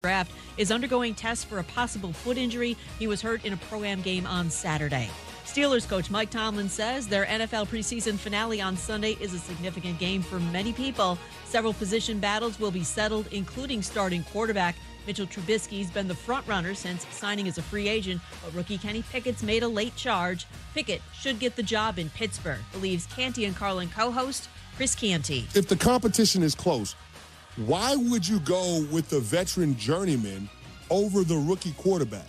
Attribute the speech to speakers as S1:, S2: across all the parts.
S1: draft is undergoing tests for a possible foot injury. He was hurt in a Pro-Am game on Saturday. Steelers coach Mike Tomlin says their NFL preseason finale on Sunday is a significant game for many people. Several position battles will be settled, including starting quarterback. Mitchell Trubisky's been the front runner since signing as a free agent, but rookie Kenny Pickett's made a late charge. Pickett should get the job in Pittsburgh, believes Canty and Carlin co-host Chris Canty.
S2: If the competition is close, why would you go with the veteran journeyman over the rookie quarterback?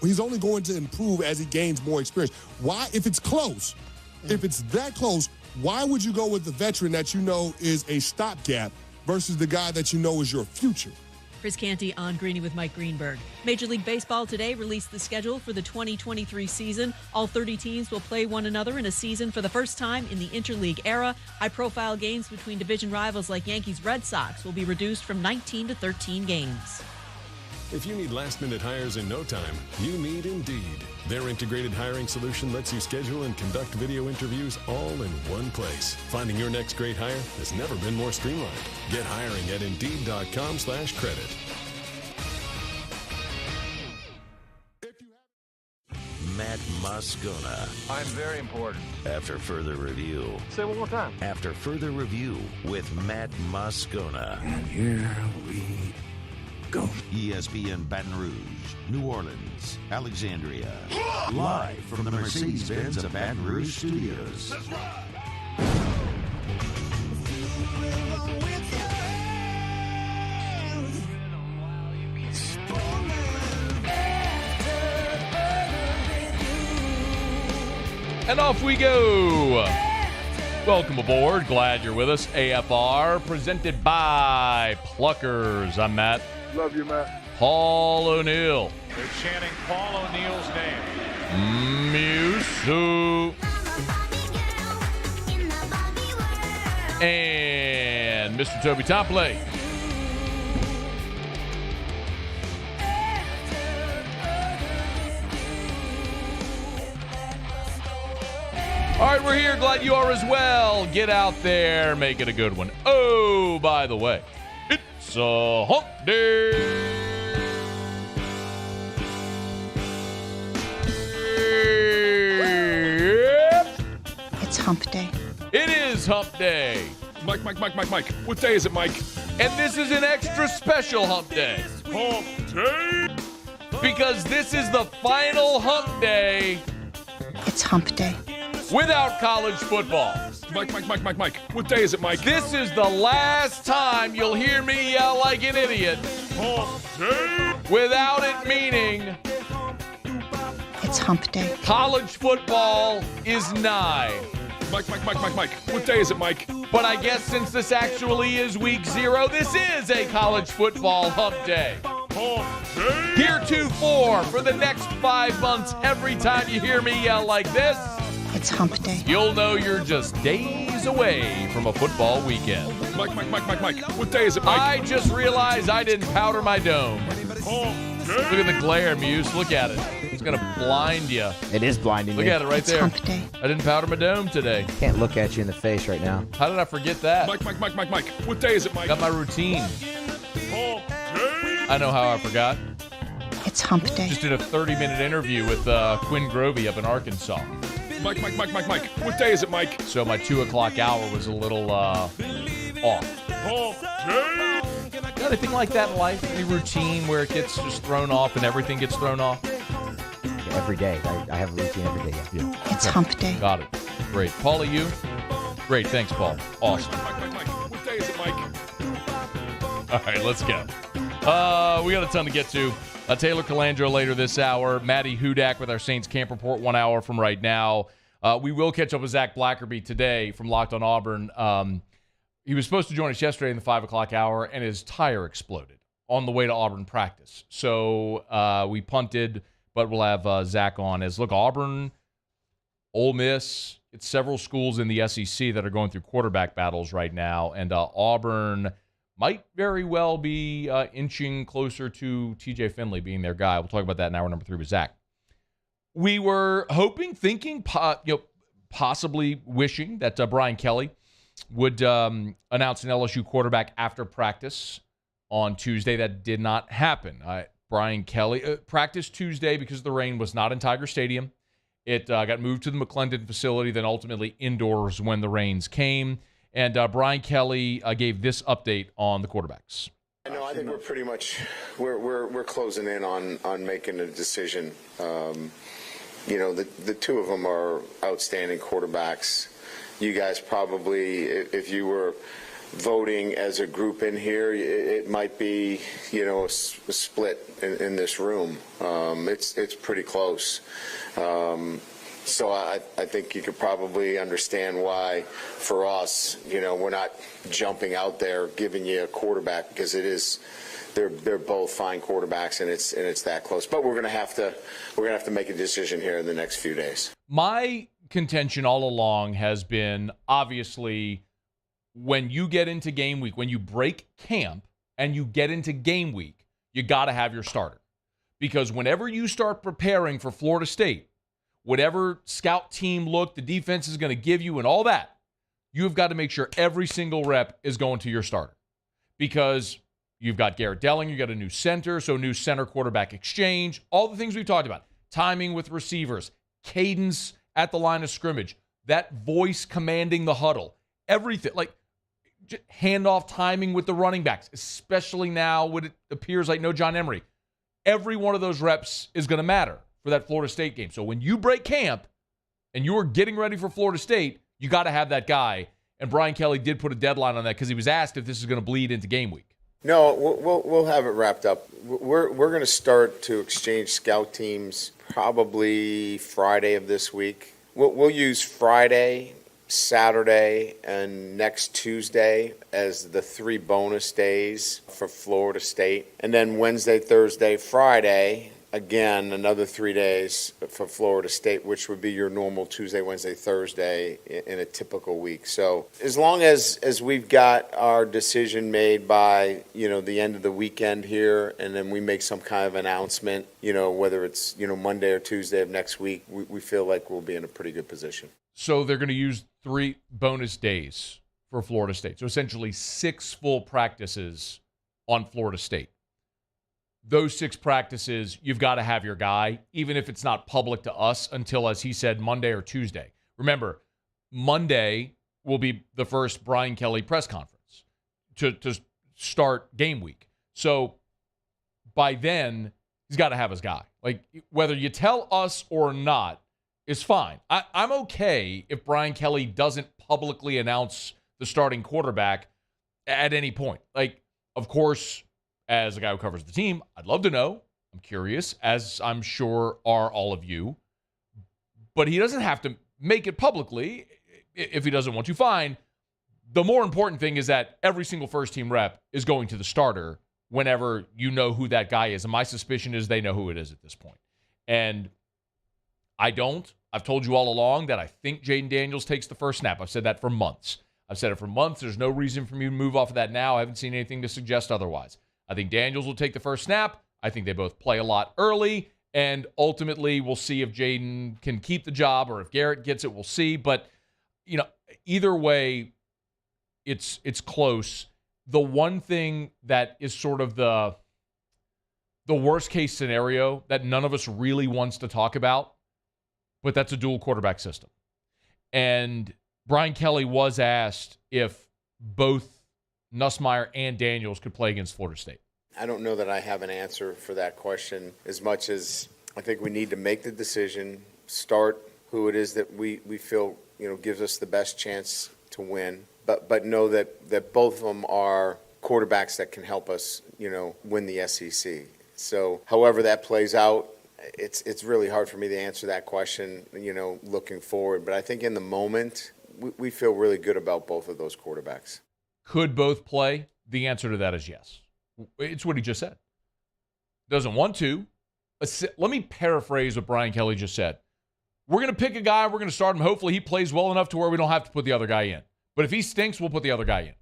S2: Well, he's only going to improve as he gains more experience. Why, if it's close, if it's that close, why would you go with the veteran that you know is a stopgap versus the guy that you know is your future?
S1: Chris Canty on Greeny with Mike Greenberg. Major League Baseball today released the schedule for the 2023 season. All 30 teams will play one another in a season for the first time in the interleague era. High-profile games between division rivals like Yankees-Red Sox will be reduced from 19 to 13 games.
S3: If you need last-minute hires in no time, you need Indeed. Their integrated hiring solution lets you schedule and conduct video interviews all in one place. Finding your next great hire has never been more streamlined. Get hiring at Indeed.com/credit.
S4: Matt Moscona.
S5: I'm very important.
S4: After further review.
S5: Say it one more time.
S4: After further review with Matt Moscona.
S6: And here we go.
S4: ESPN Baton Rouge, New Orleans, Alexandria. Live from the Mercedes-Benz of Baton Rouge studios.
S6: Let's ride.
S7: And off we go. Welcome aboard. Glad you're with us. AFR presented by Pluckers. I'm Matt.
S8: Love you, Matt.
S7: Paul O'Neill.
S5: They're chanting Paul O'Neill's name.
S7: Musu. And Mr. Toby Topley. All right, we're here. Glad you are as well. Get out there. Make it a good one. Oh, by the way, it's a hump day.
S9: It's hump day.
S7: It is hump day.
S3: Mike. What day is it, Mike?
S7: And this is an extra special hump day.
S3: Hump day.
S7: Because this is the final hump day
S9: It's hump day.
S7: without college football.
S3: Mike. What day is it, Mike?
S7: This is the last time you'll hear me yell like an idiot
S3: Hump day.
S7: without it meaning
S9: It's hump day.
S7: college football is nigh.
S3: Mike. What day is it, Mike?
S7: But I guess since this actually is week 0, this is a college football hump day.
S3: Hump day.
S7: Heretofore, for the next 5 months, every time you hear me yell like this,
S9: It's hump day.
S7: you'll know you're just days away from a football weekend.
S3: Mike. What day is it, Mike?
S7: I just realized I didn't powder my dome.
S3: Hump day.
S7: Look at the glare, Muse. Look at it. It's going to blind you.
S10: It is blinding
S7: Look
S10: me.
S7: at it right
S9: It's
S7: there.
S9: hump day.
S7: I didn't powder my dome today.
S10: Can't look at you in the face right now.
S7: How did I forget that?
S3: Mike. What day is it, Mike?
S7: Got my routine.
S3: Hump day.
S7: I know how I forgot.
S9: It's hump day.
S7: Just did a 30-minute interview with Quinn Grovey up in Arkansas.
S3: Mike. What day is it, Mike?
S7: So my 2 o'clock hour was a little off.
S3: Hump day.
S7: Got anything like that in life? Any routine where it gets just thrown off and everything gets thrown off?
S10: Yeah, every day. I have a routine every day. Yeah.
S9: It's hump day.
S7: Got it. Great. Paulie, you? Great. Thanks, Paul. Awesome.
S3: Mike. What day is it, Mike?
S7: All right, let's go. We got a ton to get to. Taylor Calandro later this hour. Maddy Hudak with our Saints Camp Report 1 hour from right now. We will catch up with Zach Blackerby today from Locked on Auburn. He was supposed to join us yesterday in the 5 o'clock hour, and his tire exploded on the way to Auburn practice. So we punted, but we'll have Zach on. Look, Auburn, Ole Miss, it's several schools in the SEC that are going through quarterback battles right now, and Auburn might very well be inching closer to TJ Finley being their guy. We'll talk about that in hour number 3 with Zach. We were thinking, possibly wishing that Brian Kelly would announce an LSU quarterback after practice on Tuesday. That did not happen. Brian Kelly practiced Tuesday because the rain was not in Tiger Stadium. It got moved to the McClendon facility, then ultimately indoors when the rains came. And Brian Kelly gave this update on the quarterbacks.
S8: No, I think we're pretty much we're closing in on making a decision. The two of them are outstanding quarterbacks. You guys probably, if you were voting as a group in here, it might be, a split in this room. It's pretty close. So I think you could probably understand why, for us, we're not jumping out there giving you a quarterback, because they're both fine quarterbacks, and it's that close. But we're gonna have to make a decision here in the next few days.
S7: My contention all along has been, obviously, when you get into game week, when you break camp and you get into game week, you got to have your starter. Because whenever you start preparing for Florida State, whatever scout team look the defense is going to give you and all that, you have got to make sure every single rep is going to your starter. Because you've got Garrett Delling, you got a new center, so new center quarterback exchange, all the things we've talked about, timing with receivers, cadence at the line of scrimmage, that voice commanding the huddle, everything, like handoff timing with the running backs, especially now when it appears like no John Emery. Every one of those reps is going to matter for that Florida State game. So when you break camp and you're getting ready for Florida State, you got to have that guy. And Brian Kelly did put a deadline on that because he was asked if this is going to bleed into game week.
S8: No, we'll have it wrapped up. We're going to start to exchange scout teams probably Friday of this week. We'll use Friday, Saturday, and next Tuesday as the 3 bonus days for Florida State. And then Wednesday, Thursday, Friday, again, another 3 days for Florida State, which would be your normal Tuesday, Wednesday, Thursday in a typical week. So as long as we've got our decision made by, the end of the weekend here, and then we make some kind of announcement, whether it's, Monday or Tuesday of next week, we feel like we'll be in a pretty good position.
S7: So they're going to use 3 bonus days for Florida State. So essentially 6 full practices on Florida State. Those 6 practices, you've got to have your guy, even if it's not public to us until, as he said, Monday or Tuesday. Remember, Monday will be the first Brian Kelly press conference to start game week. So by then, he's got to have his guy. Like, whether you tell us or not is fine. I'm okay if Brian Kelly doesn't publicly announce the starting quarterback at any point. Like, of course, as a guy who covers the team, I'd love to know. I'm curious, as I'm sure are all of you. But he doesn't have to make it publicly if he doesn't want to. Fine. The more important thing is that every single first-team rep is going to the starter whenever you know who that guy is. And my suspicion is they know who it is at this point. And I don't. I've told you all along that I think Jaden Daniels takes the first snap. I've said that for months. I've said it for months. There's no reason for me to move off of that now. I haven't seen anything to suggest otherwise. I think Daniels will take the first snap. I think they both play a lot early. And ultimately, we'll see if Jaden can keep the job or if Garrett gets it. We'll see. But, either way, it's close. The one thing that is sort of the worst-case scenario that none of us really wants to talk about, but that's a dual quarterback system. And Brian Kelly was asked if both Nussmeier and Daniels could play against Florida State.
S8: I don't know that I have an answer for that question, as much as I think we need to make the decision, start who it is that we feel gives us the best chance to win, but know that both of them are quarterbacks that can help us win the SEC. So however that plays out, it's really hard for me to answer that question looking forward. But I think in the moment we feel really good about both of those quarterbacks.
S7: Could both play? The answer to that is yes. It's what he just said. Doesn't want to. Let me paraphrase what Brian Kelly just said. We're going to pick a guy. We're going to start him. Hopefully he plays well enough to where we don't have to put the other guy in. But if he stinks, we'll put the other guy in.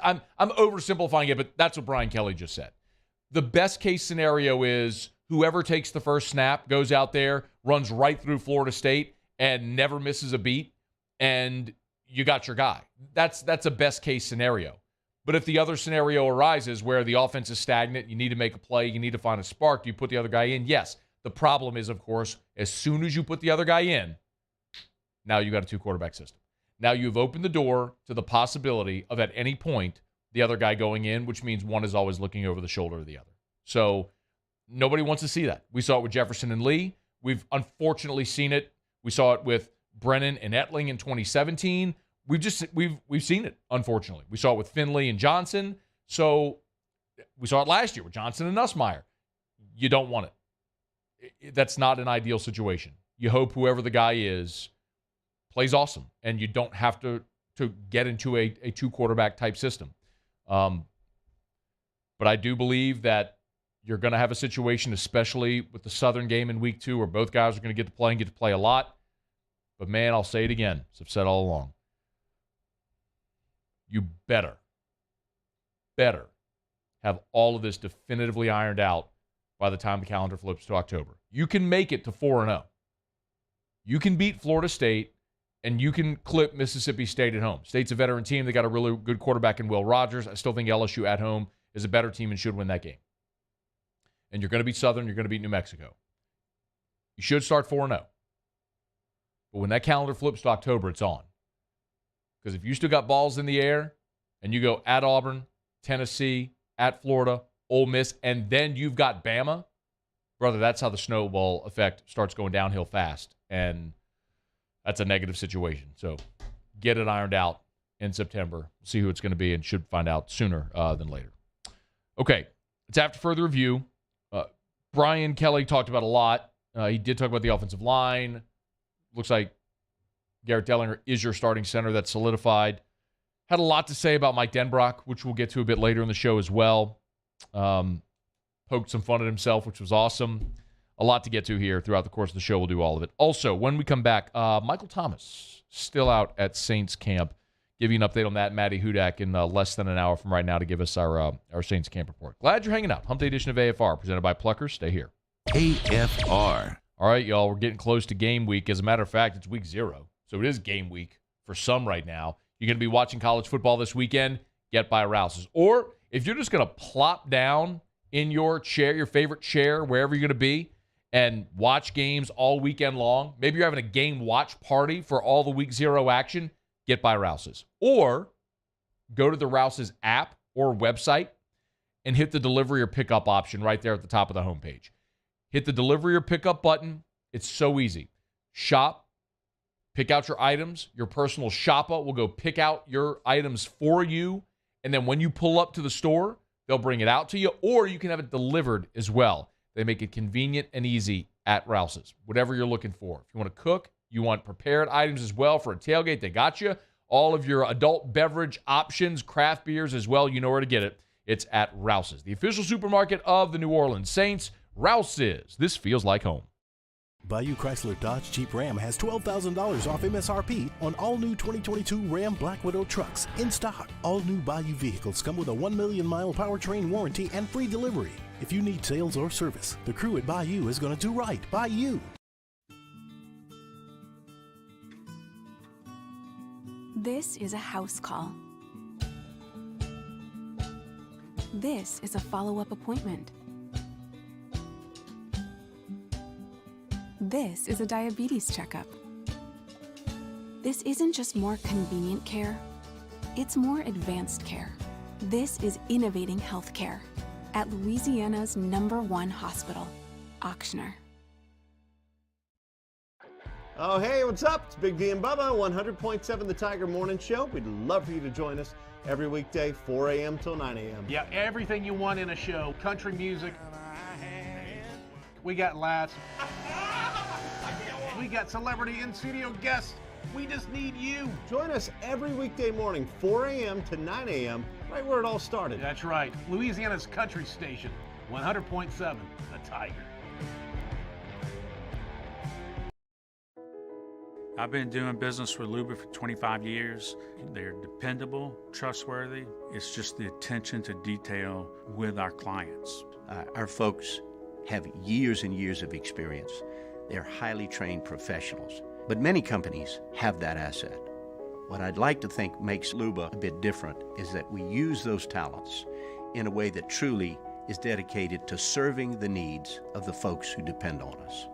S7: I'm oversimplifying it, but that's what Brian Kelly just said. The best case scenario is whoever takes the first snap goes out there, runs right through Florida State, and never misses a beat, and you got your guy. That's a best case scenario. But if the other scenario arises where the offense is stagnant, you need to make a play, you need to find a spark, do you put the other guy in? Yes. The problem is, of course, as soon as you put the other guy in, now you got a two-quarterback system. Now you've opened the door to the possibility of at any point the other guy going in, which means one is always looking over the shoulder of the other. So nobody wants to see that. We saw it with Jefferson and Lee. We've unfortunately seen it. We saw it with Brennan and Etling in 2017. We've seen it, unfortunately. We saw it with Finley and Johnson. So we saw it last year with Johnson and Nussmeier. You don't want it. That's not an ideal situation. You hope whoever the guy is plays awesome, and you don't have to get into a two-quarterback type system. But I do believe that you're going to have a situation, especially with the Southern game in week 2, where both guys are going to get to play a lot. But, man, I'll say it again, as I've said all along. You better have all of this definitively ironed out by the time the calendar flips to October. You can make it to 4-0. You can beat Florida State, and you can clip Mississippi State at home. State's a veteran team. They got a really good quarterback in Will Rogers. I still think LSU at home is a better team and should win that game. And you're going to beat Southern. You're going to beat New Mexico. You should start 4-0. But when that calendar flips to October, it's on. Because if you still got balls in the air and you go at Auburn, Tennessee, at Florida, Ole Miss, and then you've got Bama, brother, that's how the snowball effect starts going downhill fast. And that's a negative situation. So get it ironed out in September. See who it's going to be and should find out sooner than later. Okay, it's after further review. Brian Kelly talked about a lot. He did talk about the offensive line. Looks like Garrett Dellinger is your starting center. That's solidified. Had a lot to say about Mike Denbrock, which we'll get to a bit later in the show as well. Poked some fun at himself, which was awesome. A lot to get to here throughout the course of the show. We'll do all of it. Also, when we come back, Michael Thomas still out at Saints camp. Give you an update on that. Maddy Hudak in less than an hour from right now to give us our Saints camp report. Glad you're hanging out. Hump Day edition of AFR presented by Pluckers. Stay here.
S4: AFR.
S7: All right, y'all. We're getting close to game week. As a matter of fact, it's week 0. So it is game week for some right now. You're going to be watching college football this weekend. Get by Rouses. Or if you're just going to plop down in your chair, your favorite chair, wherever you're going to be, and watch games all weekend long. Maybe you're having a game watch party for all the week 0 action. Get by Rouses. Or go to the Rouses app or website and hit the delivery or pickup option right there at the top of the homepage. Hit the delivery or pickup button. It's so easy. Shop, pick out your items. Your personal shopper will go pick out your items for you. And then when you pull up to the store, they'll bring it out to you, or you can have it delivered as well. They make it convenient and easy at Rouses, whatever you're looking for. If you want to cook, you want prepared items as well for a tailgate, they got you. All of your adult beverage options, craft beers as well, you know where to get it. It's at Rouses, the official supermarket of the New Orleans Saints. Rouses, this feels like home.
S11: Bayou Chrysler Dodge Jeep Ram has $12,000 off MSRP on all new 2022 Ram Black Widow trucks in stock. All new Bayou vehicles come with a 1 million mile powertrain warranty and free delivery. If you need sales or service, the crew at Bayou is going to do right by you.
S12: This is a house call. This is a follow-up appointment. This is a diabetes checkup. This isn't just more convenient care, it's more advanced care. This is innovating healthcare at Louisiana's #1 hospital, Auctioner.
S13: Oh, hey, what's up? It's Big D and Bubba, 100.7 The Tiger Morning Show. We'd love for you to join us every weekday, 4 a.m. till 9 a.m.
S14: Yeah, everything you want in a show. Country music. We got laughs. We got celebrity in-studio guests. We just need you.
S13: Join us every weekday morning, 4 a.m. to 9 a.m., right where it all started.
S14: That's right. Louisiana's country station, 100.7 The Tiger.
S15: I've been doing business with Luba for 25 years. They're dependable, trustworthy. It's just the attention to detail with our clients.
S16: Our folks have years and years of experience. They're highly trained professionals, but many companies have that asset. What I'd like to think makes Luba a bit different is that we use those talents in a way that truly is dedicated to serving the needs of the folks who depend on us.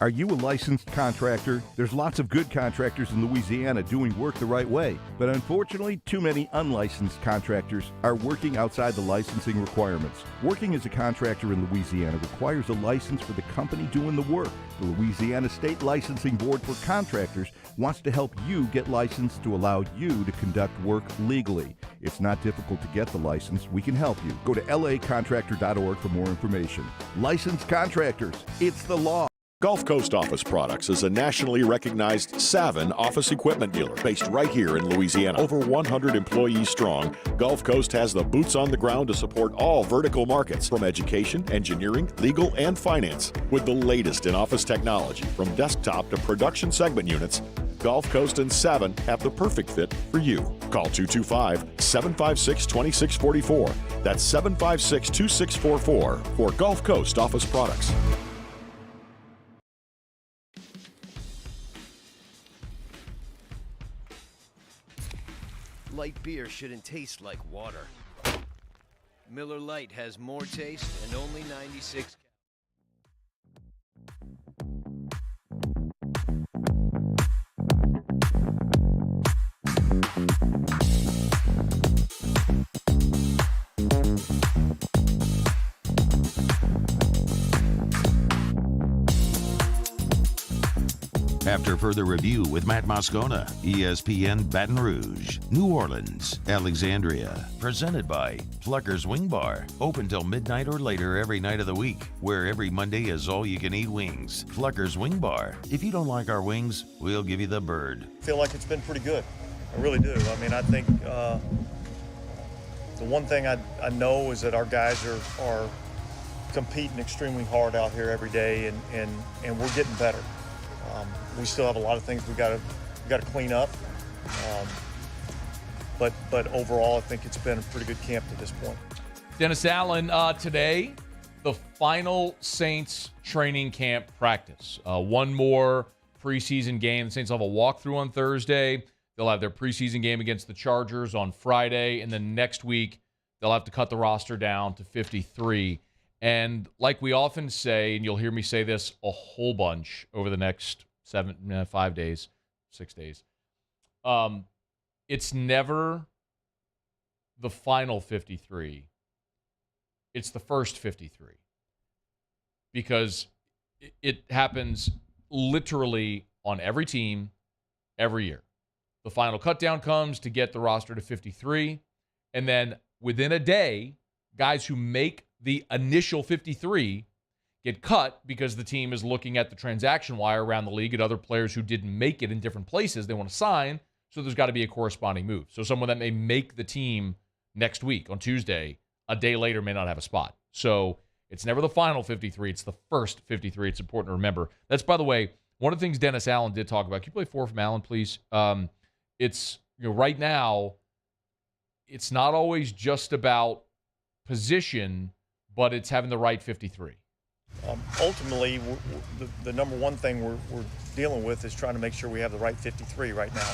S17: Are you a licensed contractor? There's lots of good contractors in Louisiana doing work the right way, but unfortunately, too many unlicensed contractors are working outside the licensing requirements. Working as a contractor in Louisiana requires a license for the company doing the work. The Louisiana State Licensing Board for Contractors wants to help you get licensed to allow you to conduct work legally. It's not difficult to get the license. We can help you. Go to lacontractor.org for more information. Licensed contractors, it's the law.
S18: Gulf Coast Office Products is a nationally recognized Savin office equipment dealer based right here in Louisiana. Over 100 employees strong, Gulf Coast has the boots on the ground to support all vertical markets, from education, engineering, legal, and finance. With the latest in office technology, from desktop to production segment units, Gulf Coast and Savin have the perfect fit for you. Call 225-756-2644. That's 756-2644 for Gulf Coast Office Products.
S19: Light beer shouldn't taste like water. Miller Lite has more taste and only 96.
S4: After further review with Matt Moscona, ESPN Baton Rouge, New Orleans, Alexandria. Presented by Plucker's Wing Bar. Open till midnight or later every night of the week, where every Monday is all-you-can-eat wings. Plucker's Wing Bar. If you don't like our wings, we'll give you the bird.
S20: I feel like it's been pretty good. I really do. I mean, I think the one thing I know is that our guys are competing extremely hard out here every day, and we're getting better. We still have a lot of things we got to clean up, but overall, I think it's been a pretty good camp to this point.
S7: Dennis Allen, today, the final Saints training camp practice. One more preseason game. The Saints will have a walkthrough on Thursday. They'll have their preseason game against the Chargers on Friday, and then next week they'll have to cut the roster down to 53. And like we often say, and you'll hear me say this a whole bunch over the next 5 days, 6 days. It's never the final 53. It's the first 53. Because it happens literally on every team every year. The final cutdown comes to get the roster to 53. And then within a day, guys who make the initial 53 get cut because the team is looking at the transaction wire around the league at other players who didn't make it in different places they want to sign, so there's got to be a corresponding move. So someone that may make the team next week on Tuesday, a day later may not have a spot. So it's never the final 53, it's the first 53. It's important to remember. That's, by the way, one of the things Dennis Allen did talk about. Can you play 4 from Allen, please? It's, right now, it's not always just about position, but it's having the right 53.
S20: Ultimately, the number one thing we're dealing with is trying to make sure we have the right 53 right now.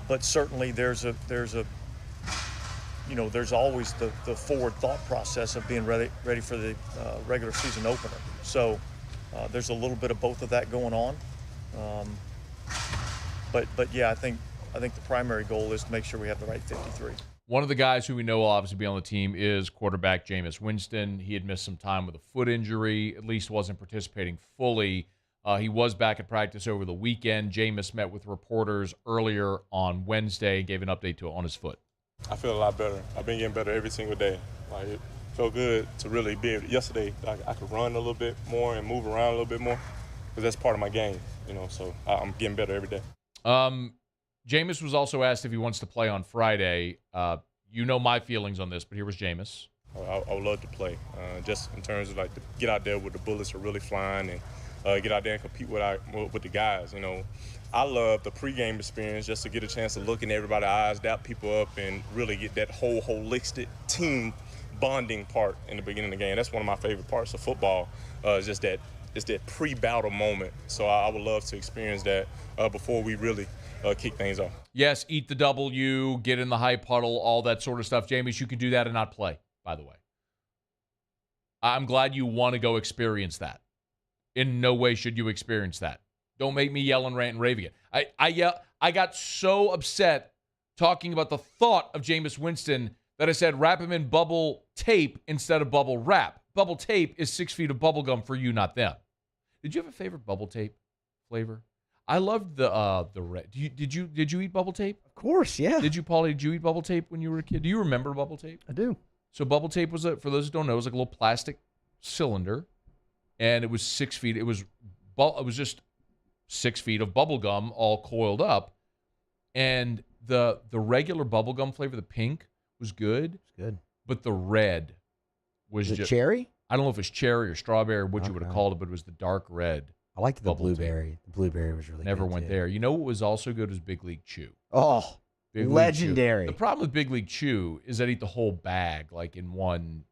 S20: But certainly there's always the forward thought process of being ready for the regular season opener. So there's a little bit of both of that going on. But yeah, I think the primary goal is to make sure we have the right 53.
S7: One of the guys who we know will obviously be on the team is quarterback Jameis Winston. He had missed some time with a foot injury, at least wasn't participating fully. He was back at practice over the weekend. Jameis met with reporters earlier on Wednesday and gave an update on his foot.
S21: I feel a lot better. I've been getting better every single day. It felt good to really be able to, yesterday, I could run a little bit more and move around a little bit more because that's part of my game, so I'm getting better every day.
S7: Jameis was also asked if he wants to play on Friday. You know my feelings on this, but here was Jameis.
S21: I would love to play, just in terms of to get out there where the bullets are really flying and get out there and compete with the guys. I love the pregame experience just to get a chance to look in everybody's eyes, dap people up, and really get that whole holistic team bonding part in the beginning of the game. That's one of my favorite parts of football, is just that it's that pre-battle moment. So I would love to experience that before we really kick things off.
S7: Yes, eat the W, get in the hype huddle, all that sort of stuff. Jameis, you can do that and not play, by the way. I'm glad you want to go experience that. In no way should you experience that. Don't make me yell and rant and rave again. I got so upset talking about the thought of Jameis Winston that I said wrap him in bubble tape instead of bubble wrap. Bubble tape is 6 feet of bubble gum for you, not them. Did you have a favorite bubble tape flavor? I loved the red. Did you eat bubble tape?
S10: Of course, yeah.
S7: Did you, Paulie? Did you eat bubble tape when you were a kid? Do you remember bubble tape?
S10: I do.
S7: So bubble tape was, for those who don't know, it was like a little plastic cylinder, and it was 6 feet. It was just 6 feet of bubble gum all coiled up, and the regular bubble gum flavor, the pink, was good.
S10: It's good.
S7: But the red was just
S10: cherry.
S7: I don't know if it's cherry or strawberry or what you would have called it, but it was the dark red.
S10: I liked the blueberry. Tape. The blueberry was really
S7: Never
S10: good
S7: went
S10: too.
S7: there. You know what was also good was Big League Chew.
S10: Oh,
S7: Big
S10: legendary.
S7: The problem with Big League Chew is I'd eat the whole bag like in one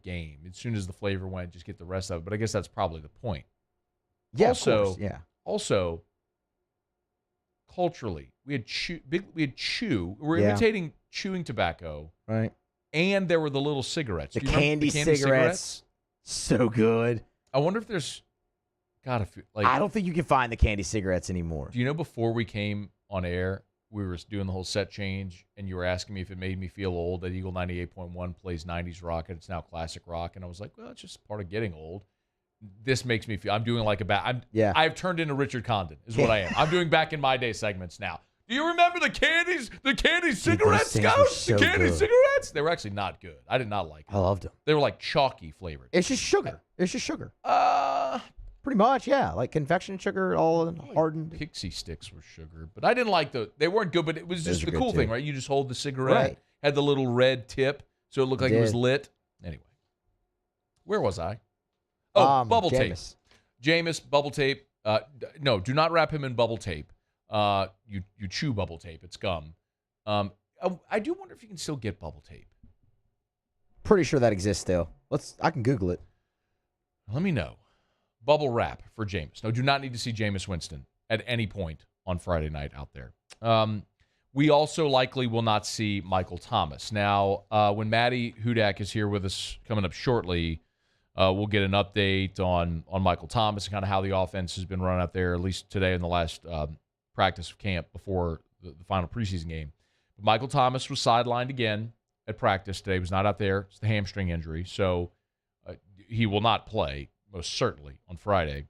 S7: game. As soon as the flavor went, just get the rest of it. But I guess that's probably the point.
S10: Yeah,
S7: also,
S10: of course, yeah.
S7: Also, culturally, we had chew. We're imitating chewing tobacco.
S10: Right.
S7: And there were the little cigarettes.
S10: The candy cigarettes. So good.
S7: I wonder if there's
S10: I don't think you can find the candy cigarettes anymore.
S7: Do you know before we came on air, we were doing the whole set change, and you were asking me if it made me feel old that Eagle 98.1 plays 90s rock, and it's now classic rock. And I was like, well, it's just part of getting old. This makes me feel, I'm doing like I've turned into Richard Condon is what I am. I'm doing back in my day segments now. Do you remember the candy cigarettes, Scouts?
S10: So
S7: the candy
S10: good.
S7: cigarettes? They were actually not good. I did not like them.
S10: I loved them.
S7: They were like chalky flavored.
S10: It's just sugar. Pretty much, yeah. Like confection sugar, all hardened.
S7: Pixie sticks were sugar, but I didn't like they weren't good, but it was just the cool thing, right? You just hold the cigarette,
S10: Right.
S7: had the little red tip, so it looked like it was lit. Anyway, where was I? Oh, bubble tape. Jameis, bubble tape. No, do not wrap him in bubble tape. You chew bubble tape. It's gum. I do wonder if you can still get bubble tape.
S10: Pretty sure that exists still. I can Google it.
S7: Let me know. Bubble wrap for Jameis. No, do not need to see Jameis Winston at any point on Friday night out there. We also likely will not see Michael Thomas. Now, when Maddy Hudak is here with us coming up shortly, we'll get an update on Michael Thomas and kind of how the offense has been run out there, at least today in the last practice camp before the final preseason game. But Michael Thomas was sidelined again at practice today. He was not out there. It's the hamstring injury, so he will not play, most certainly, on Friday.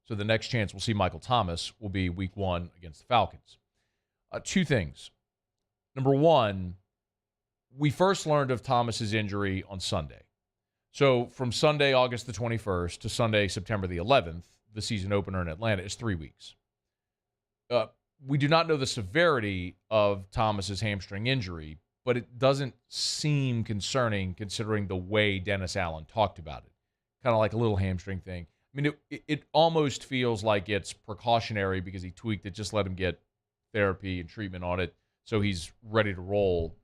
S7: So the next chance we'll see Michael Thomas will be week 1 against the Falcons. Two things. Number one, we first learned of Thomas's injury on Sunday. So from Sunday, August the 21st to Sunday, September the 11th, the season opener in Atlanta, is 3 weeks. We do not know the severity of Thomas's hamstring injury, but it doesn't seem concerning considering the way Dennis Allen talked about it. Kind of like a little hamstring thing. I mean, it almost feels like it's precautionary because he tweaked it. Just let him get therapy and treatment on it so he's ready to roll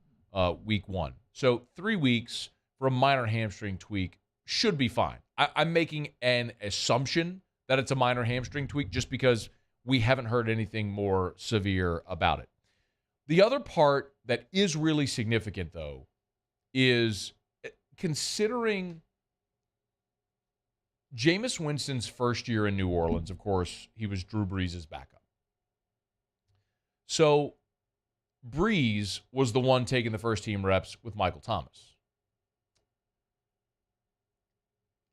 S7: week 1. So 3 weeks for a minor hamstring tweak should be fine. I'm making an assumption that it's a minor hamstring tweak just because we haven't heard anything more severe about it. The other part that is really significant, though, is considering Jameis Winston's first year in New Orleans. Of course, he was Drew Brees' backup. So Brees was the one taking the first team reps with Michael Thomas.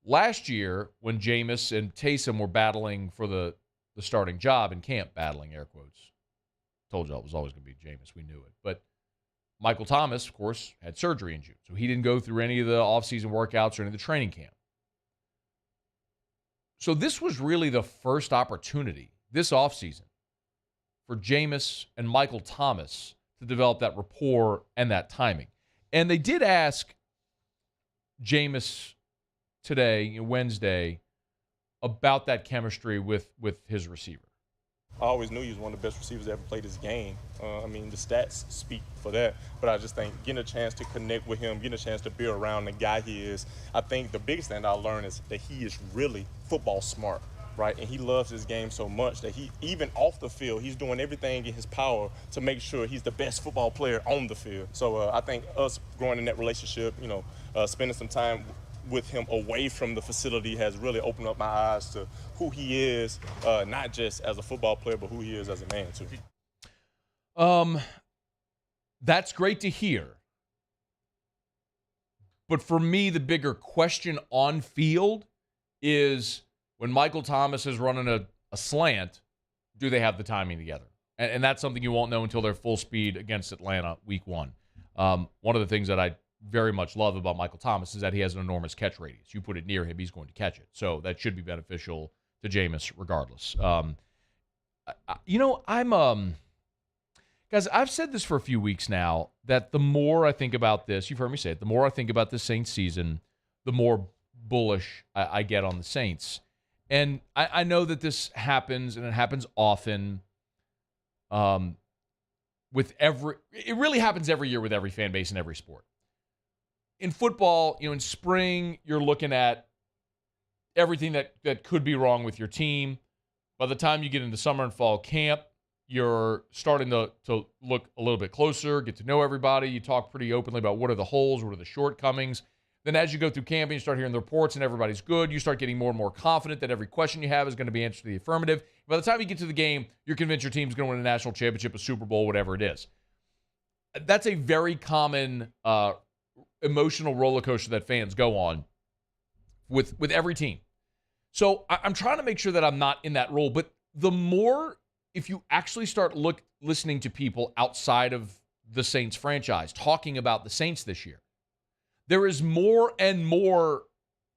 S7: Last year, when Jameis and Taysom were battling for the starting job in camp, battling, air quotes, told you it was always going to be Jameis. We knew it. But Michael Thomas, of course, had surgery in June. So he didn't go through any of the offseason workouts or any of the training camp. So this was really the first opportunity this offseason for Jameis and Michael Thomas to develop that rapport and that timing. And they did ask Jameis today, Wednesday, about that chemistry with his receiver.
S21: I always knew he was one of the best receivers that ever played this game. I mean, the stats speak for that. But I just think getting a chance to connect with him, getting a chance to be around the guy he is, I think the biggest thing I learned is that he is really football smart, right? And he loves his game so much that he, even off the field, he's doing everything in his power to make sure he's the best football player on the field. So I think us growing in that relationship, spending some time with him away from the facility has really opened up my eyes to who he is, not just as a football player, but who he is as a man, too.
S7: That's great to hear. But for me, the bigger question on field is when Michael Thomas is running a slant, do they have the timing together? And that's something you won't know until they're full speed against Atlanta week 1. One of the things that I very much love about Michael Thomas is that he has an enormous catch radius. You put it near him, he's going to catch it. So that should be beneficial to Jameis regardless. Guys, I've said this for a few weeks now, that the more I think about this, you've heard me say it, the more I think about this Saints season, the more bullish I get on the Saints. And I know that this happens, and it happens often. It really happens every year with every fan base in every sport. In football, in spring, you're looking at everything that could be wrong with your team. By the time you get into summer and fall camp, you're starting to look a little bit closer, get to know everybody. You talk pretty openly about what are the holes, what are the shortcomings. Then as you go through camp and you start hearing the reports and everybody's good, you start getting more and more confident that every question you have is going to be answered to the affirmative. By the time you get to the game, you're convinced your team's going to win a national championship, a Super Bowl, whatever it is. That's a very common emotional roller coaster that fans go on with every team. So I'm trying to make sure that I'm not in that role. But the more, if you actually start listening to people outside of the Saints franchise talking about the Saints this year, there is more and more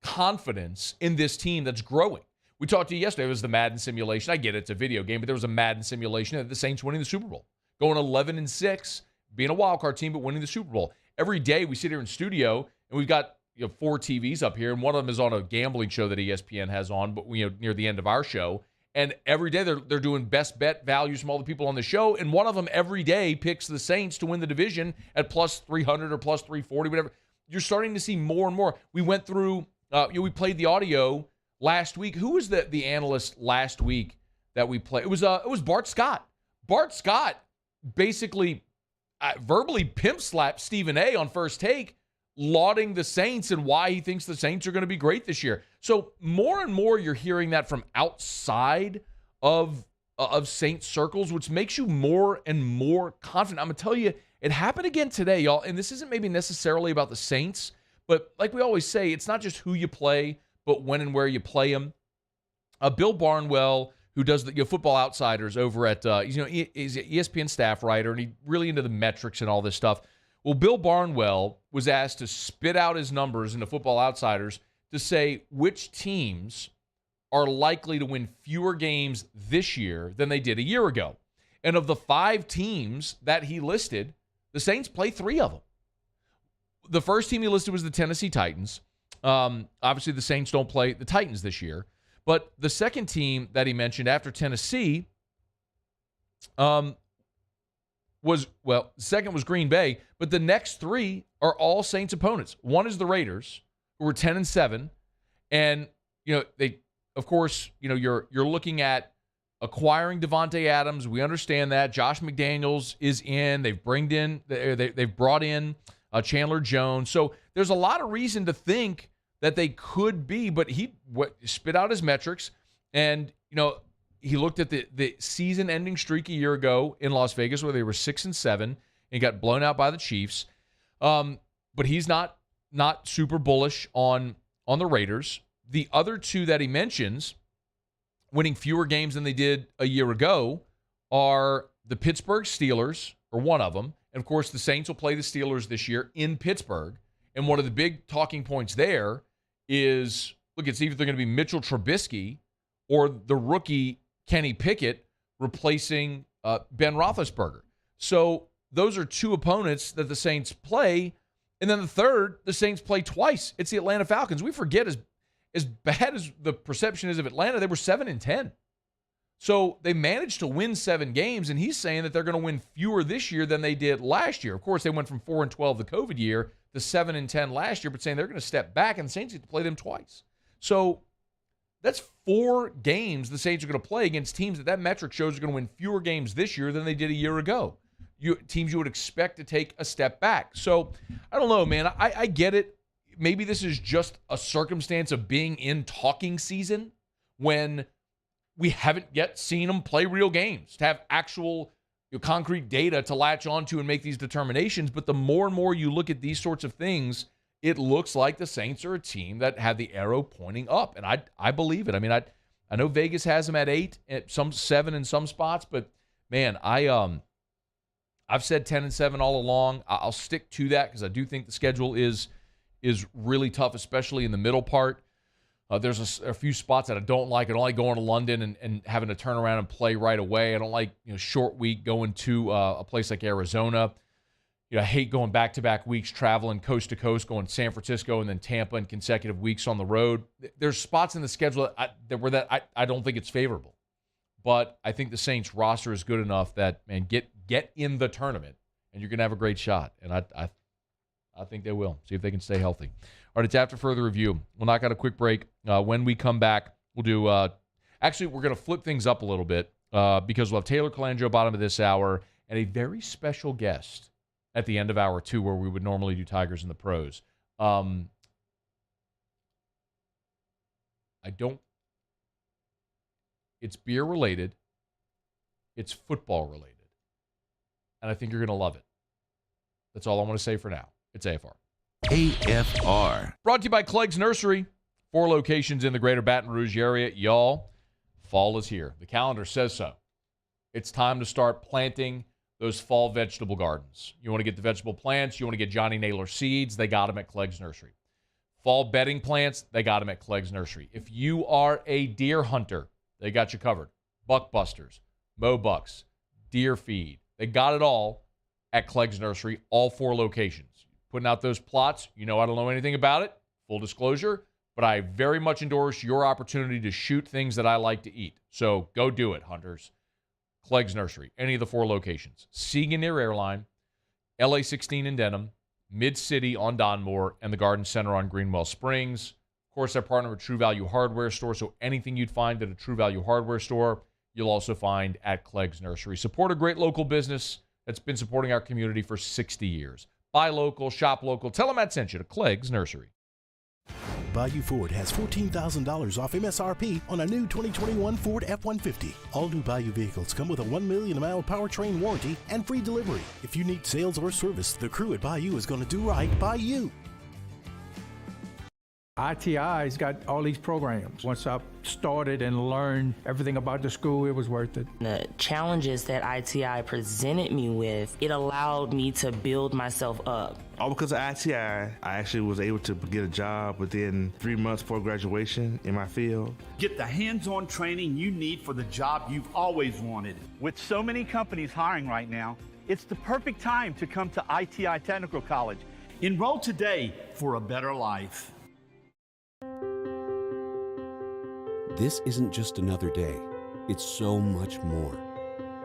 S7: confidence in this team that's growing. We talked to you yesterday. It was the Madden simulation. I get it, it's a video game, but there was a Madden simulation of the Saints winning the Super Bowl, going 11-6, being a wild card team, but winning the Super Bowl. Every day we sit here in studio, and we've got 4 TVs up here, and one of them is on a gambling show that ESPN has on, but near the end of our show. And every day they're doing best bet values from all the people on the show, and one of them every day picks the Saints to win the division at plus 300 or plus 340, whatever. You're starting to see more and more. We went through, we played the audio last week. Who was the analyst last week that we played? It was Bart Scott. Bart Scott basically verbally pimp slapped Stephen A. on First Take, lauding the Saints and why he thinks the Saints are going to be great this year. So more and more you're hearing that from outside of Saints circles, which makes you more and more confident. I'm going to tell you, it happened again today, y'all, and this isn't maybe necessarily about the Saints, but like we always say, it's not just who you play, but when and where you play them. Bill Barnwell, who does the Football Outsiders over at, he's an ESPN staff writer, and he's really into the metrics and all this stuff. Well, Bill Barnwell was asked to spit out his numbers in the Football Outsiders to say which teams are likely to win fewer games this year than they did a year ago. And of the 5 teams that he listed, the Saints play 3 of them. The first team he listed was the Tennessee Titans. Obviously, the Saints don't play the Titans this year. But the second team that he mentioned after Tennessee second was Green Bay. But the next 3 are all Saints opponents. One is the Raiders, who were 10-7. And, they, of course, you're looking at acquiring Devontae Adams. We understand that. Josh McDaniels is in. They've brought in Chandler Jones. So there's a lot of reason to think that they could be, but he spit out his metrics, and he looked at the season-ending streak a year ago in Las Vegas where they were 6-7 and got blown out by the Chiefs. But he's not super bullish on the Raiders. The other 2 that he mentions, winning fewer games than they did a year ago, are the Pittsburgh Steelers, or one of them. And, of course, the Saints will play the Steelers this year in Pittsburgh. And one of the big talking points there is, look, it's either going to be Mitchell Trubisky or the rookie Kenny Pickett replacing Ben Roethlisberger. So those are 2 opponents that the Saints play. And then the third, the Saints play twice. It's the Atlanta Falcons. We forget, as bad as the perception is of Atlanta, they were 7-10. So they managed to win 7 games, and he's saying that they're going to win fewer this year than they did last year. Of course, they went from 4-12 the COVID year to 7-10 last year, but saying they're going to step back, and the Saints get to play them twice. So that's 4 games the Saints are going to play against teams that metric shows are going to win fewer games this year than they did a year ago. Teams you would expect to take a step back. So I don't know, man. I get it. Maybe this is just a circumstance of being in talking season when we haven't yet seen them play real games, to have actual concrete data to latch onto and make these determinations. But the more and more you look at these sorts of things, it looks like the Saints are a team that have the arrow pointing up. And I believe it. I mean, I know Vegas has them at 8, at some 7 in some spots, but man, I've said 10-7 all along. I'll stick to that because I do think the schedule is really tough, especially in the middle part. There's a few spots that I don't like. I don't like going to London and having to turn around and play right away. I don't like short week going to a place like Arizona. I hate going back-to-back weeks, traveling coast to coast, going to San Francisco and then Tampa in consecutive weeks on the road. There's spots in the schedule that I don't think it's favorable. But I think the Saints roster is good enough that, man, get in the tournament, and you're going to have a great shot. And I think they will. See if they can stay healthy. All right, it's after further review. We'll knock out a quick break. When we come back, we'll do actually, we're going to flip things up a little bit because we'll have Taylor Calandro bottom of this hour and a very special guest at the end of hour 2 where we would normally do Tigers and the Pros. It's beer related. It's football related. And I think you're going to love it. That's all I want to say for now. It's AFR.
S4: AFR.
S7: Brought to you by Clegg's Nursery. 4 locations in the greater Baton Rouge area. Y'all, fall is here. The calendar says so. It's time to start planting those fall vegetable gardens. You want to get the vegetable plants. You want to get Johnny Naylor seeds. They got them at Clegg's Nursery. Fall bedding plants. They got them at Clegg's Nursery. If you are a deer hunter, they got you covered. Buck busters, mow bucks, deer feed. They got it all at Clegg's Nursery, all 4 locations. Putting out those plots, I don't know anything about it, full disclosure, but I very much endorse your opportunity to shoot things that I like to eat. So go do it, hunters. Clegg's Nursery, any of the 4 locations. Segan near Airline, LA 16 in Denham, Mid-City on Donmore, and the Garden Center on Greenwell Springs. Of course, they're partnered with True Value Hardware Store, so anything you'd find at a True Value Hardware Store, you'll also find at Clegg's Nursery. Support a great local business that's been supporting our community for 60 years. Buy local, shop local. Tell them I sent you to Clegg's Nursery.
S11: Bayou Ford has $14,000 off MSRP on a new 2021 Ford F-150. All new Bayou vehicles come with a 1 million mile powertrain warranty and free delivery. If you need sales or service, the crew at Bayou is going to do right by you.
S2: ITI's got all these programs. Once I started and learned everything about the school, it was worth it.
S22: The challenges that ITI presented me with, it allowed me to build myself up.
S23: All because of ITI, I actually was able to get a job within 3 months before graduation in my field.
S24: Get the hands-on training you need for the job you've always wanted. With so many companies hiring right now, it's the perfect time to come to ITI Technical College. Enroll today for a better life.
S25: This isn't just another day. It's so much more.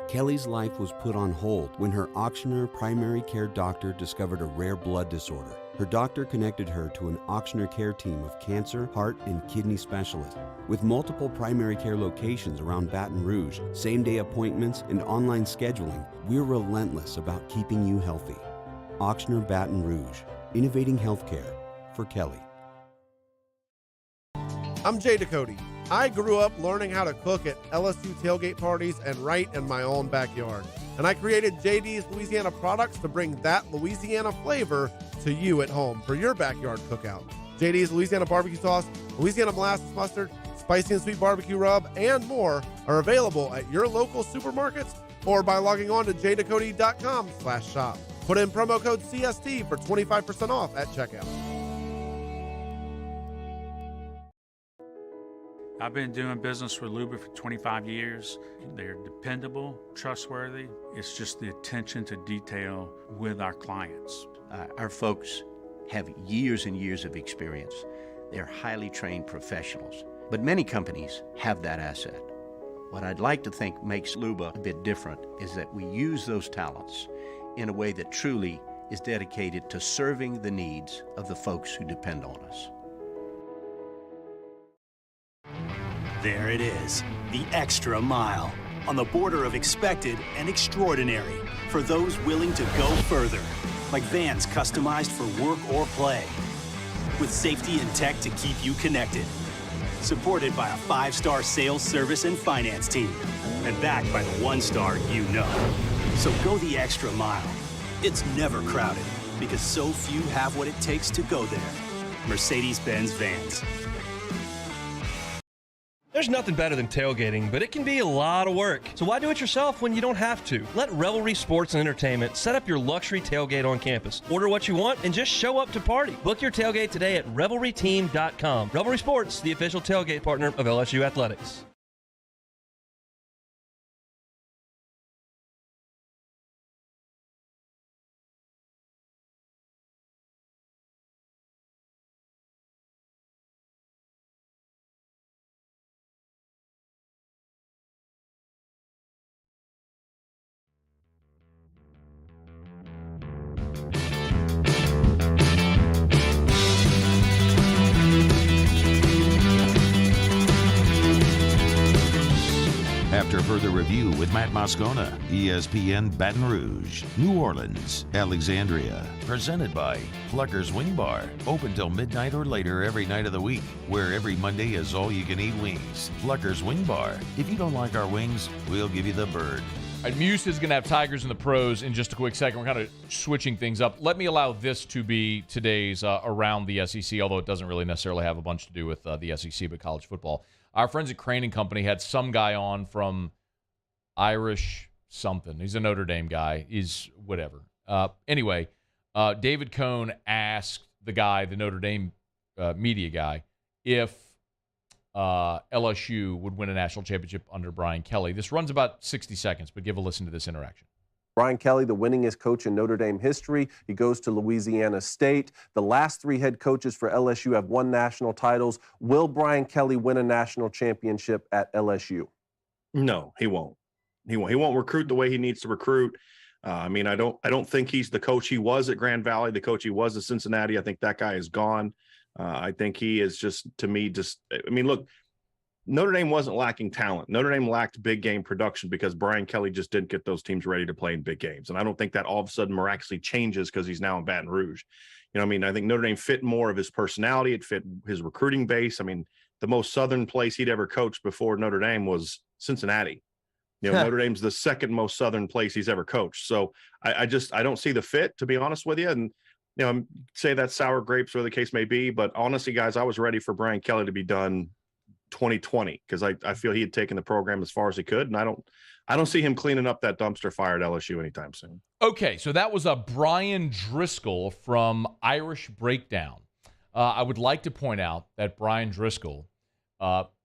S25: Kelly's life was put on hold when her auctioneer primary care doctor discovered a rare blood disorder. Her doctor connected her to an auctioneer care team of cancer, heart, and kidney specialists. With multiple primary care locations around Baton Rouge, same-day appointments, and online scheduling, we're relentless about keeping you healthy. Auctioneer Baton Rouge, innovating healthcare for Kelly.
S26: I'm Jay Ducote. I grew up learning how to cook at LSU tailgate parties and right in my own backyard. And I created JD's Louisiana products to bring that Louisiana flavor to you at home for your backyard cookout. JD's Louisiana barbecue sauce, Louisiana molasses mustard, spicy and sweet barbecue rub, and more are available at your local supermarkets or by logging on to jducote.com/shop. Put in promo code CST for 25% off at checkout.
S15: I've been doing business with Luba for 25 years. They're dependable, trustworthy. It's just the attention to detail with our clients.
S16: Our folks have years and years of experience. They're highly trained professionals, but many companies have that asset. What I'd like to think makes Luba a bit different is that we use those talents in a way that truly is dedicated to serving the needs of the folks who depend on us.
S1: There it is, the extra mile, on the border of expected and extraordinary for those willing to go further, like vans customized for work or play, with safety and tech to keep you connected, supported by a 5-star sales, service, and finance team, and backed by the 1-star you know. So go the extra mile. It's never crowded, because so few have what it takes to go there. Mercedes-Benz Vans.
S3: There's nothing better than tailgating, but it can be a lot of work. So why do it yourself when you don't have to? Let Revelry Sports and Entertainment set up your luxury tailgate on campus. Order what you want and just show up to party. Book your tailgate today at revelryteam.com. Revelry Sports, the official tailgate partner of LSU Athletics.
S4: After further review with Matt Moscona, ESPN Baton Rouge, New Orleans, Alexandria. Presented by Plucker's Wing Bar. Open till midnight or later every night of the week, where every Monday is all-you-can-eat wings. Plucker's Wing Bar. If you don't like our wings, we'll give you the bird.
S7: All right, Muse is going to have Tigers in the pros in just a quick second. We're kind of switching things up. Let me allow this to be today's Around the SEC, although it doesn't really necessarily have a bunch to do with the SEC, but college football. Our friends at Crane & Company had some guy on from Irish something. He's a Notre Dame guy. He's whatever. Anyway, David Cohn asked the guy, the Notre Dame media guy, if LSU would win a national championship under Brian Kelly. This runs about 60 seconds, but give a listen to this interaction.
S5: Brian Kelly, the winningest coach in Notre Dame history. He goes to Louisiana State. The last 3 head coaches for LSU have won national titles. Will Brian Kelly win a national championship at LSU?
S6: No, he won't. He won't recruit the way he needs to recruit. I don't think he's the coach he was at Grand Valley, the coach he was at Cincinnati. I think that guy is gone. I think he is look, Notre Dame wasn't lacking talent. Notre Dame lacked big game production because Brian Kelly just didn't get those teams ready to play in big games. And I don't think that all of a sudden miraculously changes because he's now in Baton Rouge. I think Notre Dame fit more of his personality. It fit his recruiting base. The most southern place he'd ever coached before Notre Dame was Cincinnati. Notre Dame's the second most southern place he's ever coached. So I don't see the fit, to be honest with you. And, say that sour grapes or the case may be, but honestly, guys, I was ready for Brian Kelly to be done 2020 because I feel he had taken the program as far as he could, and I don't see him cleaning up that dumpster fire at LSU anytime soon.
S7: Okay, so that was a Brian Driscoll from Irish Breakdown. I would like to point out that Brian Driscoll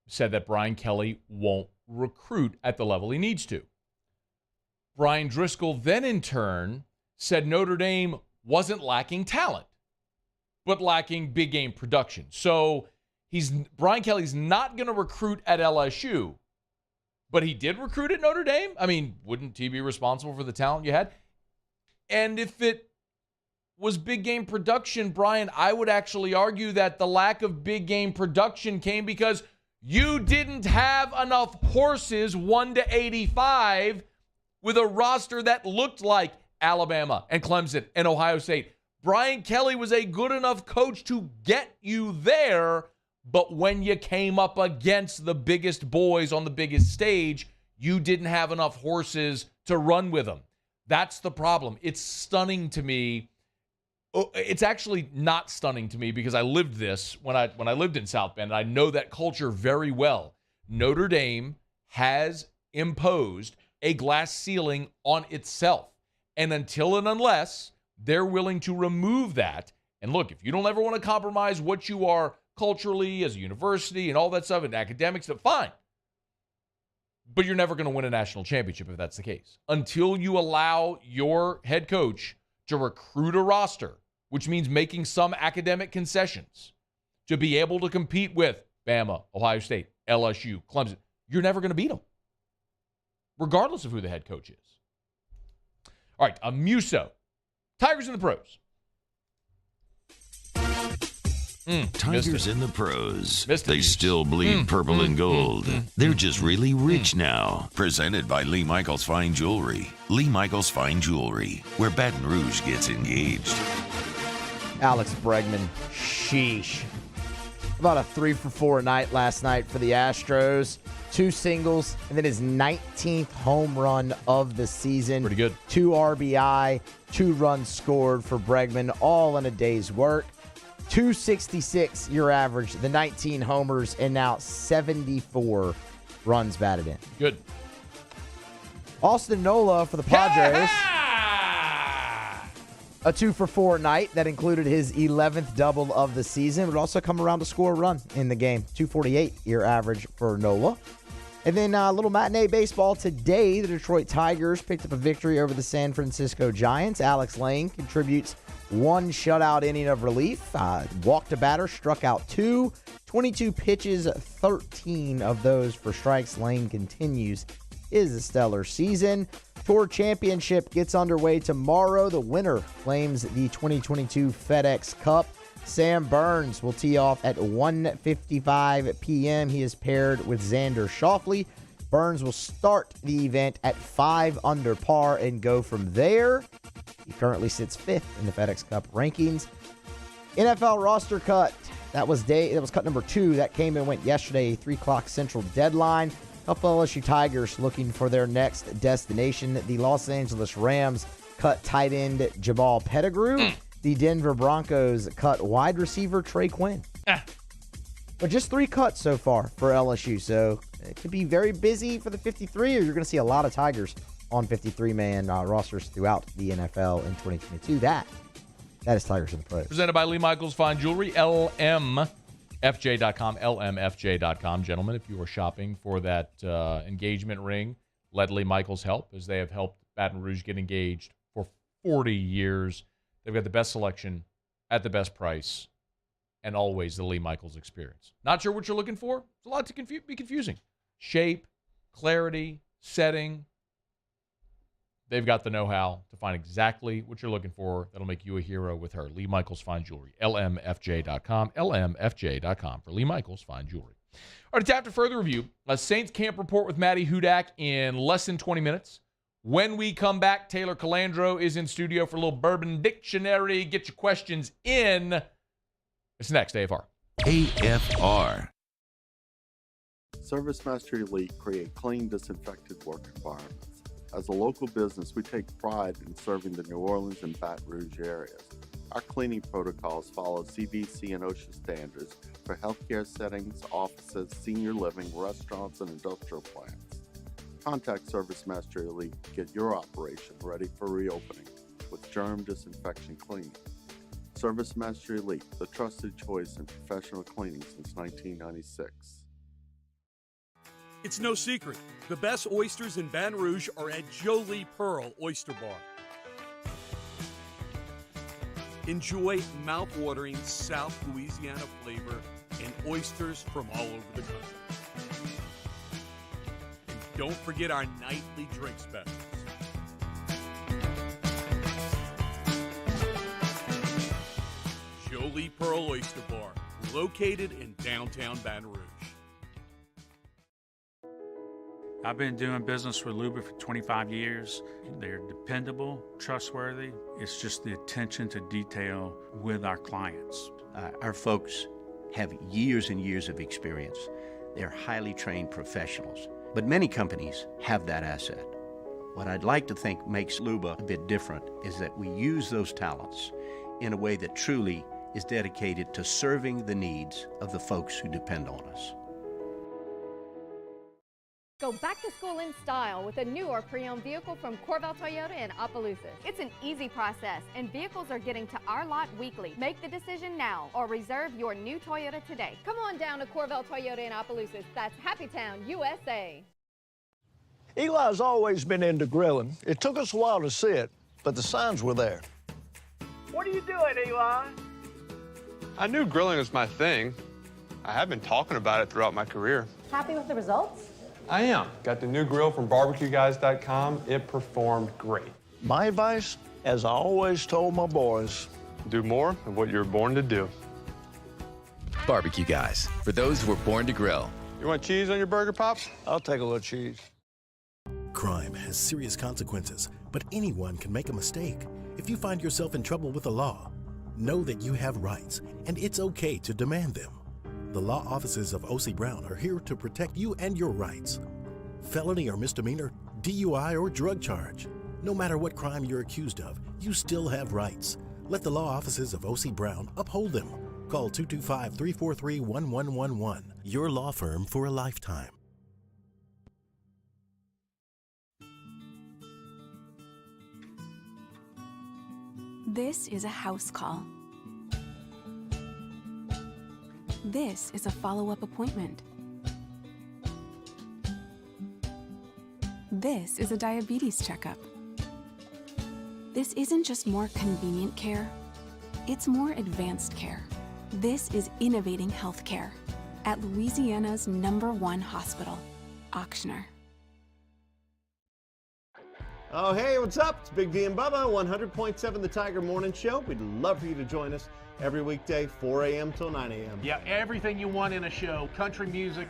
S7: said that Brian Kelly won't recruit at the level he needs to. Brian Driscoll then in turn said Notre Dame wasn't lacking talent, but lacking big game production. So Brian Kelly's not going to recruit at LSU, but he did recruit at Notre Dame. Wouldn't he be responsible for the talent you had? And if it was big game production, Brian, I would actually argue that the lack of big game production came because you didn't have enough horses 1 to 85 with a roster that looked like Alabama and Clemson and Ohio State. Brian Kelly was a good enough coach to get you there, but when you came up against the biggest boys on the biggest stage, you didn't have enough horses to run with them. That's the problem. It's stunning to me. It's actually not stunning to me because I lived this when I lived in South Bend. I know that culture very well. Notre Dame has imposed a glass ceiling on itself. And until and unless they're willing to remove that, and look, if you don't ever want to compromise what you are culturally as a university and all that stuff and academics, fine. But you're never going to win a national championship if that's the case. Until you allow your head coach to recruit a roster, which means making some academic concessions to be able to compete with Bama, Ohio State, LSU, Clemson, you're never going to beat them. regardless of who the head coach is. All right, Muso. Tigers in the pros.
S4: Tigers in the pros. They still bleed purple and gold. They're just really rich now. Presented by Lee Michaels Fine Jewelry. Lee Michaels Fine Jewelry, where Baton Rouge gets engaged.
S10: Alex Bregman, sheesh. About a 3-for-4 night last night for the Astros. 2 singles, and then his 19th home run of the season.
S7: Pretty good.
S10: 2 RBI, 2 runs scored for Bregman, all in a day's work. 266 year average, the 19 homers, and now 74 runs batted in.
S7: Good.
S10: Austin Nola for the Padres. A 2-for-4 night that included his 11th double of the season. Would also come around to score a run in the game. 248 year average for Nola. And then a little matinee baseball today. The Detroit Tigers picked up a victory over the San Francisco Giants. Alex Lane contributes 1 shutout inning of relief. Walked a batter, struck out 2. 22 pitches, 13 of those for strikes. Lane continues his stellar season. Tour Championship gets underway tomorrow. The winner claims the 2022 FedEx Cup. Sam Burns will tee off at 1:55 p.m. He is paired with Xander Schauffele. Burns will start the event at 5 under par and go from there. He currently sits 5th in the FedEx Cup rankings. NFL roster cut. That was cut number 2. That came and went yesterday, 3 o'clock Central deadline. Couple LSU Tigers looking for their next destination. The Los Angeles Rams cut tight end Jamal Pettigrew. The Denver Broncos cut wide receiver Trey Quinn. But just 3 cuts so far for LSU, so it could be very busy for the 53, or you're going to see a lot of Tigers on 53-man rosters throughout the NFL in 2022. That is Tigers in the pros.
S7: Presented by Lee Michaels Fine Jewelry, LMFJ.com, LMFJ.com. Gentlemen, if you are shopping for that engagement ring, let Lee Michaels help, as they have helped Baton Rouge get engaged for 40 years. They've got the best selection at the best price, and always the Lee Michaels experience. Not sure what you're looking for? It's a lot to be confusing. Shape, clarity, setting. They've got the know-how to find exactly what you're looking for. That'll make you a hero with her. Lee Michaels Fine Jewelry. LMFJ.com. LMFJ.com for Lee Michaels Fine Jewelry. All right, to tap to further review, a Saints camp report with Maddy Hudak in less than 20 minutes. When we come back, Taylor Calandro is in studio for a little Bourbon Dictionary. Get your questions in. It's next, AFR.
S4: AFR.
S8: Service Master Elite create clean, disinfected work environments. As a local business, we take pride in serving the New Orleans and Baton Rouge areas. Our cleaning protocols follow CDC and OSHA standards for healthcare settings, offices, senior living, restaurants, and industrial plants. Contact Service Master Elite to get your operation ready for reopening with germ disinfection cleaning. Service Master Elite, the trusted choice in professional cleaning since 1996.
S9: It's no secret. The best oysters in Baton Rouge are at Jolie Pearl Oyster Bar. Enjoy mouth-watering South Louisiana flavor and oysters from all over the country. And don't forget our nightly drink specials. Jolie Pearl Oyster Bar, located in downtown Baton Rouge.
S15: I've been doing business with Luba for 25 years. They're dependable, trustworthy. It's just the attention to detail with our clients.
S16: Our folks have years and years of experience. They're highly trained professionals, but many companies have that asset. What I'd like to think makes Luba a bit different is that we use those talents in a way that truly is dedicated to serving the needs of the folks who depend on us.
S12: Go back to school in style with a new or pre-owned vehicle from Corval Toyota in Opelousas. It's an easy process, and vehicles are getting to our lot weekly. Make the decision now or reserve your new Toyota today. Come on down to Corval Toyota in Opelousas. That's Happy Town, USA.
S13: Eli's always been into grilling. It took us a while to see it, but the signs were there.
S14: What are you doing, Eli?
S17: I knew grilling was my thing. I have been talking about it throughout my career.
S12: Happy with the results?
S17: I am. Got the new grill from barbecueguys.com. It performed great.
S13: My advice, as I always told my boys,
S17: do more of what you're born to do.
S2: Barbecue Guys, for those who were born to grill.
S17: You want cheese on your burger, Pops?
S13: I'll take a little cheese.
S11: Crime has serious consequences, but anyone can make a mistake. If you find yourself in trouble with the law, know that you have rights, and it's okay to demand them. The law offices of O.C. Brown are here to protect you and your rights. Felony or misdemeanor, DUI or drug charge. No matter what crime you're accused of, you still have rights. Let the law offices of O.C. Brown uphold them. Call 225-343-1111. Your law firm for a lifetime.
S18: This is a house call. This is a follow-up appointment. This is a diabetes checkup. This isn't just more convenient care, it's more advanced care. This is innovating healthcare at Louisiana's #1 hospital, Auctioner.
S19: Oh, hey, what's up? It's Big D and Bubba, 100.7 The Tiger Morning Show. We'd love for you to join us every weekday, 4 a.m. till 9 a.m.
S20: Yeah, everything you want in a show. Country music.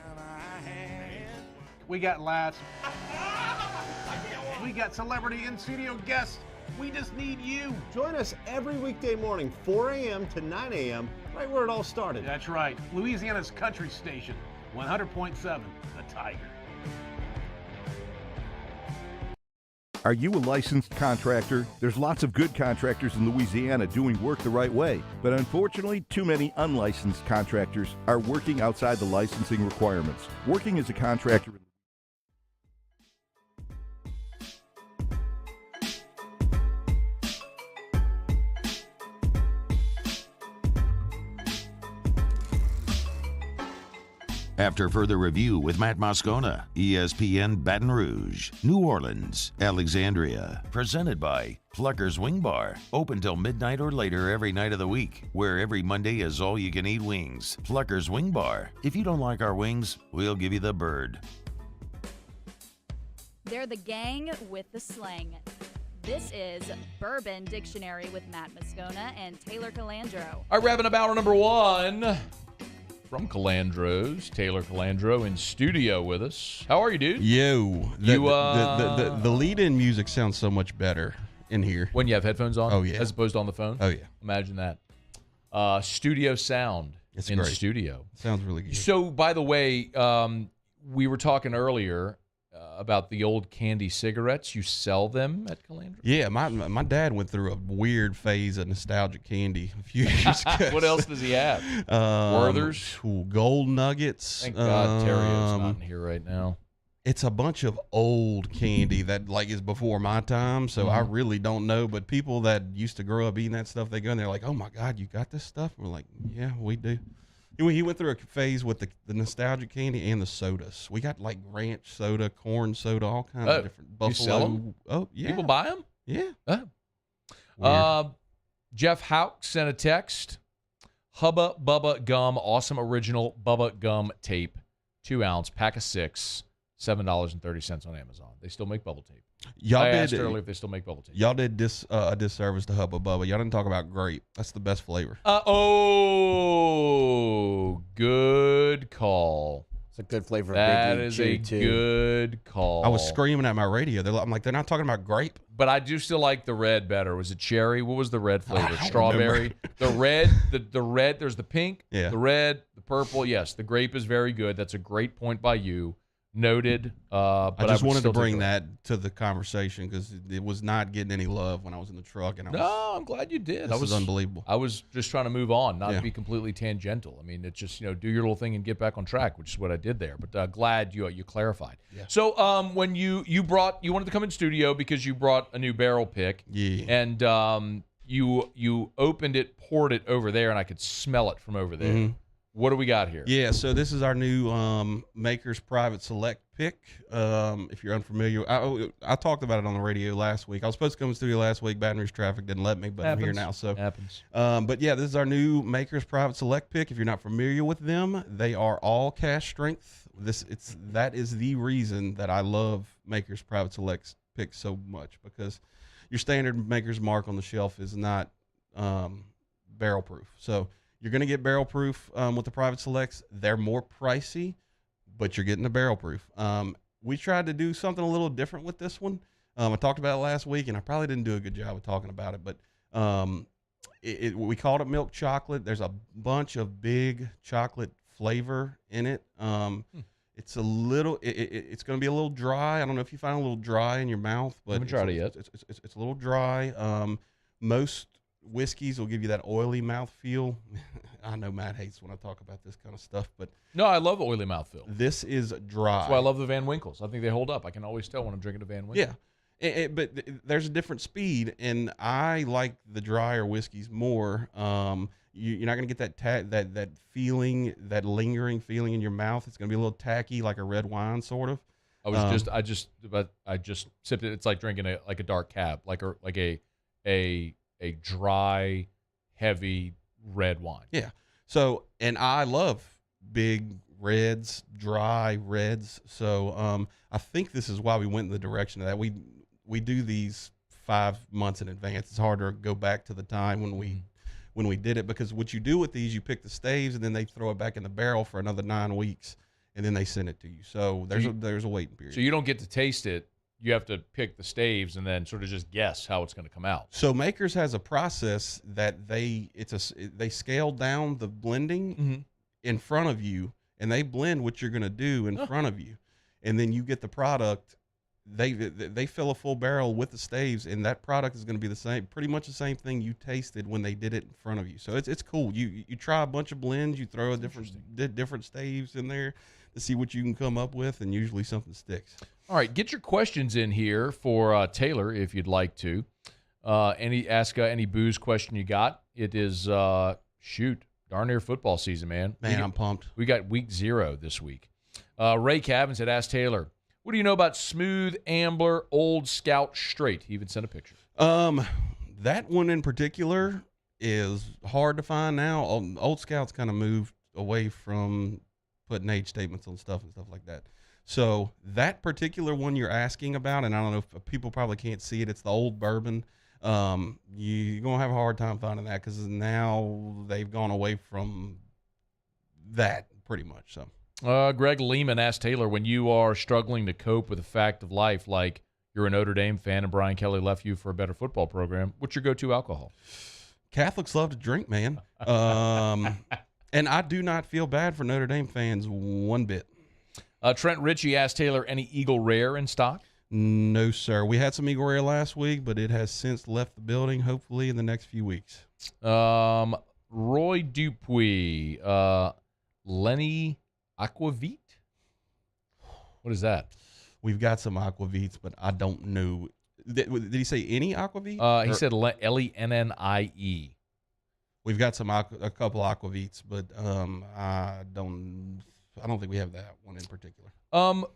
S20: We got laughs. We got celebrity in-studio guests. We just need you.
S19: Join us every weekday morning, 4 a.m. to 9 a.m., right where it all started.
S20: That's right. Louisiana's country station, 100.7 The Tiger.
S21: Are you a licensed contractor? There's lots of good contractors in Louisiana doing work the right way, but unfortunately, too many unlicensed contractors are working outside the licensing requirements. Working as a contractor
S4: After further review with Matt Moscona, ESPN Baton Rouge, New Orleans, Alexandria. Presented by Plucker's Wing Bar. Open till midnight or later every night of the week, where every Monday is all-you-can-eat wings. Plucker's Wing Bar. If you don't like our wings, we'll give you the bird.
S27: They're the gang with the slang. This is Bourbon Dictionary with Matt Moscona and Taylor Calandro.
S7: All right, wrapping up hour number 1. From Calandro's, Taylor Calandro in studio with us. How are you, dude?
S28: Yo, the lead-in music sounds so much better in here
S7: when you have headphones on.
S28: Oh yeah,
S7: as opposed to on the phone.
S28: Oh yeah,
S7: imagine that. Studio sound
S28: it's
S7: in
S28: great.
S7: Studio
S28: Sounds really good.
S7: So, by the way, we were talking earlier about the old candy cigarettes. You sell them at Calandro?
S28: Yeah, my dad went through a weird phase of nostalgic candy a few years ago.
S7: What else does he have? Werther's?
S28: Gold Nuggets.
S7: Thank God Terrio's not in here right now.
S28: It's a bunch of old candy that like is before my time, so I really don't know. But people that used to grow up eating that stuff, they go in there like, oh my God, you got this stuff? And we're like, yeah, we do. He went through a phase with the nostalgic candy and the sodas. We got like ranch soda, corn soda, all kinds of different. Buffalo.
S7: You sell them?
S28: Oh, yeah.
S7: People buy them?
S28: Yeah.
S7: Jeff Houck sent a text. Hubba Bubba Gum, awesome original Bubba Gum tape, 2 ounce, pack of 6, $7.30 on Amazon. They still make bubble tape. I asked earlier if they still make bubble tape.
S28: Y'all did a disservice to Hubba Bubba. Y'all didn't talk about grape. That's the best flavor.
S7: Good call.
S10: It's a good flavor.
S7: That is a good call.
S28: I was screaming at my radio. I'm like, they're not talking about grape.
S7: But I do still like the red better. Was it cherry? What was the red flavor? Strawberry. The red. The red. There's the pink.
S28: Yeah.
S7: The red. The purple. Yes, the grape is very good. That's a great point by you. Noted. But
S28: I just wanted to bring that to the conversation because it was not getting any love when I was in the truck. And
S7: I'm glad you did.
S28: This was unbelievable.
S7: I was just trying to move on, not be completely tangential. I mean, it's just do your little thing and get back on track, which is what I did there. But glad you clarified.
S28: Yeah.
S7: So when you wanted to come in studio because you brought a new barrel pick.
S28: Yeah.
S7: And you opened it, poured it over there, and I could smell it from over there.
S28: Mm-hmm.
S7: What do we got here?
S28: Yeah, so this is our new Maker's Private Select pick. If you're unfamiliar, I talked about it on the radio last week. I was supposed to come to the studio last week. Baton Rouge traffic didn't let me, but I'm here now. So
S7: happens.
S28: But yeah, this is our new Makers Private Select pick. If you're not familiar with them, they are all cash strength. That is the reason that I love Makers Private Select picks so much, because your standard Maker's Mark on the shelf is not barrel proof. So you're going to get barrel proof with the Private Selects. They're more pricey, but you're getting the barrel proof. We tried to do something a little different with this one. I talked about it last week, and I probably didn't do a good job of talking about it, but we called it milk chocolate. There's a bunch of big chocolate flavor in it. It's a little, it's going to be a little dry. I don't know if you find it a little dry in your mouth, but
S7: haven't tried it yet.
S28: It's a little dry. Most whiskeys will give you that oily mouth feel. I know Matt hates when I talk about this kind of stuff, but
S7: no, I love oily mouthfeel.
S28: This is dry.
S7: That's why I love the Van Winkles. I think they hold up. I can always tell when I'm drinking a Van Winkle.
S28: Yeah, but there's a different speed, and I like the drier whiskeys more. You're not going to get that feeling, that lingering feeling in your mouth. It's going to be a little tacky, like a red wine, sort of.
S7: I just sipped it. It's like drinking a dark cab, like a dry, heavy red wine.
S28: Yeah. So, and I love big reds, dry reds. So, I think this is why we went in the direction of that. We do these 5 months in advance. It's hard to go back to the time when we did it, because what you do with these, you pick the staves and then they throw it back in the barrel for another 9 weeks, and then they send it to you. So there's a waiting period.
S7: So you don't get to taste it. You have to pick the staves and then sort of just guess how it's going to come out.
S28: So Makers has a process that they scale down the blending in front of you, and they blend what you're going to do in front of you, and then you get the product. They fill a full barrel with the staves, and that product is going to be the same, pretty much the same thing you tasted when they did it in front of you. So it's cool. You try a bunch of blends, you throw a different staves in there to see what you can come up with, and usually something sticks.
S7: All right, get your questions in here for Taylor if you'd like to. Ask any booze question you got. It is darn near football season, man.
S28: I'm pumped.
S7: We got week 0 this week. Ray Cavins had asked Taylor, what do you know about Smooth Ambler Old Scout Straight? He even sent a picture.
S28: That one in particular is hard to find now. Old Scout's kind of moved away from putting age statements on stuff and stuff like that. So that particular one you're asking about, and I don't know if people probably can't see it, it's the old bourbon. You're going to have a hard time finding that, because now they've gone away from that pretty much. So.
S7: Greg Lehman asked Taylor, when you are struggling to cope with the fact of life, like you're a Notre Dame fan and Brian Kelly left you for a better football program, what's your go-to alcohol?
S28: Catholics love to drink, man. And I do not feel bad for Notre Dame fans one bit.
S7: Trent Ritchie asked Taylor, any Eagle Rare in stock?
S28: No, sir. We had some Eagle Rare last week, but it has since left the building, hopefully in the next few weeks.
S7: Roy Dupuis, Lenny Aquavit? What is that?
S28: We've got some Aquavits, but I don't know. Did he say any Aquavit?
S7: He said Lennie.
S28: We've got a couple Aquavits, but I don't think we have that one in particular.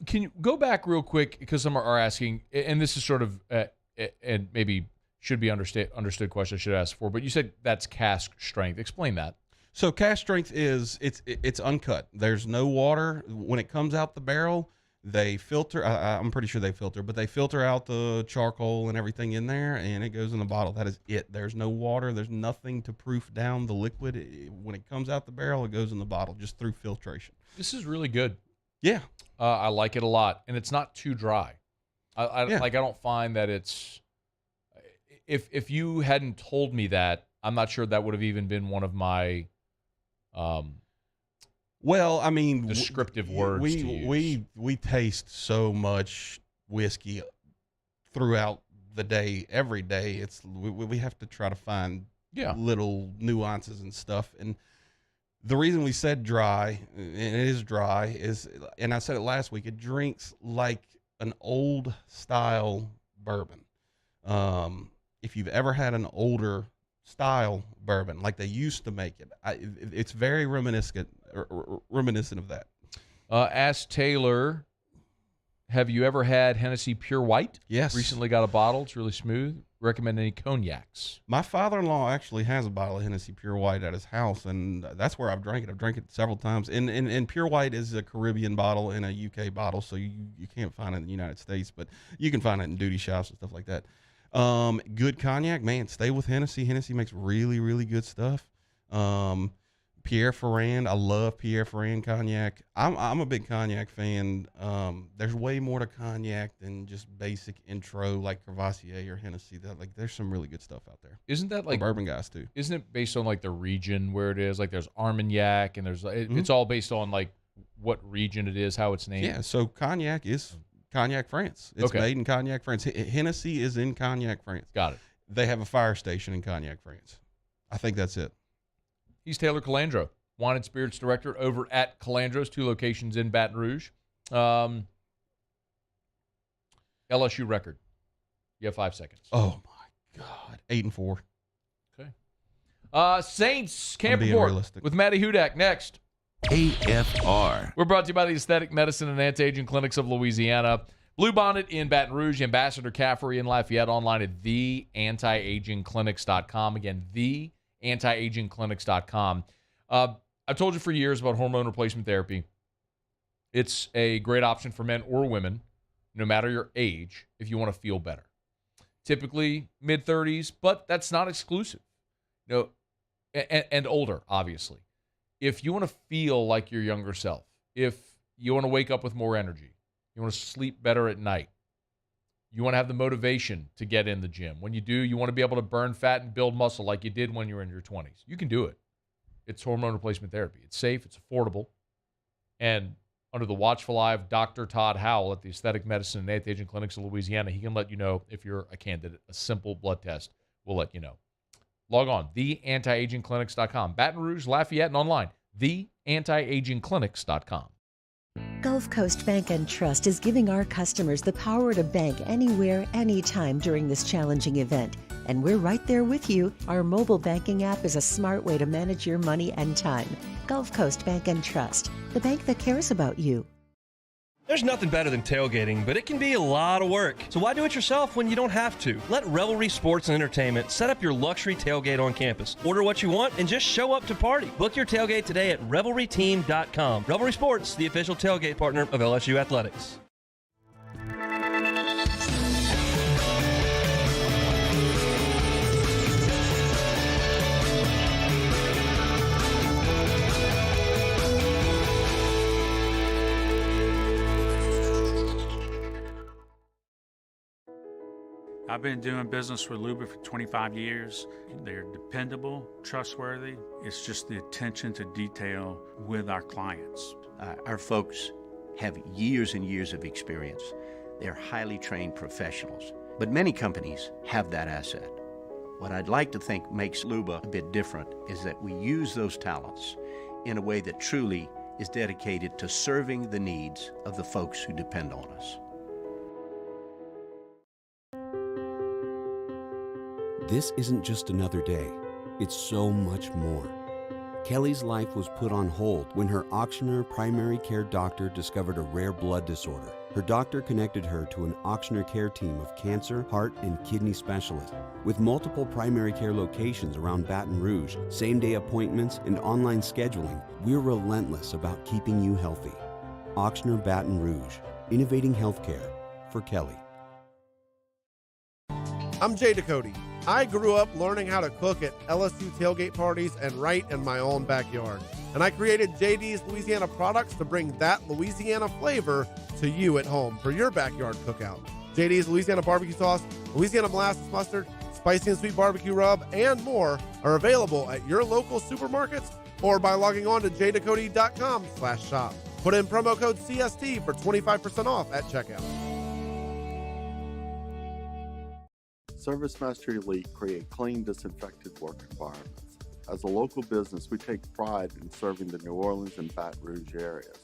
S7: Can you go back real quick, because some are asking, and this is sort of and maybe should be understood question I should ask for, but you said that's cask strength. Explain that.
S28: So cask strength is it's uncut. There's no water when it comes out the barrel. They filter. I'm pretty sure they filter, but they filter out the charcoal and everything in there, and it goes in the bottle. That is it. There's no water. There's nothing to proof down the liquid. When it comes out the barrel, it goes in the bottle just through filtration.
S7: This is really good.
S28: Yeah,
S7: I like it a lot, and it's not too dry. I don't find that it's. If you hadn't told me that, I'm not sure that would have even been one of my.
S28: Well, I mean,
S7: descriptive words.
S28: We taste so much whiskey throughout the day, every day. We have to try to find little nuances and stuff. And the reason we said dry, and it is dry, is, and I said it last week, it drinks like an old style bourbon. If you've ever had an older style bourbon, like they used to make it, it's very reminiscent of that.
S7: Ask Taylor, have you ever had Hennessy Pure White?
S28: Yes.
S7: Recently got a bottle. It's really smooth. Recommend any cognacs?
S28: My father-in-law actually has a bottle of Hennessy Pure White at his house, and that's where I've drank it. I've drank it several times. And Pure White is a Caribbean bottle and a UK bottle, so you can't find it in the United States, but you can find it in duty shops and stuff like that. Good cognac, man, stay with Hennessy. Hennessy makes really, really good stuff. Pierre Ferrand, I love Pierre Ferrand cognac. I'm a big cognac fan. There's way more to cognac than just basic intro like Crevassier or Hennessy. There's some really good stuff out there.
S7: Isn't that like
S28: bourbon guys too?
S7: Isn't it based on like the region where it is? Like there's Armagnac and there's it's all based on like what region it is, how it's named.
S28: Yeah, so cognac is Cognac, France. It's made in Cognac, France. Hennessy is in Cognac, France.
S7: Got it.
S28: They have a fire station in Cognac, France. I think that's it.
S7: He's Taylor Calandro, Wine and Spirits Director over at Calandro's, 2 locations in Baton Rouge. LSU record. You have 5 seconds.
S28: Oh, my God. 8-4.
S7: Okay. Saints Camp Report with Maddy Hudak next.
S4: AFR.
S7: We're brought to you by the Aesthetic Medicine and Anti-Aging Clinics of Louisiana. Blue Bonnet in Baton Rouge, Ambassador Caffrey in Lafayette, online at theantiagingclinics.com. Again, theantiagingclinics.com. I've told you for years about hormone replacement therapy. It's a great option for men or women, no matter your age, if you want to feel better. Typically mid-30s, but that's not exclusive. And older, obviously. If you want to feel like your younger self, if you want to wake up with more energy, you want to sleep better at night, you want to have the motivation to get in the gym. When you do, you want to be able to burn fat and build muscle like you did when you were in your 20s. You can do it. It's hormone replacement therapy. It's safe, it's affordable, and under the watchful eye of Dr. Todd Howell at the Aesthetic Medicine and Anti-Aging Clinics of Louisiana, he can let you know if you're a candidate. A simple blood test will let you know. Log on, theantiagingclinics.com. Baton Rouge, Lafayette, and online, theantiagingclinics.com.
S1: Gulf Coast Bank and Trust is giving our customers the power to bank anywhere, anytime during this challenging event. And we're right there with you. Our mobile banking app is a smart way to manage your money and time. Gulf Coast Bank and Trust, the bank that cares about you.
S3: There's nothing better than tailgating, but it can be a lot of work. So why do it yourself when you don't have to? Let Revelry Sports and Entertainment set up your luxury tailgate on campus. Order what you want and just show up to party. Book your tailgate today at revelryteam.com. Revelry Sports, the official tailgate partner of LSU Athletics.
S15: I've been doing business with Luba for 25 years. They're dependable, trustworthy. It's just the attention to detail with our clients.
S16: Our folks have years and years of experience. They're highly trained professionals, but many companies have that asset. What I'd like to think makes Luba a bit different is that we use those talents in a way that truly is dedicated to serving the needs of the folks who depend on us.
S5: This isn't just another day. It's so much more. Kelly's life was put on hold when her auctioneer primary care doctor discovered a rare blood disorder. Her doctor connected her to an auctioneer care team of cancer, heart, and kidney specialists. With multiple primary care locations around Baton Rouge, same-day appointments, and online scheduling, we're relentless about keeping you healthy. Auctioneer Baton Rouge, innovating healthcare for Kelly.
S22: I'm Jay Ducote. I grew up learning how to cook at LSU tailgate parties and right in my own backyard. And I created JD's Louisiana products to bring that Louisiana flavor to you at home for your backyard cookout. JD's Louisiana barbecue sauce, Louisiana molasses mustard, spicy and sweet barbecue rub, and more are available at your local supermarkets or by logging on to jducote.com/shop. Put in promo code CST for 25% off at checkout.
S8: Service Master Elite create clean, disinfected work environments. As a local business, we take pride in serving the New Orleans and Baton Rouge areas.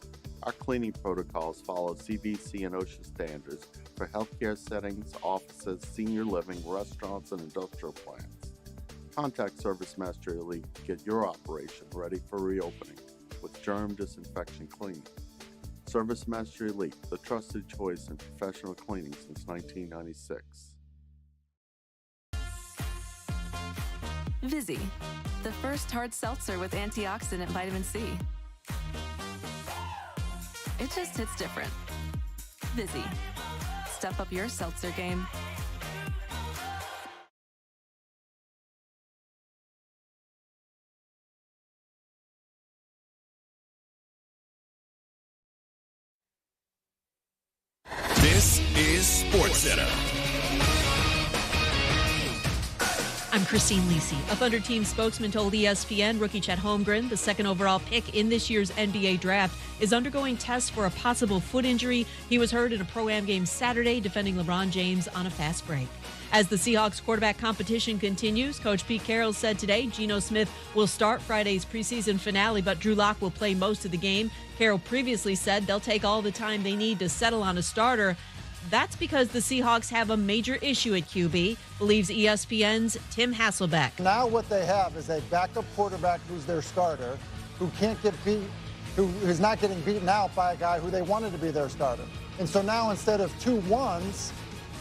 S8: Our cleaning protocols follow CDC and OSHA standards for healthcare settings, offices, senior living, restaurants, and industrial plants. Contact Service Master Elite to get your operation ready for reopening with germ disinfection cleaning. Service Master Elite, the trusted choice in professional cleaning since 1996.
S6: Vizzy, the first hard seltzer with antioxidant vitamin C. It just hits different. Vizzy, step up your seltzer game.
S9: This is SportsCenter.
S12: I'm Christine Lisi. A Thunder team spokesman told ESPN rookie Chet Holmgren, the second overall pick in this year's NBA draft, is undergoing tests for a possible foot injury. He was hurt in a Pro-Am game Saturday defending LeBron James on a fast break. As the Seahawks quarterback competition continues, Coach Pete Carroll said today Geno Smith will start Friday's preseason finale, but Drew Lock will play most of the game. Carroll previously said they'll take all the time they need to settle on a starter. That's because the Seahawks have a major issue at QB, believes ESPN's Tim Hasselbeck.
S14: Now what they have is a backup quarterback who's their starter, who can't get beat, who is not getting beaten out by a guy who they wanted to be their starter. And so now instead of 2 1s,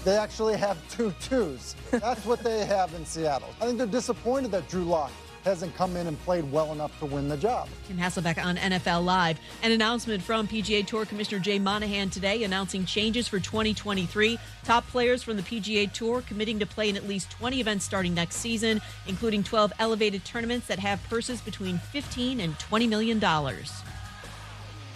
S14: they actually have 2 2s. That's what they have in Seattle. I think they're disappointed that Drew Lock hasn't come in and played well enough to win the job.
S12: Tim Hasselbeck on NFL Live. An announcement from PGA Tour Commissioner Jay Monahan today announcing changes for 2023. Top players from the PGA Tour committing to play in at least 20 events starting next season, including 12 elevated tournaments that have purses between $15 and $20 million.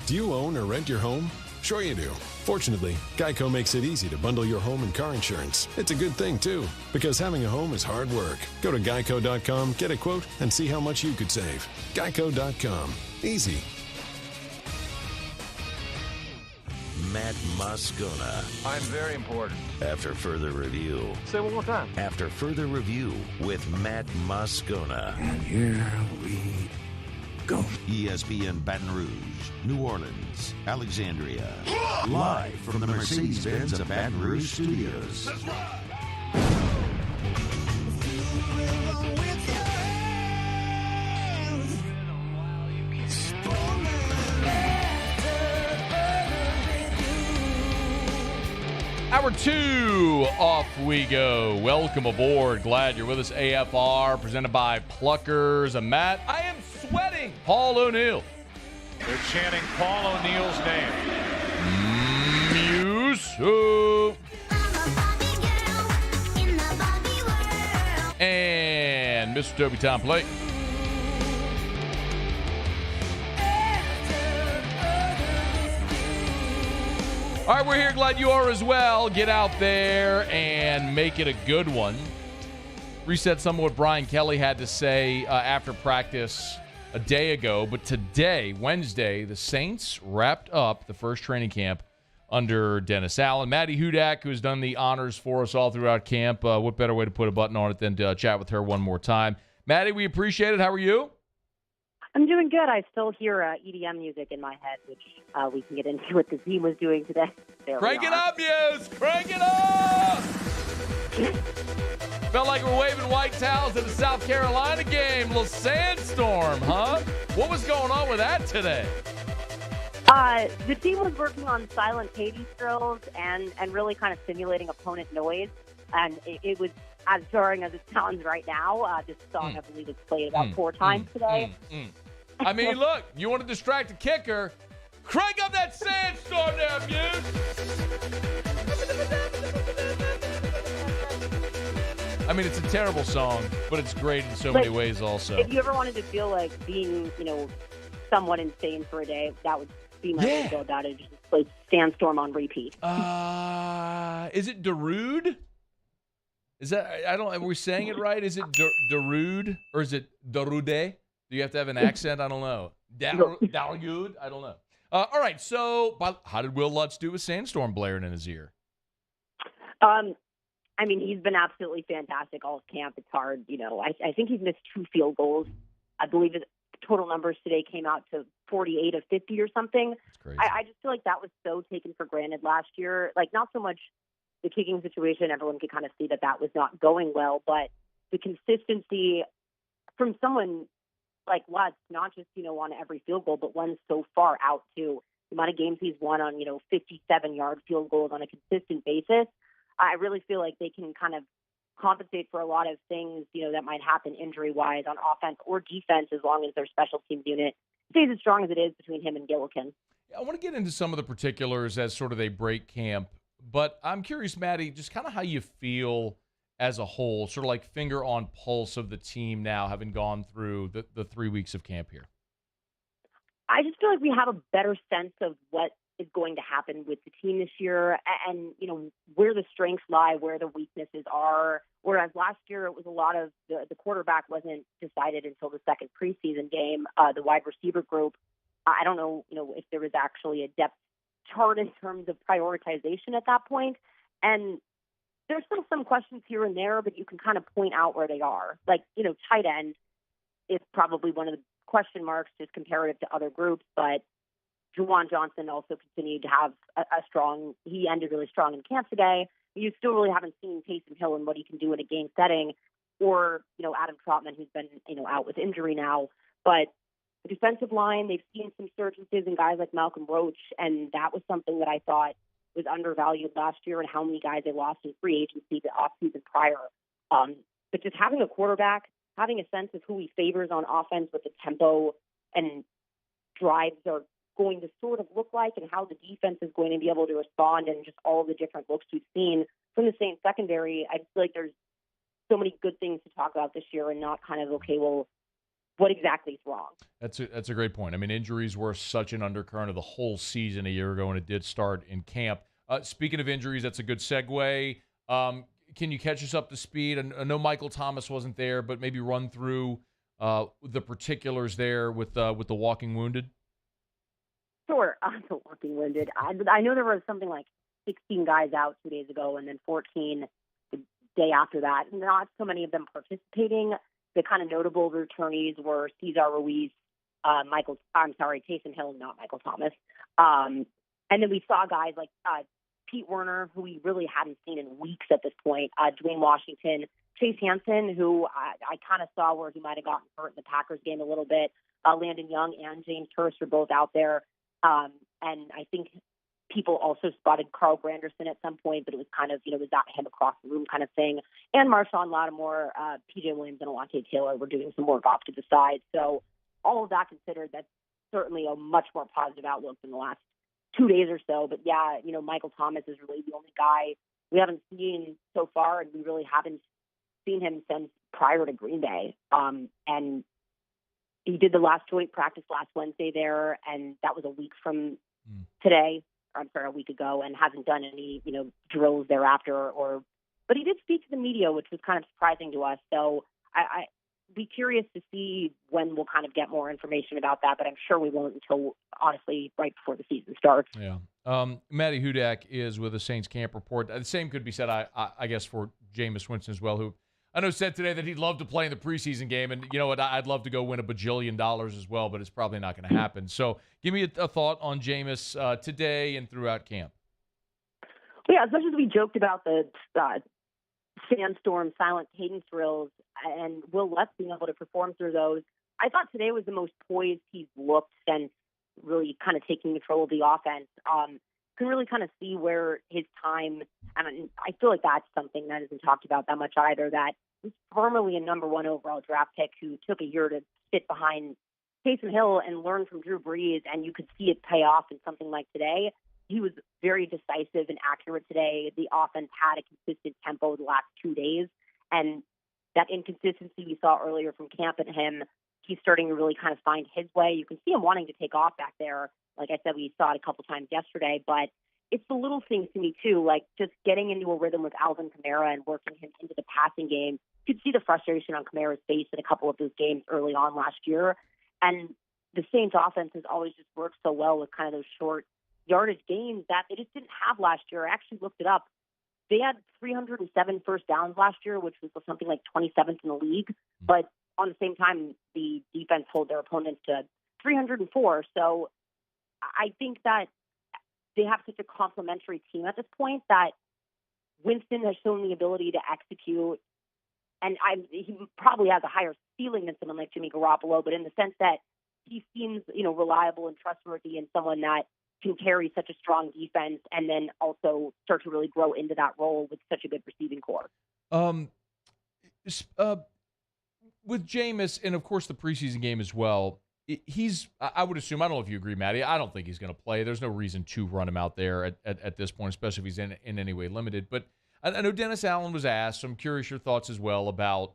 S9: Do you own or rent your home? Sure you do. Fortunately, Geico makes it easy to bundle your home and car insurance. It's a good thing, too, because having a home is hard work. Go to geico.com, get a quote, and see how much you could save. Geico.com. Easy.
S4: Matt Moscona.
S23: I'm very important.
S4: After further review.
S23: Say it one more time.
S4: After further review with Matt Moscona.
S23: And here we go.
S4: ESPN Baton Rouge, New Orleans, Alexandria. Live from the Mercedes-Benz of Baton Rouge Studios.
S23: Let's ride.
S7: Hour 2, off we go. Welcome aboard. Glad you're with us. AFR, presented by Pluckers. Matt, I am sweating. Paul O'Neill.
S24: They're chanting Paul O'Neill's name.
S7: Musu. And Mr. Toby Tom Plate. All right, we're here. Glad you are as well. Get out there and make it a good one. Reset some of what Brian Kelly had to say after practice a day ago. But today, Wednesday, the Saints wrapped up the first training camp under Dennis Allen. Maddy Hudak, who's done the honors for us all throughout camp. What better way to put a button on it than to chat with her one more time. Maddy, we appreciate it. How are you?
S25: I'm doing good. I still hear EDM music in my head, which we can get into what the team was doing today.
S7: Crank it up, Muse! Crank it up! Felt like we're waving white towels at the South Carolina game. Little sandstorm, huh? What was going on with that today?
S25: The team was working on silent Hades drills and really kind of simulating opponent noise. And it was as jarring as it sounds right now. This song, I believe, is played about 4 times today.
S7: I mean, look, you want to distract the kicker, crank up that sandstorm there, Muse. I mean, it's a terrible song, but it's great in so many ways also.
S25: If you ever wanted to feel like being, somewhat insane for a day, that would be my way to go about it. Just play Sandstorm on repeat.
S7: Is it Darude? Is that, are we saying it right? Is it Darude or is it Darude? Do you have to have an accent? I don't know. Darude? I don't know. All right, so how did Will Lutz do with Sandstorm blaring in his ear?
S25: I mean, he's been absolutely fantastic all camp. It's hard, I think he's missed 2 field goals. I believe his total numbers today came out to 48 of 50 or something.
S7: That's crazy.
S25: I just feel like that was so taken for granted last year. Like, not so much the kicking situation. Everyone could kind of see that was not going well, but the consistency from someone like Lutz, not just, on every field goal, but one so far out too. the amount of games he's won on, 57-yard field goals on a consistent basis, I really feel like they can kind of compensate for a lot of things, that might happen injury-wise on offense or defense as long as their special teams unit stays as strong as it is between him and Gillikin.
S7: I want to get into some of the particulars as sort of they break camp, but I'm curious, Maddie, just kind of how you feel as a whole, sort of like finger on pulse of the team now, having gone through the 3 weeks of camp here.
S25: I just feel like we have a better sense of what is going to happen with the team this year and, where the strengths lie, where the weaknesses are. Whereas last year it was a lot of the quarterback wasn't decided until the second preseason game. The wide receiver group, I don't know, if there was actually a depth chart in terms of prioritization at that point. And there's still some questions here and there, but you can kind of point out where they are. Like, tight end is probably one of the question marks just comparative to other groups, but Juwan Johnson also continued to have a strong, he ended really strong in camp today. You still really haven't seen Taysom Hill and what he can do in a game setting, or, Adam Trotman, who's been, out with injury now. But the defensive line, they've seen some surgences in guys like Malcolm Roach, and that was something that I thought was undervalued last year, and how many guys they lost in free agency the offseason prior. But just having a quarterback, having a sense of who he favors on offense, what the tempo and drives are going to sort of look like, and how the defense is going to be able to respond, and just all the different looks we've seen from the Saints secondary, I feel like there's so many good things to talk about this year, and not kind of, okay, well, what exactly is wrong? That's
S7: a great point. I mean, injuries were such an undercurrent of the whole season a year ago, and it did start in camp. Speaking of injuries, that's a good segue. Can you catch us up to speed? I know Michael Thomas wasn't there, but maybe run through the particulars there with the walking wounded.
S25: Sure, the walking wounded. I know there was something like 16 guys out 2 days ago, and then 14 the day after that. Not so many of them participating. The kind of notable returnees were Cesar Ruiz, Taysom Hill, not Michael Thomas. And then we saw guys like Pete Werner, who we really hadn't seen in weeks at this point, Dwayne Washington, Chase Hansen, who I kind of saw where he might have gotten hurt in the Packers game a little bit. Landon Young and James Hurst were both out there. And I think people also spotted Carl Granderson at some point, but it was kind of, was that him across the room kind of thing. And Marshawn Lattimore, PJ Williams, and Alante Taylor were doing some work off to the side. So all of that considered, that's certainly a much more positive outlook than the last 2 days or so. But yeah, Michael Thomas is really the only guy we haven't seen so far, and we really haven't seen him since prior to Green Bay. And he did the last joint practice last Wednesday there, and that was a week from today. A week ago, and hasn't done any, drills thereafter. But he did speak to the media, which was kind of surprising to us. So I'd be curious to see when we'll kind of get more information about that. But I'm sure we won't until, honestly, right before the season starts.
S7: Yeah. Maddy Hudak is with the Saints camp report. The same could be said, I guess, for Jameis Winston as well, who I know said today that he'd love to play in the preseason game, and you know what? I'd love to go win $1 bajillion as well, but it's probably not going to happen. So give me a thought on Jameis today and throughout camp.
S25: Well, yeah, as much as we joked about the sandstorm, silent cadence drills, and Will Lutz being able to perform through those, I thought today was the most poised he's looked since really kind of taking control of the offense. Can really kind of see where his time, and I feel like that's something that isn't talked about that much either, that he's formerly a number 1 overall draft pick who took a year to sit behind Taysom Hill and learn from Drew Brees, and you could see it pay off in something like today. He was very decisive and accurate today. The offense had a consistent tempo the last 2 days, and that inconsistency we saw earlier from camp at him, he's starting to really kind of find his way. You can see him wanting to take off back there. Like I said, we saw it a couple times yesterday, but it's the little things to me too, like just getting into a rhythm with Alvin Kamara and working him into the passing game. You could see the frustration on Kamara's face in a couple of those games early on last year. And the Saints offense has always just worked so well with kind of those short yardage games that they just didn't have last year. I actually looked it up. They had 307 first downs last year, which was something like 27th in the league. But on the same time, the defense held their opponents to 304. So I think that they have such a complementary team at this point that Winston has shown the ability to execute, and he probably has a higher ceiling than someone like Jimmy Garoppolo, but in the sense that he seems, reliable and trustworthy, and someone that can carry such a strong defense and then also start to really grow into that role with such a good receiving core.
S7: With Jameis, and of course the preseason game as well, I would assume, I don't know if you agree, Maddie, I don't think he's going to play. There's no reason to run him out there at this point, especially if he's in any way limited. But I know Dennis Allen was asked, so I'm curious your thoughts as well about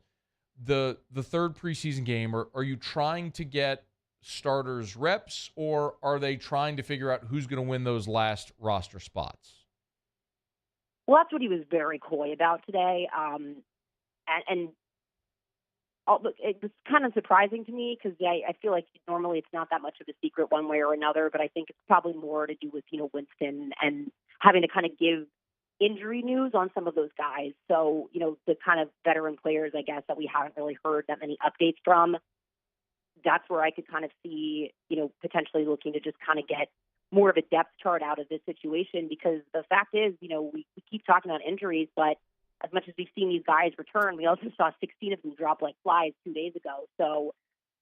S7: the third preseason game. Are you trying to get starters reps, or are they trying to figure out who's going to win those last roster spots?
S25: Well, that's what he was very coy about today. Look, it was kind of surprising to me because I feel like normally it's not that much of a secret one way or another, but I think it's probably more to do with, Winston and having to kind of give injury news on some of those guys. So, the kind of veteran players, I guess, that we haven't really heard that many updates from, that's where I could kind of see, potentially looking to just kind of get more of a depth chart out of this situation, because the fact is, we keep talking about injuries, but as much as we've seen these guys return, we also saw 16 of them drop like flies 2 days ago. So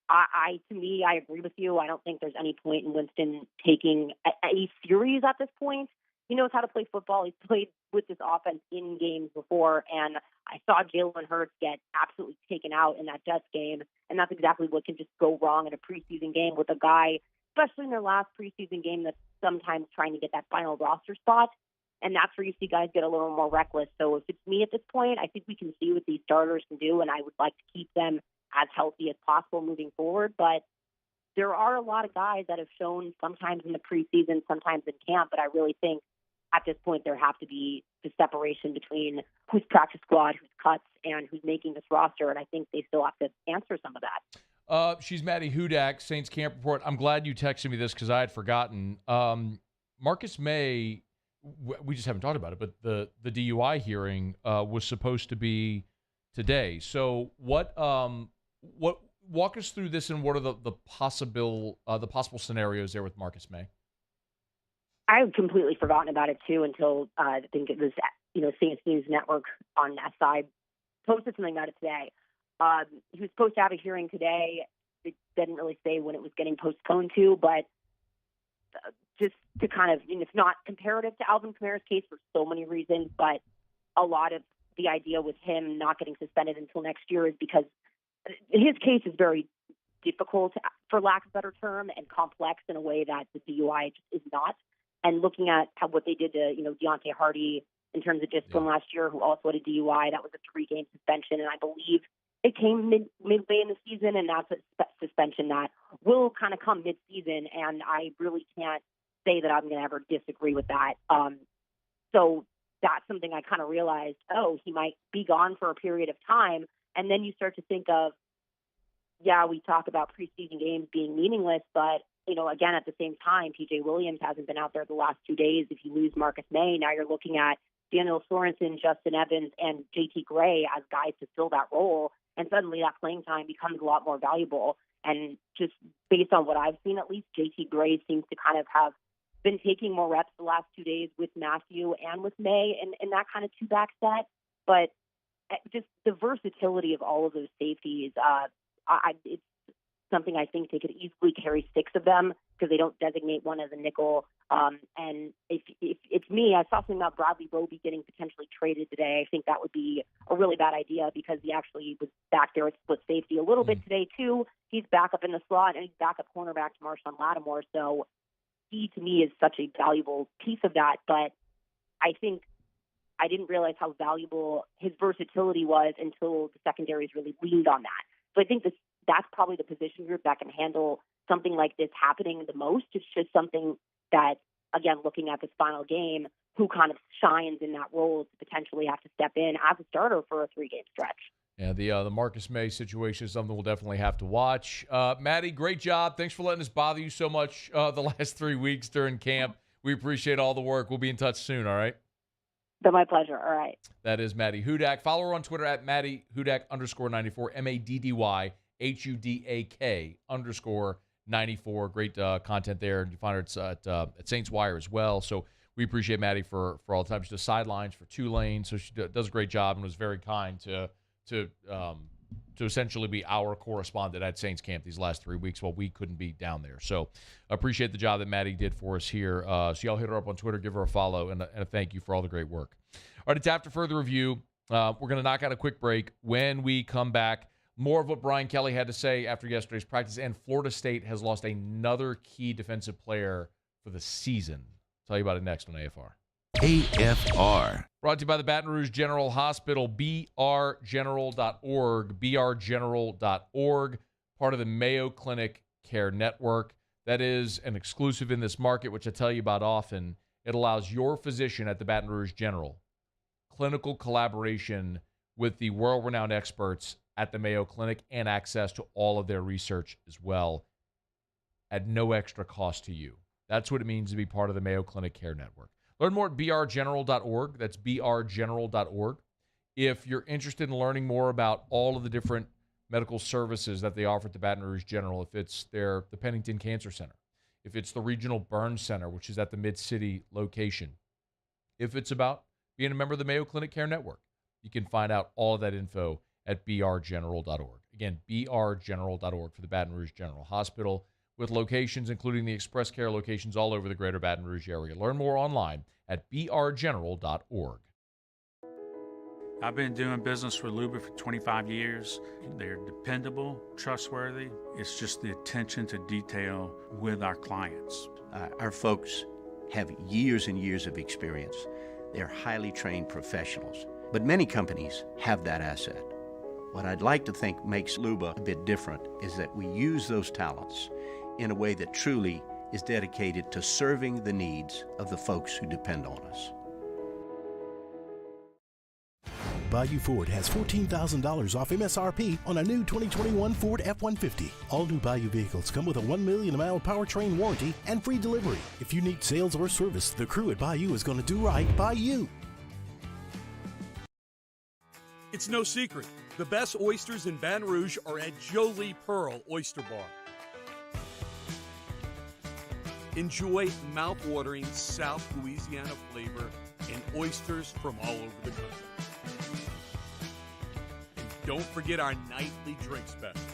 S25: I agree with you. I don't think there's any point in Winston taking a series at this point. He knows how to play football. He's played with this offense in games before, and I saw Jalen Hurts get absolutely taken out in that Jets game, and that's exactly what can just go wrong in a preseason game with a guy, especially in their last preseason game, that's sometimes trying to get that final roster spot. And that's where you see guys get a little more reckless. So if it's me at this point, I think we can see what these starters can do, and I would like to keep them as healthy as possible moving forward. But there are a lot of guys that have shown sometimes in the preseason, sometimes in camp, but I really think at this point there have to be the separation between who's practice squad, who's cuts, and who's making this roster, and I think they still have to answer some of that.
S7: She's Maddy Hudak, Saints Camp Report. I'm glad you texted me this because I had forgotten. Marcus May, we just haven't talked about it, but the DUI hearing was supposed to be today. So what walk us through this, and what are the possible scenarios there with Marcus May?
S25: I had completely forgotten about it too until I think it was Saints News Network on SI posted something about it today. He was supposed to have a hearing today. It didn't really say when it was getting postponed to, but just to kind of, it's not comparative to Alvin Kamara's case for so many reasons, but a lot of the idea with him not getting suspended until next year is because his case is very difficult, for lack of a better term, and complex in a way that the DUI just is not. And looking at what they did to, Deontay Hardy in terms of discipline last year, who also had a DUI, that was a 3-game suspension, and I believe it came midway in the season, and that's a suspension that will kind of come mid-season, and I really can't say that I'm going to ever disagree with that. So that's something I kind of realized, he might be gone for a period of time, and then you start to think of, we talk about preseason games being meaningless, but, again, at the same time, PJ Williams hasn't been out there the last 2 days. If you lose Marcus May, now you're looking at Daniel Sorensen, Justin Evans, and JT Gray as guys to fill that role. And suddenly that playing time becomes a lot more valuable. And just based on what I've seen, at least, JT Gray seems to kind of have been taking more reps the last 2 days with Matthew and with May in that kind of two-back set. But just the versatility of all of those safeties, it's something I think they could easily carry 6 of them because they don't designate one as a nickel. And if it's me, I saw something about Bradley Roby getting potentially traded today. I think that would be a really bad idea because he actually was back there at split safety a little bit today too. He's back up in the slot, and he's back up cornerback to Marshawn Lattimore. So he, to me, is such a valuable piece of that. But I think I didn't realize how valuable his versatility was until the secondaries really leaned on that. So I think that's probably the position group that can handle something like this happening the most. It's just something that, again, looking at this final game, who kind of shines in that role to potentially have to step in as a starter for a 3-game stretch.
S7: Yeah, the Marcus May situation is something we'll definitely have to watch. Maddie, great job. Thanks for letting us bother you so much the last 3 weeks during camp. We appreciate all the work. We'll be in touch soon, all right?
S25: My pleasure. All right.
S7: That is Maddy Hudak. Follow her on Twitter at Maddy Hudak _94, MADDY HUDAK _94. Great content there. You find her at Saints Wire as well. So we appreciate Maddy for all the time. She does sidelines for Tulane, so she does a great job and was very kind to to essentially be our correspondent at Saints Camp these last 3 weeks while we couldn't be down there. So appreciate the job that Maddie did for us here. So y'all hit her up on Twitter, give her a follow, and a thank you for all the great work. All right, it's after further review. We're going to knock out a quick break. When we come back, more of what Brian Kelly had to say after yesterday's practice, and Florida State has lost another key defensive player for the season. I'll tell you about it next on AFR.
S4: AFR.
S7: Brought to you by the Baton Rouge General Hospital, brgeneral.org, brgeneral.org, part of the Mayo Clinic Care Network. That is an exclusive in this market, which I tell you about often. It allows your physician at the Baton Rouge General clinical collaboration with the world-renowned experts at the Mayo Clinic and access to all of their research as well at no extra cost to you. That's what it means to be part of the Mayo Clinic Care Network. Learn more at brgeneral.org. That's brgeneral.org. If you're interested in learning more about all of the different medical services that they offer at the Baton Rouge General, if it's the Pennington Cancer Center, if it's the Regional Burn Center, which is at the Mid-City location, if it's about being a member of the Mayo Clinic Care Network, you can find out all of that info at brgeneral.org. Again, brgeneral.org for the Baton Rouge General Hospital, with locations including the Express Care locations all over the greater Baton Rouge area. Learn more online at brgeneral.org.
S15: I've been doing business with Luba for 25 years. They're dependable, trustworthy. It's just the attention to detail with our clients.
S16: Our folks have years and years of experience. They're highly trained professionals, but many companies have that asset. What I'd like to think makes Luba a bit different is that we use those talents in a way that truly is dedicated to serving the needs of the folks who depend on us.
S2: Bayou Ford has $14,000 off MSRP on a new 2021 Ford F-150. All new Bayou vehicles come with a 1 million mile powertrain warranty and free delivery. If you need sales or service, the crew at Bayou is going to do right by you.
S11: It's no secret. The best oysters in Baton Rouge are at Jolie Pearl Oyster Bar. Enjoy mouth-watering South Louisiana flavor and oysters from all over the country. And don't forget our nightly drink specials.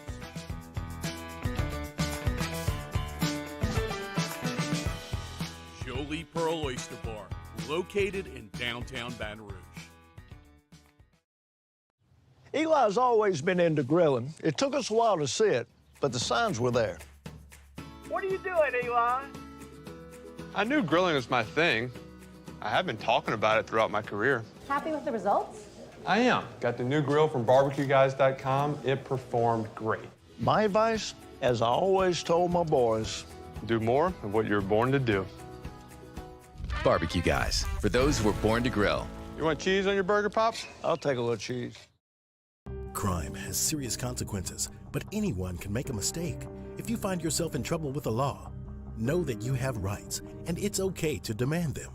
S11: Jolie Pearl Oyster Bar, located in downtown Baton Rouge.
S13: Eli's always been into grilling. It took us a while to see it, but the signs were there.
S17: What are you doing, Eli?
S18: I knew grilling was my thing. I have been talking about it throughout my career.
S19: Happy with the results?
S18: I am. Got the new grill from barbecueguys.com. It performed great.
S13: My advice, as I always told my boys,
S18: do more of what you're born to do.
S20: Barbecue Guys, for those who were born to grill.
S18: You want cheese on your burger, Pops?
S13: I'll take a little cheese.
S2: Crime has serious consequences, but anyone can make a mistake. If you find yourself in trouble with the law, know that you have rights, and it's okay to demand them.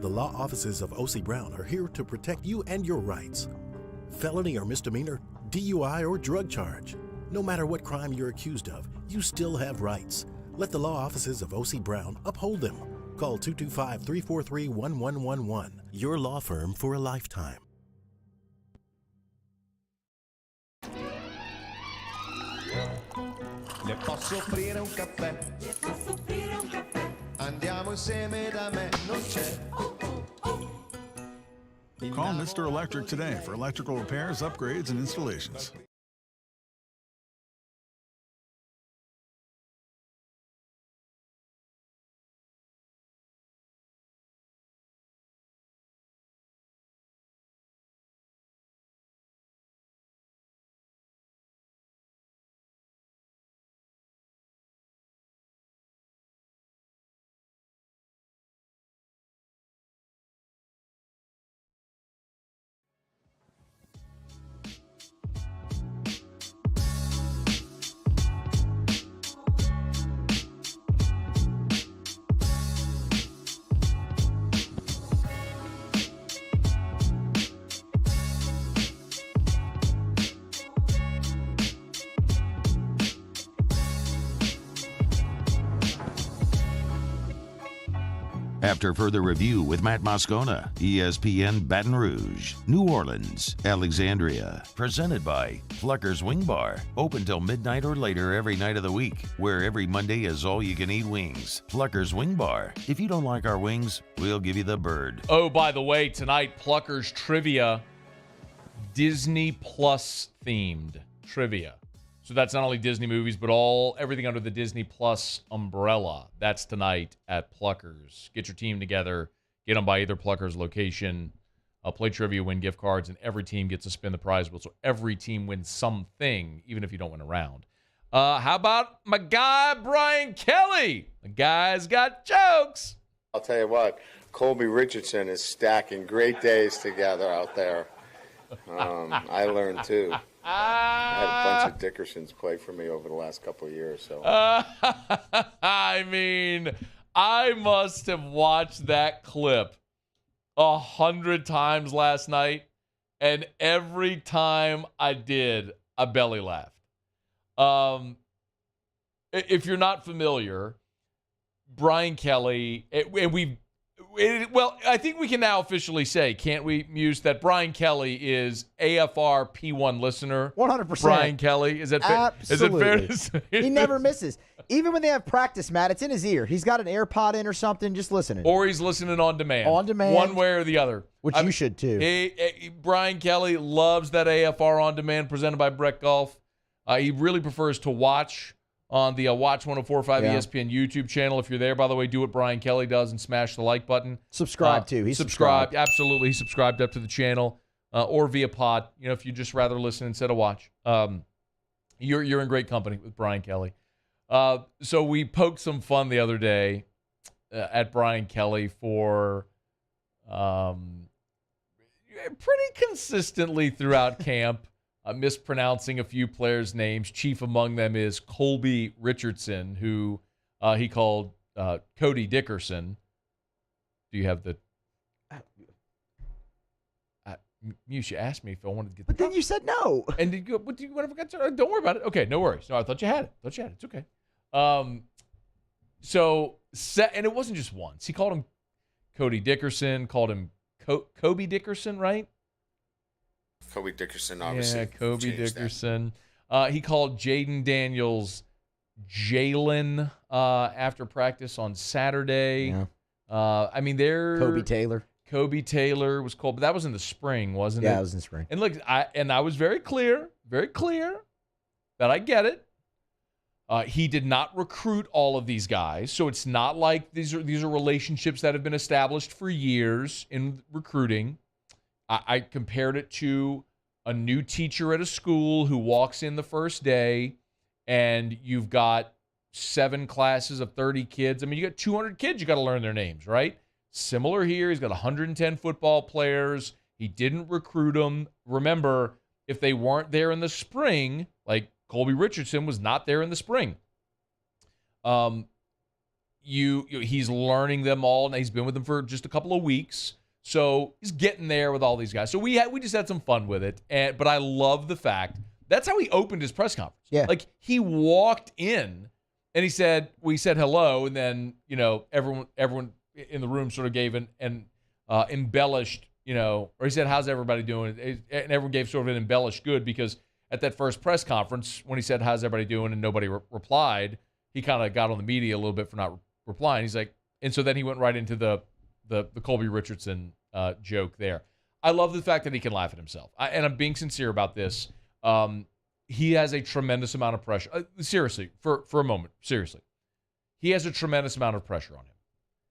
S2: The law offices of O.C. Brown are here to protect you and your rights. Felony or misdemeanor, DUI or drug charge. No matter what crime you're accused of, you still have rights. Let the law offices of O.C. Brown uphold them. Call 225-343-1111. Your law firm for a lifetime.
S26: Le posso offrire un caffè? Le posso offrire un caffè? Andiamo insieme da me, non c'è.
S29: Call Mr. Electric today for electrical repairs, upgrades, and installations.
S4: After further review with Matt Moscona, ESPN Baton Rouge, New Orleans, Alexandria. Presented by Plucker's Wing Bar. Open till midnight or later every night of the week, where every Monday is all-you-can-eat wings. Plucker's Wing Bar. If you don't like our wings, we'll give you the bird.
S7: Oh, by the way, tonight, Plucker's Trivia, Disney Plus themed trivia. So that's not only Disney movies, but everything under the Disney Plus umbrella. That's tonight at Pluckers. Get your team together. Get them by either Pluckers location. Play trivia, win gift cards, and every team gets to spin the prize wheel. So every team wins something, even if you don't win a round. How about my guy, Brian Kelly? The guy's got jokes.
S1: I'll tell you what, Colby Richardson is stacking great days together out there. I learned too. I had a bunch of Dickersons play for me over the last couple of years. So
S7: I mean, I must have watched that clip 100 times last night, and every time I did, I belly laughed. If you're not familiar, Brian Kelly, I think we can now officially say, can't we, Muse, that Brian Kelly is AFR P1 listener?
S3: 100%.
S7: Brian Kelly, is that fair?
S3: Absolutely.
S7: Is it fair to say?
S3: He never misses. Even when they have practice, Matt, it's in his ear. He's got an AirPod in or something, just listening.
S7: Or he's listening on demand.
S3: On demand.
S7: One way or the other.
S3: Which you should, too.
S7: Brian Kelly loves that AFR on demand presented by Brett Golf. He really prefers to watch on the Watch 104.5 ESPN YouTube channel. If you're there, by the way, do what Brian Kelly does and smash the like button.
S3: Subscribe, too. He's
S7: subscribed. Absolutely. He's subscribed up to the channel or via pod. You know, if you just rather listen instead of watch. You're in great company with Brian Kelly. So we poked some fun the other day at Brian Kelly for pretty consistently throughout camp. Mispronouncing a few players' names. Chief among them is Colby Richardson, who he called Cody Dickerson. Do you have the... Muse, you asked me if I wanted to get...
S3: But then you said no.
S7: And did you, what do you whatever got to, don't worry about it. Okay, no worries. No, I thought you had it. It's okay. And it wasn't just once. He called him Cody Dickerson, called him Kobe Dickerson, right?
S1: Kobe Dickerson, obviously.
S7: Yeah, Kobe Dickerson. He called Jaden Daniels Jalen after practice on Saturday.
S3: Yeah.
S7: I mean, Kobe Taylor was called, but that was in the spring, wasn't it?
S3: Yeah, it was in the spring.
S7: And look, I was very clear that I get it. He did not recruit all of these guys, so it's not like these are relationships that have been established for years in recruiting. I compared it to a new teacher at a school who walks in the first day, and you've got 7 classes of 30 kids. I mean, you got 200 kids, you got to learn their names, right? Similar here. He's got 110 football players. He didn't recruit them. Remember, if they weren't there in the spring, like Colby Richardson was not there in the spring, he's learning them all, and he's been with them for just a couple of weeks. So he's getting there with all these guys. So we just had some fun with it. But I love the fact that's how he opened his press conference.
S3: Yeah.
S7: Like he walked in and he said hello, and then everyone in the room sort of gave an embellished, or he said, how's everybody doing? And everyone gave sort of an embellished good, because at that first press conference when he said, how's everybody doing, and nobody replied, he kind of got on the media a little bit for not replying. He's like, and so then he went right into the Colby Richardson joke there. I love the fact that he can laugh at himself. And I'm being sincere about this. He has a tremendous amount of pressure. Seriously, for a moment, seriously. He has a tremendous amount of pressure on him.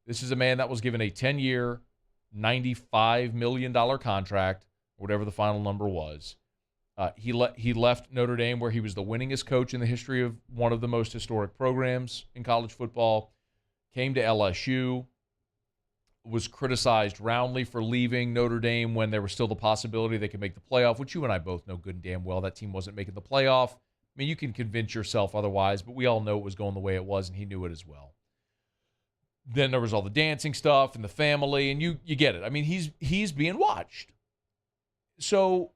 S7: This is a man that was given a 10-year, $95 million contract, whatever the final number was. He left Notre Dame, where he was the winningest coach in the history of one of the most historic programs in college football, came to LSU, was criticized roundly for leaving Notre Dame when there was still the possibility they could make the playoff, which you and I both know good and damn well that team wasn't making the playoff. I mean, you can convince yourself otherwise, but we all know it was going the way it was, and he knew it as well. Then there was all the dancing stuff and the family, and you get it. I mean, he's being watched. So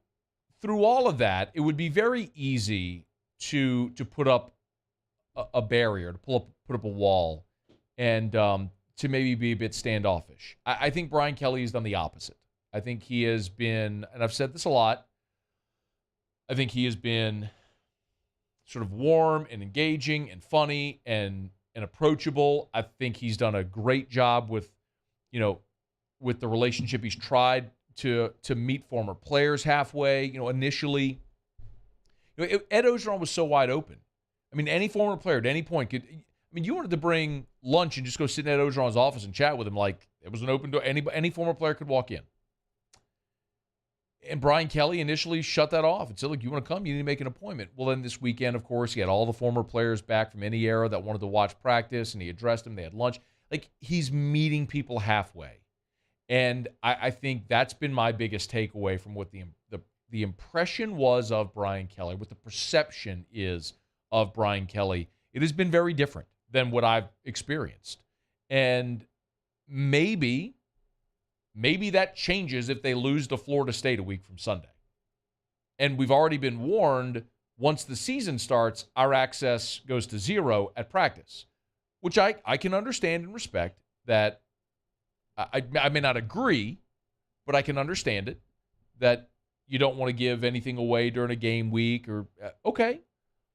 S7: through all of that, it would be very easy to put up a barrier, to put up a wall, and to maybe be a bit standoffish. I think Brian Kelly has done the opposite. I think he has been, and I've said this a lot, I think he has been sort of warm and engaging and funny and approachable. I think he's done a great job with the relationship. He's tried to meet former players halfway. Initially, Ed Ogeron was so wide open. I mean, any former player at any point could. I mean, you wanted to bring lunch and just go sit in Ed Ogeron's office and chat with him like it was an open door. Any former player could walk in. And Brian Kelly initially shut that off and said, look, you want to come? You need to make an appointment. Well, then this weekend, of course, he had all the former players back from any era that wanted to watch practice, and he addressed them. They had lunch. Like, he's meeting people halfway. And I think that's been my biggest takeaway from what the impression was of Brian Kelly, what the perception is of Brian Kelly. It has been very different than what I've experienced. And maybe that changes if they lose to Florida State a week from Sunday. And we've already been warned, once the season starts, our access goes to 0 at practice, which I can understand and respect. That I may not agree, but I can understand it, that you don't want to give anything away during a game week or okay.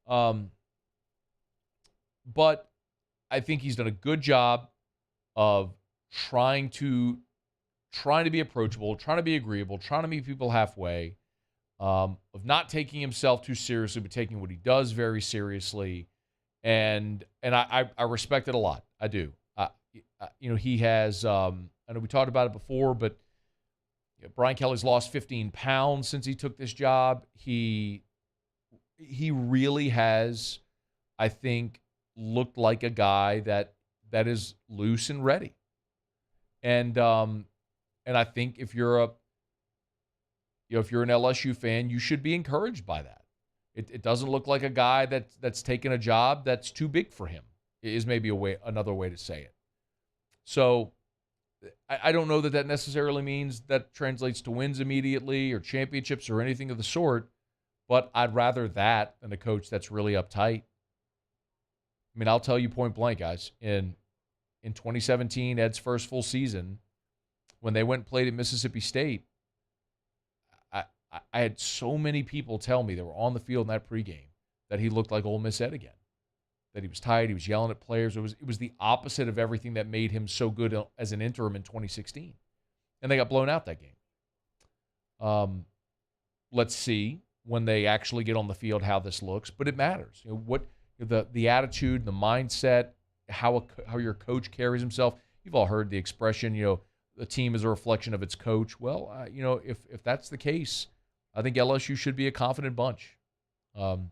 S7: But I think he's done a good job of trying to be approachable, trying to be agreeable, trying to meet people halfway, of not taking himself too seriously, but taking what he does very seriously. And I respect it a lot. I do. He has, I know we talked about it before, but Brian Kelly's lost 15 pounds since he took this job. He really has, I think, looked like a guy that is loose and ready. And I think if you're an LSU fan, you should be encouraged by that. It doesn't look like a guy that's taken a job that's too big for him, is maybe another way to say it. So I don't know that necessarily means that translates to wins immediately or championships or anything of the sort, but I'd rather that than a coach that's really uptight. I mean, I'll tell you point blank, guys, in 2017, Ed's first full season, when they went and played at Mississippi State, I had so many people tell me that were on the field in that pregame that he looked like Ole Miss Ed again, that he was tired, he was yelling at players. It was the opposite of everything that made him so good as an interim in 2016. And they got blown out that game. Let's see when they actually get on the field how this looks, but it matters. The attitude, the mindset, how your coach carries himself. You've all heard the expression, the team is a reflection of its coach. Well, if that's the case, I think LSU should be a confident bunch. We'll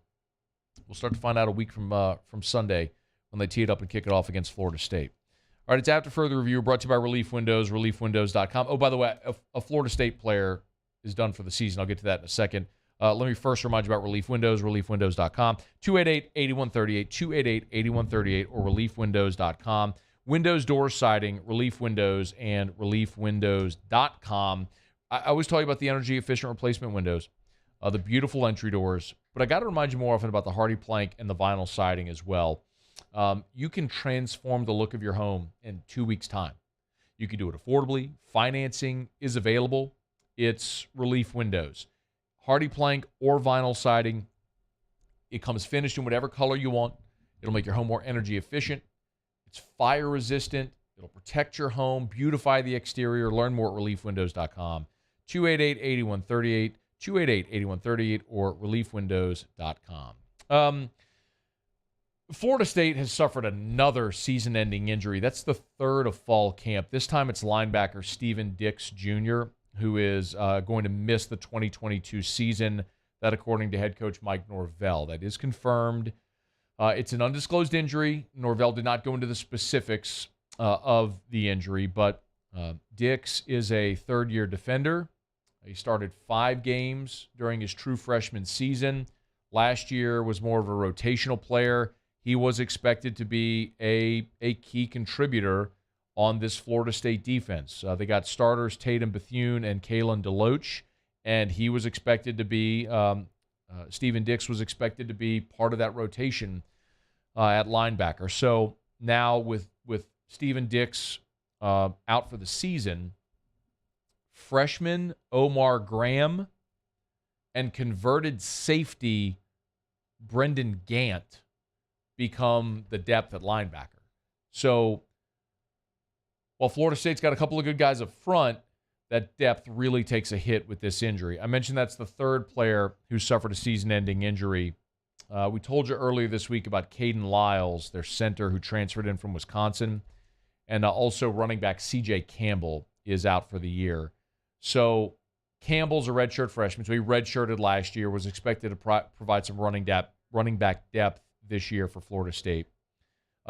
S7: start to find out a week from Sunday when they tee it up and kick it off against Florida State. All right, it's After Further Review, brought to you by Relief Windows, reliefwindows.com. Oh, by the way, a Florida State player is done for the season. I'll get to that in a second. Let me first remind you about Relief Windows, reliefwindows.com, 288-8138, 288-8138, or reliefwindows.com. Windows, doors, siding, Relief Windows, and reliefwindows.com. I always tell you about the energy-efficient replacement windows, the beautiful entry doors, but I got to remind you more often about the Hardy Plank and the vinyl siding as well. You can transform the look of your home in 2 weeks' time. You can do it affordably. Financing is available. It's Relief Windows. Hardy Plank or vinyl siding, it comes finished in whatever color you want. It'll make your home more energy efficient. It's fire resistant. It'll protect your home, beautify the exterior. Learn more at reliefwindows.com. 288-8138, 288-8138, or reliefwindows.com. Florida State has suffered another season-ending injury. That's the third of fall camp. This time it's linebacker Steven Dix Jr., who is going to miss the 2022 season. That, according to head coach Mike Norvell. That is confirmed. It's an undisclosed injury. Norvell did not go into the specifics of the injury, but Dix is a third-year defender. He started 5 games during his true freshman season. Last year was more of a rotational player. He was expected to be a key contributor on this Florida State defense. They got starters Tatum Bethune and Kalen DeLoach, and he was expected to be, Steven Dix was expected to be part of that rotation at linebacker. So now with Steven Dix out for the season, freshman Omar Graham and converted safety Brendan Gant become the depth at linebacker. So while Florida State's got a couple of good guys up front, that depth really takes a hit with this injury. I mentioned that's the third player who suffered a season-ending injury. We told you earlier this week about Caden Lyles, their center who transferred in from Wisconsin, and also running back C.J. Campbell is out for the year. So Campbell's a redshirt freshman, so he redshirted last year, was expected to provide some running back depth this year for Florida State.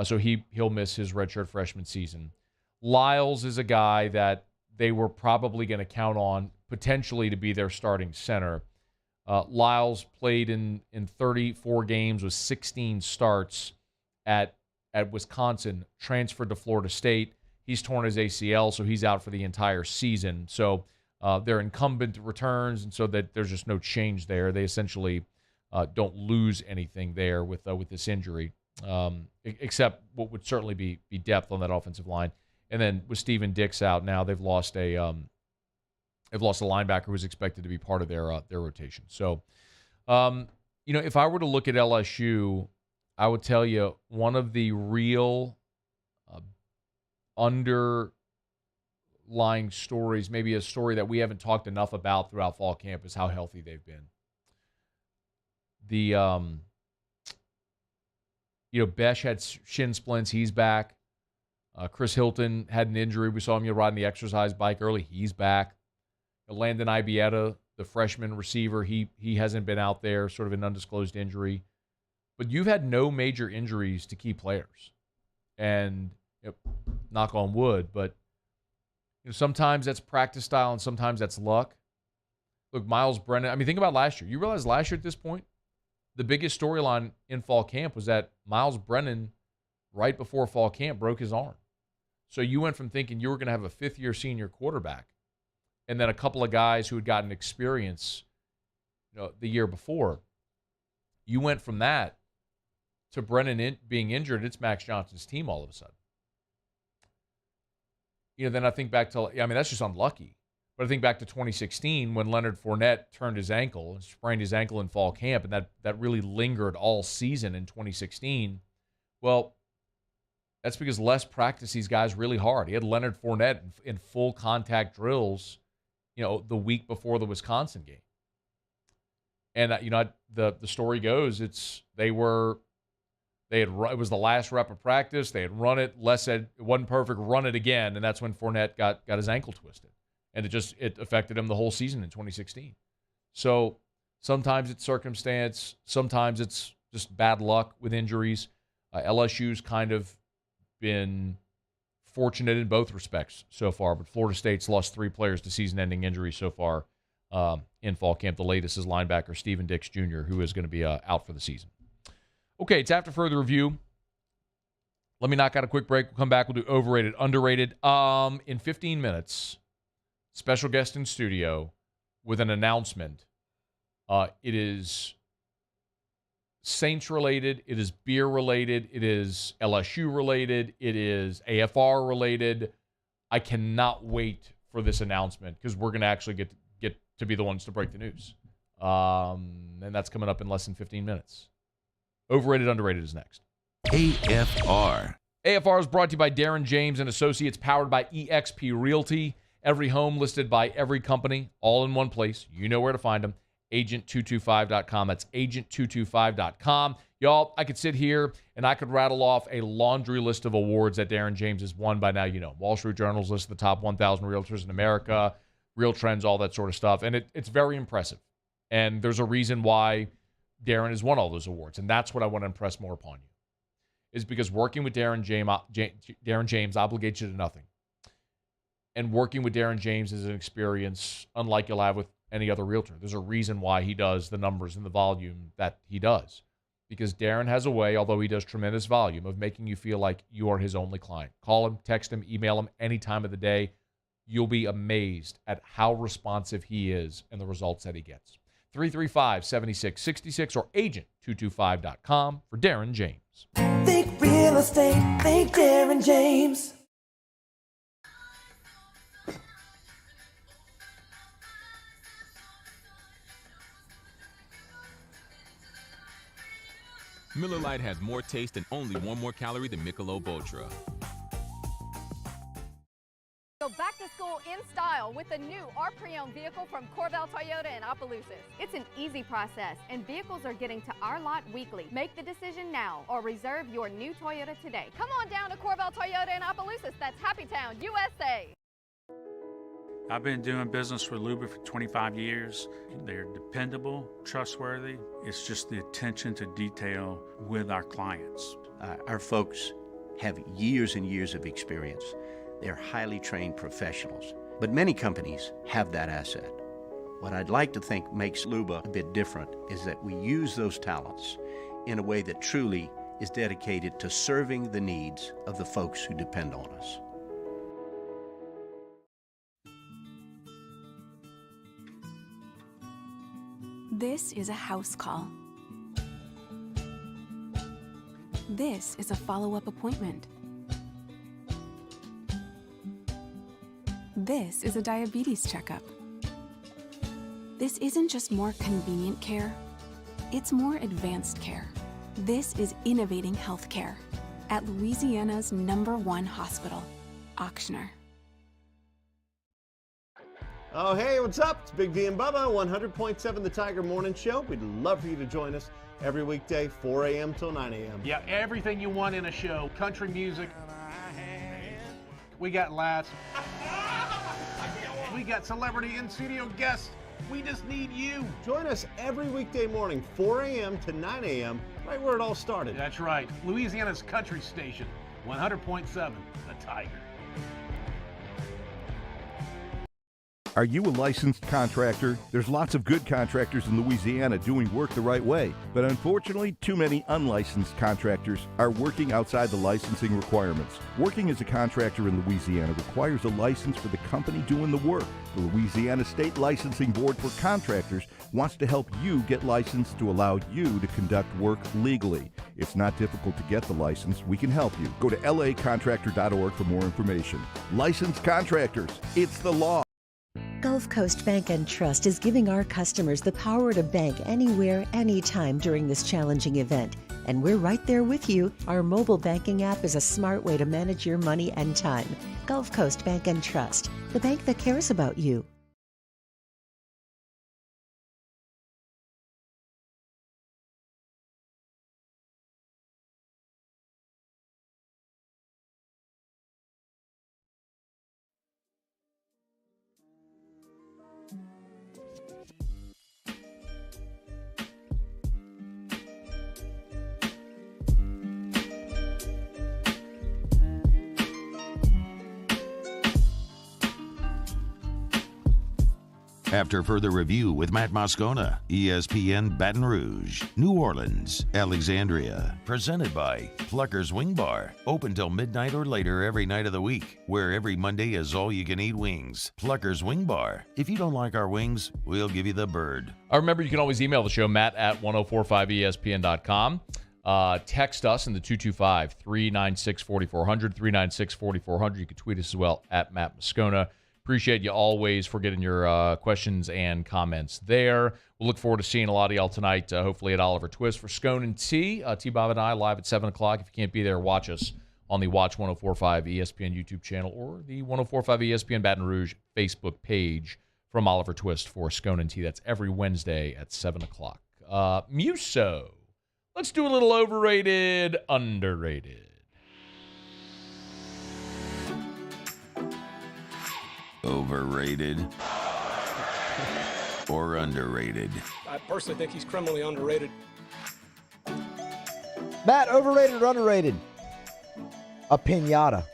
S7: So he'll miss his redshirt freshman season. Lyles is a guy that they were probably going to count on potentially to be their starting center. Lyles played in 34 games with 16 starts at Wisconsin, transferred to Florida State. He's torn his ACL, so he's out for the entire season. So their incumbent returns, and so that there's just no change there. They essentially don't lose anything there with this injury, except what would certainly be depth on that offensive line. And then with Steven Dix out now, they've lost a linebacker who was expected to be part of their rotation. So, if I were to look at LSU, I would tell you one of the real underlying stories, maybe a story that we haven't talked enough about throughout fall camp, is how healthy they've been. Besh had shin splints. He's back. Chris Hilton had an injury. We saw him riding the exercise bike early. He's back. Landon Ibieta, the freshman receiver, he hasn't been out there, sort of an undisclosed injury. But you've had no major injuries to key players. And knock on wood, but sometimes that's practice style and sometimes that's luck. Look, Miles Brennan, think about last year. You realize last year at this point, the biggest storyline in fall camp was that Miles Brennan, right before fall camp, broke his arm. So you went from thinking you were going to have a fifth-year senior quarterback and then a couple of guys who had gotten experience the year before. You went from that to Brennan being injured. It's Max Johnson's team all of a sudden. Then I think back to, that's just unlucky. But I think back to 2016 when Leonard Fournette turned his ankle and sprained his ankle in fall camp, and that really lingered all season in 2016. Well, that's because Les practiced these guys really hard. He had Leonard Fournette in full contact drills, the week before the Wisconsin game. And the story goes, it was the last rep of practice. They had run it. Les said it wasn't perfect. Run it again, and that's when Fournette got his ankle twisted, and it affected him the whole season in 2016. So sometimes it's circumstance, sometimes it's just bad luck with injuries. LSU's kind of been fortunate in both respects so far, but Florida State's lost 3 players to season-ending injuries so far in fall camp. The latest is linebacker Steven Dix Jr., who is going to be out for the season. Okay, it's after further review. Let me knock out a quick break. We'll come back. We'll do overrated, underrated. In 15 minutes, special guest in studio with an announcement. It is Saints-related. It is beer-related. It is LSU-related. It is AFR-related. I cannot wait for this announcement because we're going to actually get to be the ones to break the news. And that's coming up in less than 15 minutes. Overrated, underrated is next.
S4: AFR.
S7: AFR is brought to you by Darren James and Associates, powered by eXp Realty. Every home listed by every company, all in one place. You know where to find them. Agent225.com. That's agent225.com. Y'all, I could sit here and I could rattle off a laundry list of awards that Darren James has won by now. Wall Street Journal's list of the top 1,000 realtors in America, Real Trends, all that sort of stuff. And it's very impressive. And there's a reason why Darren has won all those awards. And that's what I want to impress more upon you, is because working with Darren James obligates you to nothing. And working with Darren James is an experience unlike you'll have with any other realtor. There's a reason why he does the numbers and the volume that he does. Because Darren has a way, although he does tremendous volume, of making you feel like you are his only client. Call him, text him, email him any time of the day. You'll be amazed at how responsive he is and the results that he gets. 335-7666 or agent225.com for Darren James.
S5: Think real estate, think Darren James. Miller Lite has more taste and only one more calorie than Michelob Ultra.
S6: Go back to school in style with the new our pre-owned vehicle from Corvell Toyota in Opelousas. It's an easy process, and vehicles are getting to our lot weekly. Make the decision now or reserve your new Toyota today. Come on down to Corvell Toyota in Opelousas. That's Happy Town, USA.
S15: I've been doing business with Luba for 25 years. They're dependable, trustworthy. It's just the attention to detail with our clients.
S16: Our folks have years and years of experience. They're highly trained professionals, but many companies have that asset. What I'd like to think makes Luba a bit different is that we use those talents in a way that truly is dedicated to serving the needs of the folks who depend on us.
S8: This is a house call. This is a follow-up appointment. This is a diabetes checkup. This isn't just more convenient care, it's more advanced care. This is innovating healthcare at Louisiana's #1 hospital, Ochsner.
S10: Oh, hey, what's up? It's Big V and Bubba, 100.7 The Tiger Morning Show. We'd love for you to join us every weekday, 4 a.m. till 9 a.m.
S24: Yeah, everything you want in a show. Country music. We got laughs. We got celebrity in-studio guests. We just need you.
S10: Join us every weekday morning, 4 a.m. to 9 a.m., right where it all started.
S24: That's right. Louisiana's country station, 100.7 The Tiger.
S19: Are you a licensed contractor? There's lots of good contractors in Louisiana doing work the right way, but unfortunately, too many unlicensed contractors are working outside the licensing requirements. Working as a contractor in Louisiana requires a license for the company doing the work. The Louisiana State Licensing Board for Contractors wants to help you get licensed to allow you to conduct work legally. It's not difficult to get the license. We can help you. Go to lacontractor.org for more information. Licensed contractors, it's the law.
S21: Gulf Coast Bank and Trust is giving our customers the power to bank anywhere, anytime during this challenging event. And we're right there with you. Our mobile banking app is a smart way to manage your money and time. Gulf Coast Bank and Trust, the bank that cares about you.
S4: After further review with Matt Moscona, ESPN Baton Rouge, New Orleans, Alexandria. Presented by Plucker's Wing Bar. Open till midnight or later every night of the week, where every Monday is all-you-can-eat wings. Plucker's Wing Bar. If you don't like our wings, we'll give you the bird.
S7: I remember you can always email the show, matt@1045espn.com. Text us in the 225-396-4400, 396-4400. You can tweet us as well, at Matt Moscona. Appreciate you always for getting your questions and comments there. We'll look forward to seeing a lot of y'all tonight, hopefully at Oliver Twist for Scone and T. T-Bob and I live at 7 o'clock. If you can't be there, watch us on the Watch 104.5 ESPN YouTube channel or the 104.5 ESPN Baton Rouge Facebook page from Oliver Twist for Scone and T. That's every Wednesday at 7 o'clock. Muso. Let's do a little overrated, underrated.
S4: Overrated or underrated?
S22: I personally think he's criminally underrated.
S3: Matt, overrated or underrated? A piñata.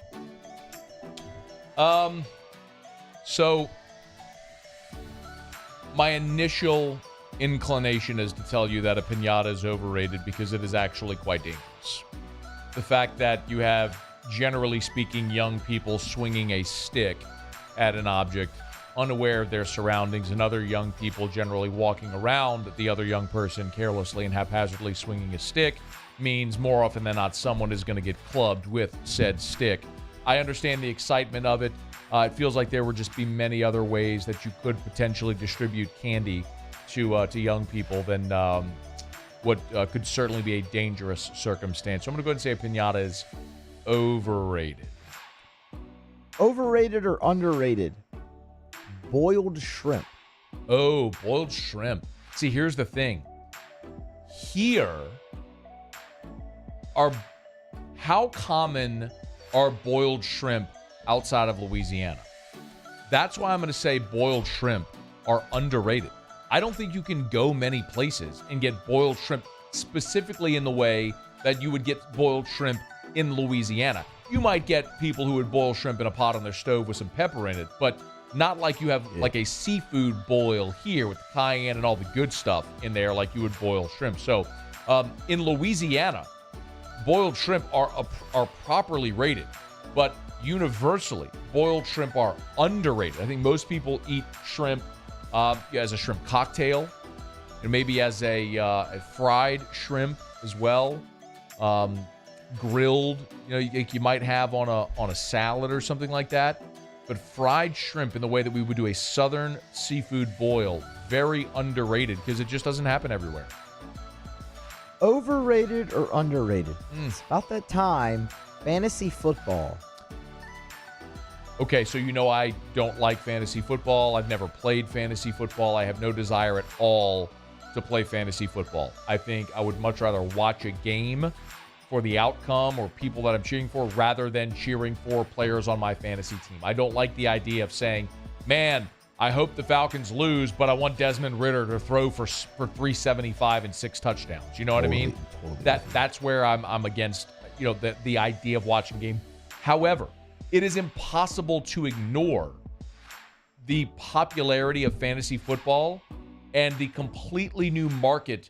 S7: So my initial inclination is to tell you that a piñata is overrated because it is actually quite dangerous. The fact that you have, generally speaking, young people swinging a stick at an object, unaware of their surroundings, and other young people generally walking around the other young person carelessly and haphazardly swinging a stick means more often than not someone is going to get clubbed with said stick. I understand the excitement of it. It feels like there would just be many other ways that you could potentially distribute candy to young people than what could certainly be a dangerous circumstance. So I'm going to go ahead and say a piñata is overrated.
S3: Overrated or underrated? Boiled shrimp.
S7: Oh, boiled shrimp. See, here's the thing. Here how common are boiled shrimp outside of Louisiana? That's why I'm going to say boiled shrimp are underrated. I don't think you can go many places and get boiled shrimp specifically in the way that you would get boiled shrimp in Louisiana. You might get people who would boil shrimp in a pot on their stove with some pepper in it, but not like you have like a seafood boil here with cayenne and all the good stuff in there like you would boil shrimp. So in Louisiana, boiled shrimp are properly rated, but universally, boiled shrimp are underrated. I think most people eat shrimp as a shrimp cocktail, and maybe as a fried shrimp as well, grilled. You might have on a salad or something like that. But fried shrimp in the way that we would do a southern seafood boil, very underrated because it just doesn't happen everywhere.
S3: Overrated or underrated? It's about that time. Fantasy football.
S7: Okay, so I don't like fantasy football. I've never played fantasy football. I have no desire at all to play fantasy football. I think I would much rather watch a game for the outcome or people that I'm cheering for rather than cheering for players on my fantasy team. I don't like the idea of saying, man, I hope the Falcons lose, but I want Desmond Ridder to throw for 375 and 6 touchdowns. You know what I mean? That's where I'm against, the idea of watching a game. However, it is impossible to ignore the popularity of fantasy football and the completely new market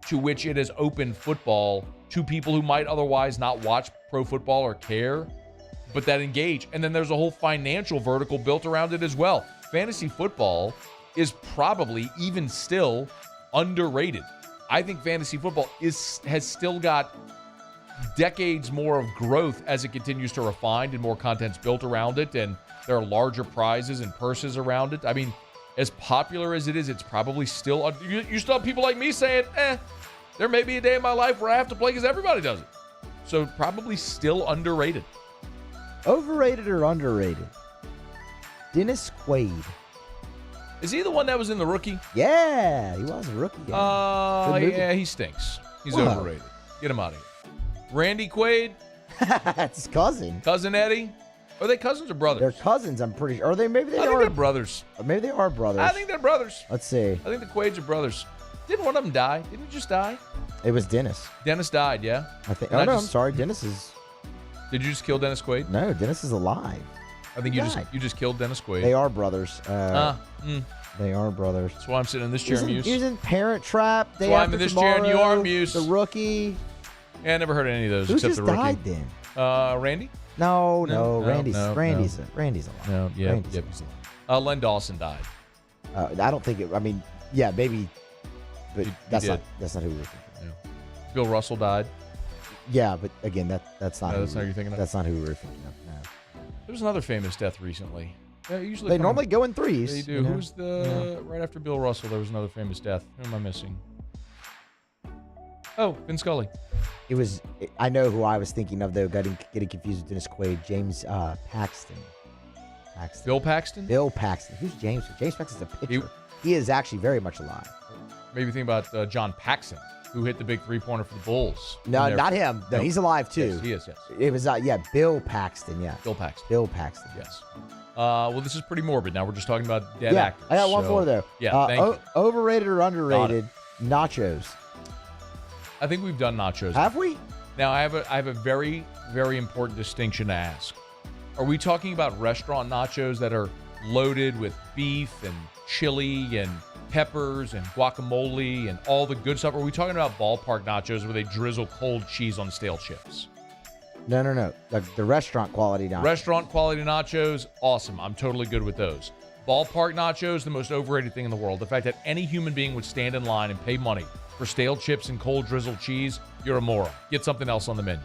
S7: to which it has opened football to people who might otherwise not watch pro football or care, but that engage. And then there's a whole financial vertical built around it as well. Fantasy football is probably even still underrated. I think fantasy football has still got decades more of growth as it continues to refine and more content's built around it, and there are larger prizes and purses around it. I mean, as popular as it is, it's probably still... You still have people like me saying, there may be a day in my life where I have to play because everybody does it. So probably still underrated.
S3: Overrated or underrated? Dennis Quaid.
S7: Is he the one that was in The Rookie?
S3: Yeah, he was a rookie.
S7: Yeah, he stinks. He's overrated. Get him out of here. Randy Quaid.
S3: That's his cousin.
S7: Cousin Eddie. Are they cousins or brothers?
S3: They're cousins, I'm pretty sure. Or maybe they
S7: I
S3: are.
S7: think they're brothers.
S3: Maybe they are brothers.
S7: I think they're brothers.
S3: Let's see.
S7: I think the Quaids are brothers. Didn't one of them die? Didn't he just die?
S3: It was Dennis.
S7: Dennis died, yeah?
S3: I think. I'm sorry. Dennis is...
S7: Did you just kill Dennis Quaid?
S3: No, Dennis is alive.
S7: I think you just killed Dennis Quaid.
S3: They are brothers. They are brothers.
S7: That's why I'm sitting in this chair and Muse.
S3: He was in Parent Trap.
S7: That's why I'm in this chair and you are Muse.
S3: The Rookie.
S7: Yeah, I never heard of any of those
S3: Who
S7: except
S3: just
S7: The Rookie.
S3: died then?
S7: Randy?
S3: No. Randy's alive.
S7: No, yeah, he's alive. Len Dawson died.
S3: I don't think it. I mean, yeah, maybe, but that's not who we were thinking.
S7: Yeah. Bill Russell died.
S3: Yeah, but again, that's not.
S7: That's not who you're thinking of.
S3: That's not who we were thinking of. No.
S7: There was another famous death recently.
S3: They normally go in threes.
S7: They do. Who's right after Bill Russell? There was another famous death. Who am I missing? Oh, Vin Scully.
S3: It was. I know who I was thinking of though. Getting confused with Dennis Quaid. James Paxton.
S7: Bill Paxton.
S3: Bill Paxton. Who's James? James Paxton's a pitcher. He is actually very much alive.
S7: Maybe think about John Paxson, who hit the big 3-pointer for the Bulls.
S3: No, not him. No, he's alive too.
S7: Yes, he is. Yes.
S3: It was Bill Paxton. Yeah.
S7: Bill Paxton.
S3: Bill Paxton.
S7: Yes. Well, this is pretty morbid. Now we're just talking about dead actors.
S3: I got one more though.
S7: Yeah. Thank you.
S3: Overrated or underrated? Nachos.
S7: I think we've done nachos.
S3: Have we?
S7: Now I have a very, very important distinction to ask. Are we talking about restaurant nachos that are loaded with beef and chili and peppers and guacamole and all the good stuff? Or are we talking about ballpark nachos where they drizzle cold cheese on stale chips?
S3: No. Like the restaurant quality nachos.
S7: Restaurant quality nachos, awesome. I'm totally good with those. Ballpark nachos, the most overrated thing in the world. The fact that any human being would stand in line and pay money for stale chips and cold drizzled cheese, you're a moron. Get something else on the menu.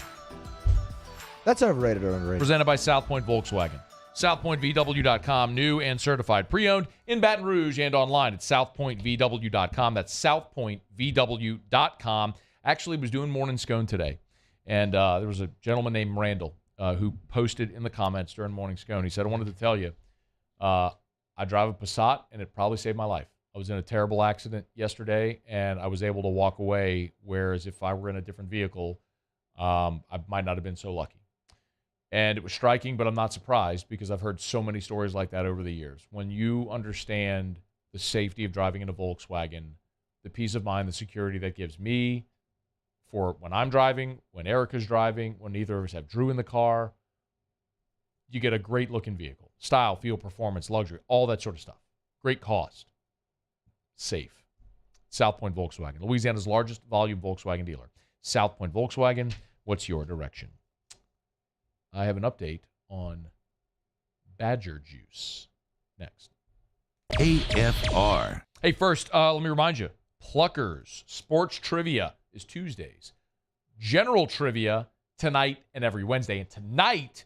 S3: That's overrated or underrated.
S7: Presented by South Point Volkswagen. SouthPointVW.com, new and certified pre-owned in Baton Rouge and online at SouthPointVW.com. That's SouthPointVW.com. Actually was doing Morning Scone today, and there was a gentleman named Randall who posted in the comments during Morning Scone. He said, I wanted to tell you, I drive a Passat, and it probably saved my life. I was in a terrible accident yesterday, and I was able to walk away, whereas if I were in a different vehicle, I might not have been so lucky. And it was striking, but I'm not surprised because I've heard so many stories like that over the years. When you understand the safety of driving in a Volkswagen, the peace of mind, the security that gives me for when I'm driving, when Erica's driving, when neither of us have Drew in the car, you get a great-looking vehicle. Style, feel, performance, luxury, all that sort of stuff. Great cost. Safe. South Point Volkswagen, Louisiana's largest volume Volkswagen dealer. South Point Volkswagen, what's your direction? I have an update on Badger Juice next.
S4: AFR.
S7: Hey, first, let me remind you, Pluckers Sports Trivia is Tuesdays. General Trivia tonight and every Wednesday. And tonight,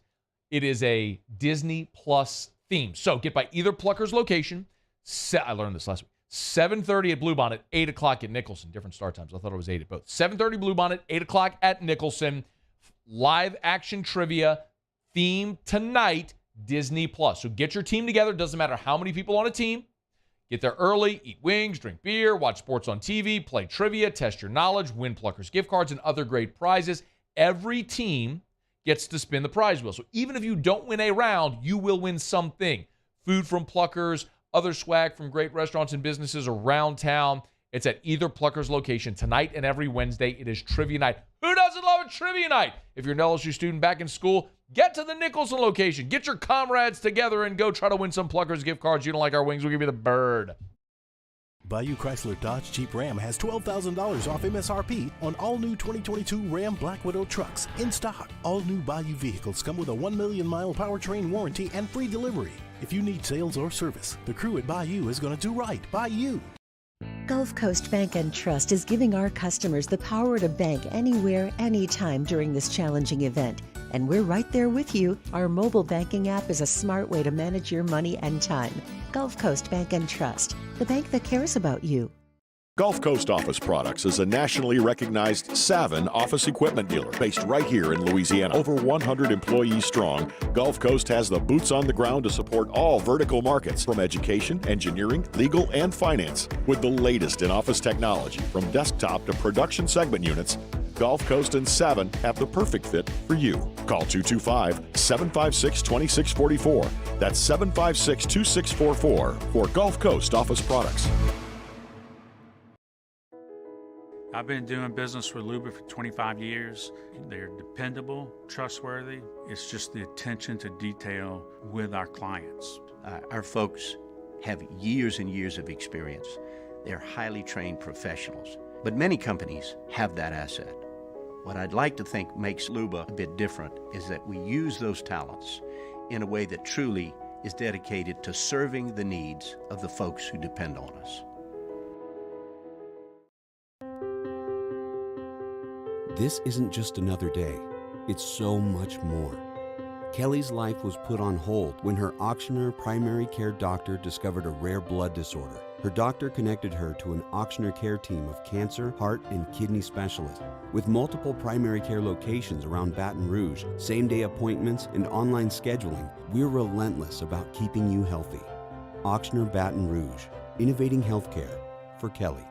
S7: it is a Disney Plus theme. So get by either Pluckers location. I learned this last week. 7:30 at Bluebonnet, 8 o'clock at Nicholson. Different start times. I thought it was 8 at both. 7:30 Bluebonnet, 8 o'clock at Nicholson. Live action trivia theme tonight, Disney Plus. So get your team together. Doesn't matter how many people on a team. Get there early, eat wings, drink beer, watch sports on TV, play trivia, test your knowledge, win Pluckers gift cards and other great prizes. Every team gets to spin the prize wheel. So even if you don't win a round, you will win something. Food from Pluckers, other swag from great restaurants and businesses around town. It's at either Pluckers location tonight and every Wednesday. It is trivia night. Who doesn't love a trivia night? If you're an LSU student back in school, get to the Nicholson location. Get your comrades together and go try to win some Pluckers gift cards. You don't like our wings, we'll give you the bird.
S2: Bayou Chrysler Dodge Jeep Ram has $12,000 off MSRP on all new 2022 Ram Black Widow trucks in stock. All new Bayou vehicles come with a 1 million mile powertrain warranty and free delivery. If you need sales or service, the crew at Bayou is going to do right by you.
S21: Gulf Coast Bank and Trust is giving our customers the power to bank anywhere, anytime during this challenging event. And we're right there with you. Our mobile banking app is a smart way to manage your money and time. Gulf Coast Bank and Trust, the bank that cares about you.
S9: Gulf Coast Office Products is a nationally recognized Savin office equipment dealer based right here in Louisiana. Over 100 employees strong, Gulf Coast has the boots on the ground to support all vertical markets from education, engineering, legal, and finance. With the latest in office technology from desktop to production segment units, Gulf Coast and Savin have the perfect fit for you. Call 225-756-2644. That's 756-2644 for Gulf Coast Office Products.
S15: I've been doing business with Rouges for 25 years. They're dependable, trustworthy. It's just the attention to detail with our clients.
S16: Our folks have years and years of experience. They're highly trained professionals. But many companies have that asset. What I'd like to think makes Luba a bit different is that we use those talents in a way that truly is dedicated to serving the needs of the folks who depend on us.
S11: This isn't just another day. It's so much more. Kelly's life was put on hold when her auctioneer primary care doctor discovered a rare blood disorder. Her doctor connected her to an auctioneer care team of cancer, heart, and kidney specialists. With multiple primary care locations around Baton Rouge, same-day appointments, and online scheduling, we're relentless about keeping you healthy. Auctioneer Baton Rouge, innovating healthcare for Kelly.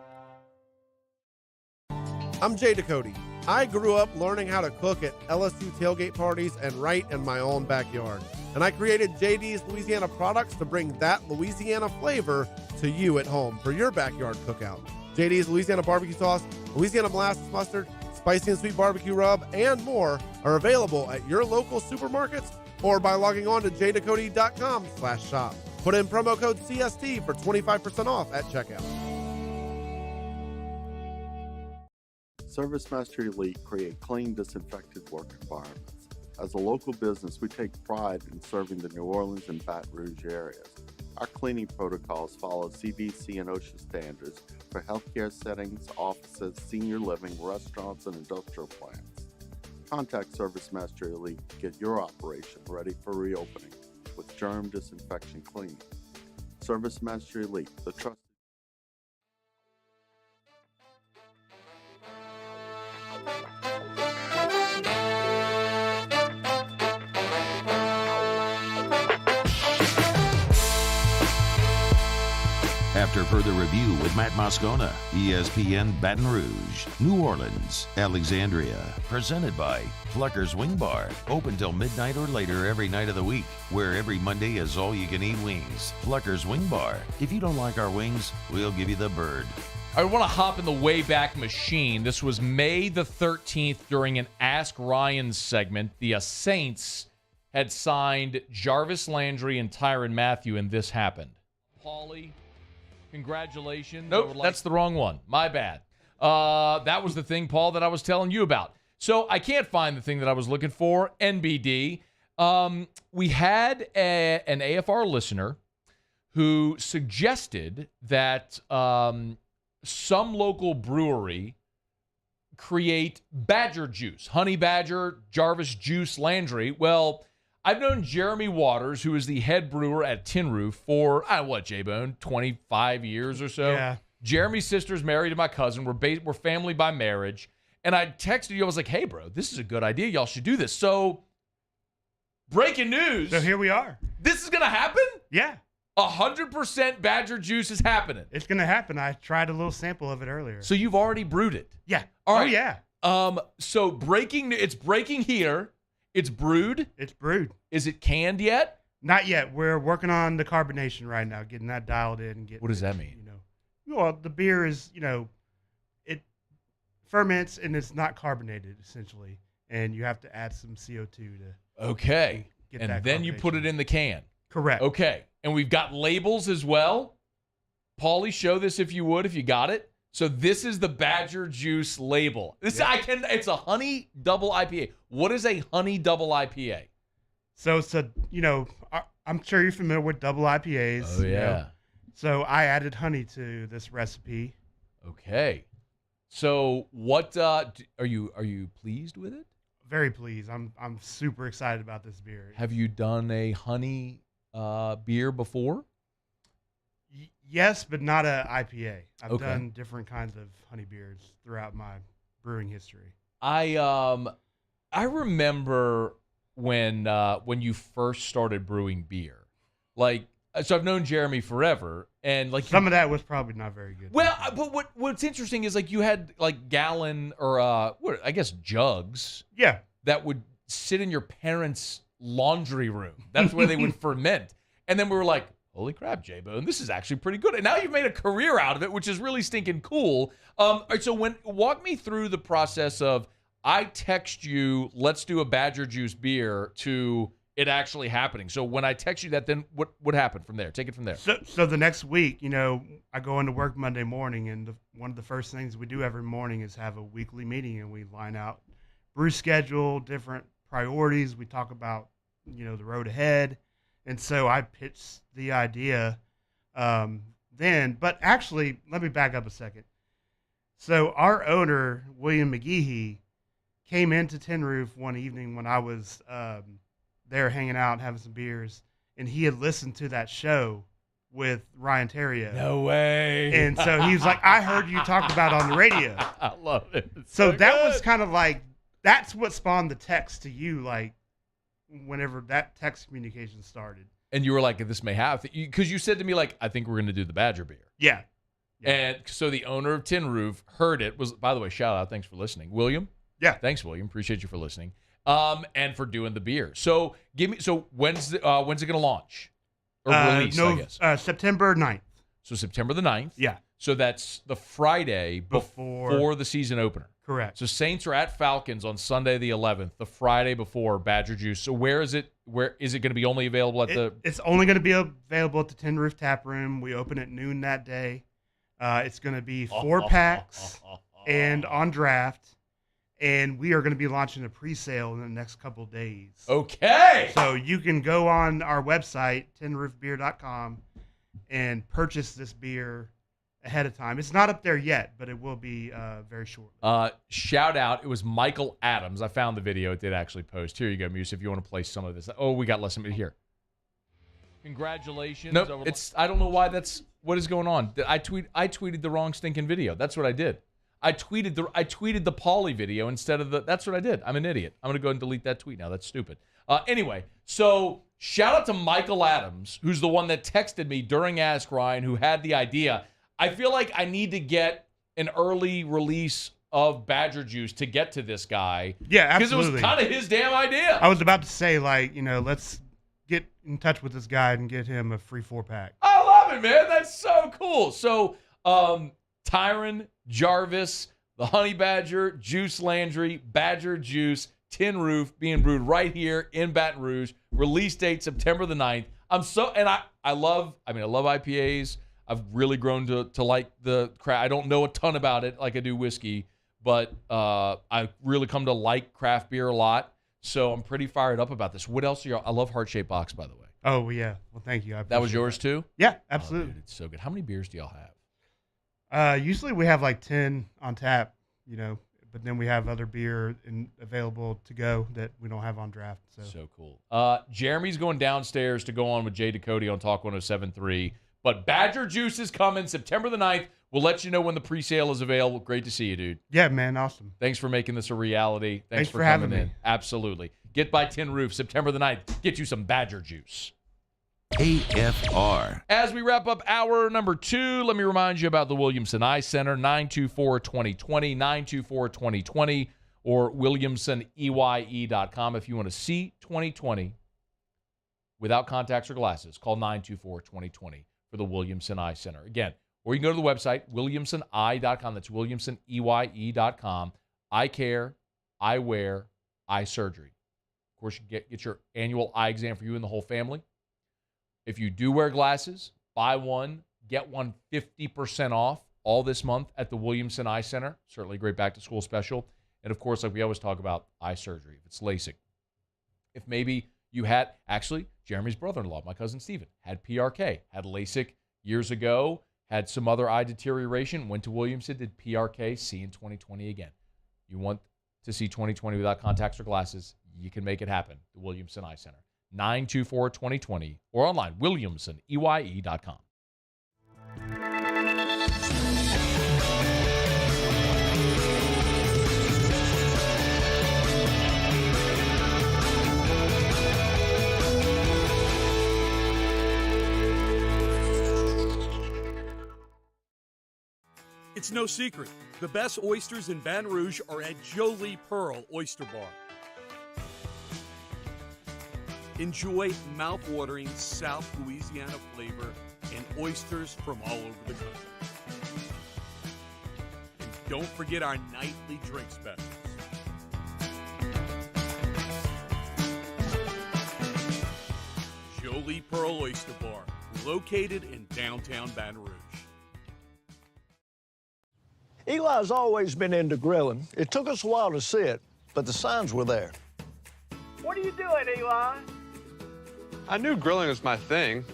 S12: I'm Jay Ducote. I grew up learning how to cook at LSU tailgate parties and right in my own backyard. And I created JD's Louisiana Products to bring that Louisiana flavor to you at home for your backyard cookout. JD's Louisiana Barbecue Sauce, Louisiana Molasses Mustard, Spicy and Sweet Barbecue Rub, and more are available at your local supermarkets or by logging on to jducote.com/shop. Put in promo code CST for 25% off at checkout.
S14: ServiceMaster Elite create clean, disinfected work environments. As a local business, we take pride in serving the New Orleans and Baton Rouge areas. Our cleaning protocols follow CDC and OSHA standards for healthcare settings, offices, senior living, restaurants, and industrial plants. Contact ServiceMaster Elite to get your operation ready for reopening with germ disinfection cleaning. Service Master Elite, the trusted.
S4: After further review with Matt Moscona, ESPN Baton Rouge, New Orleans, Alexandria. Presented by Plucker's Wing Bar. Open till midnight or later every night of the week. Where every Monday is all-you-can-eat wings. Plucker's Wing Bar. If you don't like our wings, we'll give you the bird.
S7: I want to hop in the Wayback Machine. This was May the 13th during an Ask Ryan segment. The Saints had signed Jarvis Landry and Tyrann Mathieu, and this happened. Paulie, congratulations. Nope, that's the wrong one. My bad. That was the thing, Paul, that I was telling you about. So I can't find the thing that I was looking for. NBD. We had an AFR listener who suggested that some local brewery create Badger juice, Honey Badger, Jarvis Juice, Landry. Well, I've known Jeremy Waters, who is the head brewer at Tin Roof for, J-Bone, 25 years or so.
S13: Yeah.
S7: Jeremy's sister's married to my cousin. We're family by marriage. And I texted you. I was like, hey, bro, this is a good idea. Y'all should do this. So, breaking news.
S13: So here we are.
S7: This is going to happen?
S13: Yeah.
S7: 100% Badger juice is happening.
S13: It's going to happen. I tried a little sample of it earlier.
S7: So you've already brewed it?
S13: Yeah.
S7: All right.
S13: Oh, yeah.
S7: So it's breaking here. It's brewed?
S13: It's brewed.
S7: Is it canned yet?
S13: Not yet. We're working on the carbonation right now, getting that dialed in. And getting
S7: What does that mean?
S13: Well, the beer is, it ferments and it's not carbonated, essentially. And you have to add some CO2 to
S7: Okay.
S13: get
S7: And
S13: that
S7: then you put it in the can.
S13: Correct.
S7: Okay. And we've got labels as well. Paulie, show this if you would, if you got it. So this is the Badger Juice label. It's a honey double IPA. What is a honey double IPA?
S13: So it's I'm sure you're familiar with double IPAs.
S7: Oh, yeah.
S13: So I added honey to this recipe.
S7: Okay. So what are you pleased with it?
S13: Very pleased. I'm super excited about this beer.
S7: Have you done a honey beer before?
S13: Yes, but not a IPA. I've
S7: Okay.
S13: done different kinds of honey beers throughout my brewing history.
S7: I remember when you first started brewing beer. So I've known Jeremy forever, and
S13: some of that was probably not very good.
S7: Well, but what's interesting is you had gallon or jugs.
S13: Yeah.
S7: That would sit in your parents' laundry room. That's where they would ferment. And then we were like, holy crap, J-Bone, this is actually pretty good. And now you've made a career out of it, which is really stinking cool. All right, so walk me through the process of I text you, let's do a Badger Juice beer, to it actually happening. So when I text you that, then what happened from there? Take it from there.
S13: So the next week, I go into work Monday morning, and one of the first things we do every morning is have a weekly meeting, and we line out brew schedule, different priorities. We talk about, the road ahead. And so I pitched the idea then. But actually, let me back up a second. So our owner, William McGehee, came into Tin Roof one evening when I was there hanging out, having some beers, and he had listened to that show with Ryan Terrier.
S7: No way.
S13: And so he was like, I heard you talk about it on the radio.
S7: I love it.
S13: So that was kind of that's what spawned the text to you, whenever that text communication started.
S7: And you were like, this may have, because you said to me, I think we're going to do the Badger beer.
S13: Yeah.
S7: And so the owner of Tin Roof heard it. By the way, shout out, thanks for listening. William?
S13: Yeah.
S7: Thanks, William. Appreciate you for listening. And for doing the beer. So when's it going to launch? Or release, I guess.
S13: September 9th.
S7: So September the 9th.
S13: Yeah.
S7: So that's the Friday before the season opener.
S13: Correct.
S7: So Saints are at Falcons on Sunday the 11th, the Friday before Badger Juice. So where is it going to be only available at the?
S13: It's only going to be available at the Tin Roof Tap Room. We open at noon that day. It's going to be 4 packs and on draft. And we are going to be launching a pre-sale in the next couple of days.
S7: Okay.
S13: So you can go on our website, tinroofbeer.com, and purchase this beer ahead of time. It's not up there yet, but it will be very short.
S7: Shout out. It was Michael Adams. I found the video. It did actually post. Here you go, Muse, if you want to play some of this. Oh, we got less of it here. Congratulations. Nope, I don't know why what is going on. I tweeted the wrong stinking video. That's what I did. I tweeted the Pauly video instead of that's what I did. I'm an idiot. I'm going to go and delete that tweet now. That's stupid. Anyway, so shout out to Michael Adams, who's the one that texted me during Ask Ryan, who had the idea. I feel like I need to get an early release of Badger Juice to get to this guy.
S13: Yeah, absolutely.
S7: Because it was kind of his damn idea.
S13: I was about to say, let's get in touch with this guy and get him a free 4-pack.
S7: I love it, man. That's so cool. So, Tyron, Jarvis, the Honey Badger, Juice Landry, Badger Juice, Tin Roof being brewed right here in Baton Rouge. Release date September the 9th. I love IPAs. I've really grown to like the craft. I don't know a ton about it like I do whiskey, but I really come to like craft beer a lot. So I'm pretty fired up about this. What else are y'all? I love heart-shaped box, by the way.
S13: Oh, yeah. Well, thank you.
S7: That was yours too?
S13: Yeah, absolutely.
S7: Oh, dude, it's so good. How many beers do y'all have?
S13: Usually we have 10 on tap, but then we have other beer available to go that we don't have on draft.
S7: So cool. Jeremy's going downstairs to go on with Jay Ducote on Talk 107.3. But Badger Juice is coming September the 9th. We'll let you know when the pre-sale is available. Great to see you, dude.
S13: Yeah, man. Awesome.
S7: Thanks for making this a reality.
S13: Thanks for
S7: coming
S13: having me.
S7: in. Absolutely. Get by Tin Roof September the 9th. Get you some Badger Juice.
S4: AFR.
S7: As we wrap up hour number 2, let me remind you about the Williamson Eye Center, 924-2020, 924-2020, or williamsoneye.com. If you want to see 2020 without contacts or glasses, call 924-2020 for the Williamson Eye Center. Again, or you can go to the website, williamsoneye.com. That's williamsoneye.com. Eye care, eyewear, eye surgery. Of course, you get your annual eye exam for you and the whole family. If you do wear glasses, buy one, get one 50% off all this month at the Williamson Eye Center. Certainly a great back-to-school special. And, of course, like we always talk about, eye surgery. If it's LASIK. If maybe you had, actually, Jeremy's brother-in-law, my cousin Steven, had PRK, had LASIK years ago, had some other eye deterioration, went to Williamson, did PRK, see in 2020 again. You want to see 2020 without contacts or glasses, you can make it happen. The Williamson Eye Center. 924-2020 or online, williamsoneye.com.
S17: It's no secret. The best oysters in Baton Rouge are at Jolie Pearl Oyster Bar. Enjoy mouth-watering South Louisiana flavor and oysters from all over the country. And don't forget our nightly drink specials. Jolie Pearl Oyster Bar, located in downtown Baton Rouge.
S18: Eli's always been into grilling. It took us a while to see it, but the signs were there.
S20: What are you doing, Eli?
S23: I knew grilling was my thing.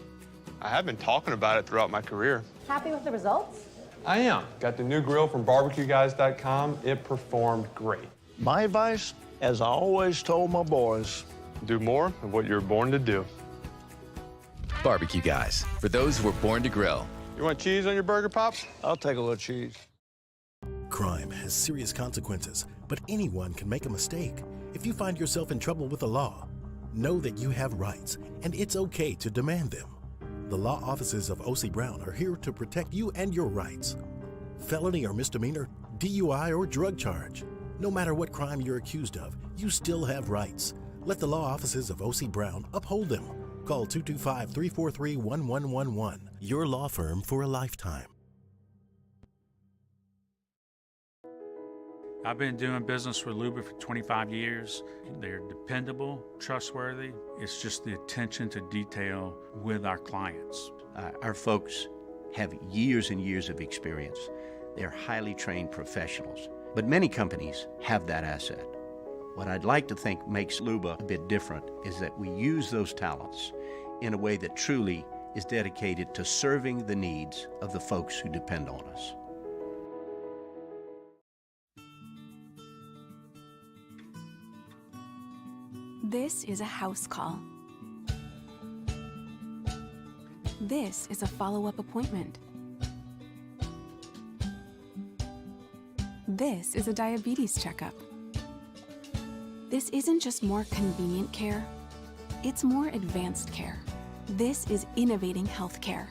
S23: I have been talking about it throughout my career.
S25: Happy with the results?
S23: I am. Got the new grill from barbecueguys.com. It performed great.
S18: My advice, as I always told my boys,
S23: do more of what you're born to do.
S26: Barbecue Guys, for those who were born to grill.
S23: You want cheese on your burger, Pops?
S18: I'll take a little cheese.
S2: Crime has serious consequences, but anyone can make a mistake. If you find yourself in trouble with the law, know that you have rights, and it's okay to demand them. The law offices of O.C. Brown are here to protect you and your rights. Felony or misdemeanor, DUI or drug charge. No matter what crime you're accused of, you still have rights. Let the law offices of O.C. Brown uphold them. Call 225-343-1111. Your law firm for a lifetime.
S15: I've been doing business with Luba for 25 years. They're dependable, trustworthy. It's just the attention to detail with our clients.
S16: Our folks have years and years of experience. They're highly trained professionals, but many companies have that asset. What I'd like to think makes Luba a bit different is that we use those talents in a way that truly is dedicated to serving the needs of the folks who depend on us.
S8: This is a house call. This is a follow-up appointment. This is a diabetes checkup. This isn't just more convenient care, it's more advanced care. This is innovating healthcare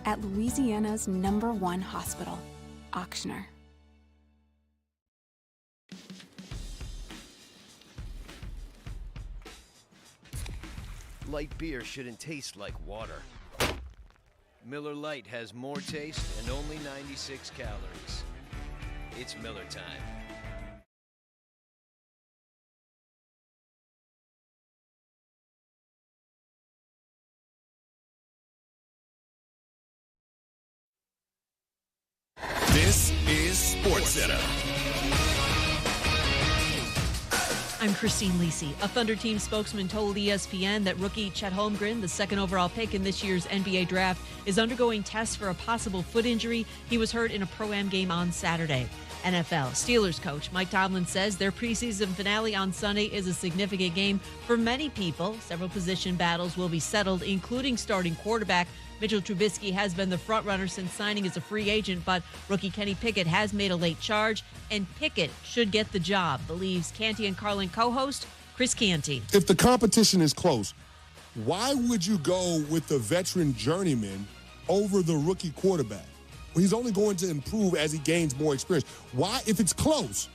S8: at Louisiana's #1 hospital, Auctioner.
S1: Light beer shouldn't taste like water. Miller Lite has more taste and only 96 calories. It's Miller time.
S5: This is SportsCenter.
S6: I'm Christine Lisi. A Thunder team spokesman told ESPN that rookie Chet Holmgren, the second overall pick in this year's NBA draft, is undergoing tests for a possible foot injury. He was hurt in a Pro-Am game on Saturday. NFL Steelers coach Mike Tomlin says their preseason finale on Sunday is a significant game for many people. Several position battles will be settled, including starting quarterback. Mitchell Trubisky has been the frontrunner since signing as a free agent, but rookie Kenny Pickett has made a late charge, and Pickett should get the job, believes Canty and Carlin co-host Chris Canty.
S10: If the competition is close, why would you go with the veteran journeyman over the rookie quarterback? Well, he's only going to improve as he gains more experience. Why, if it's close,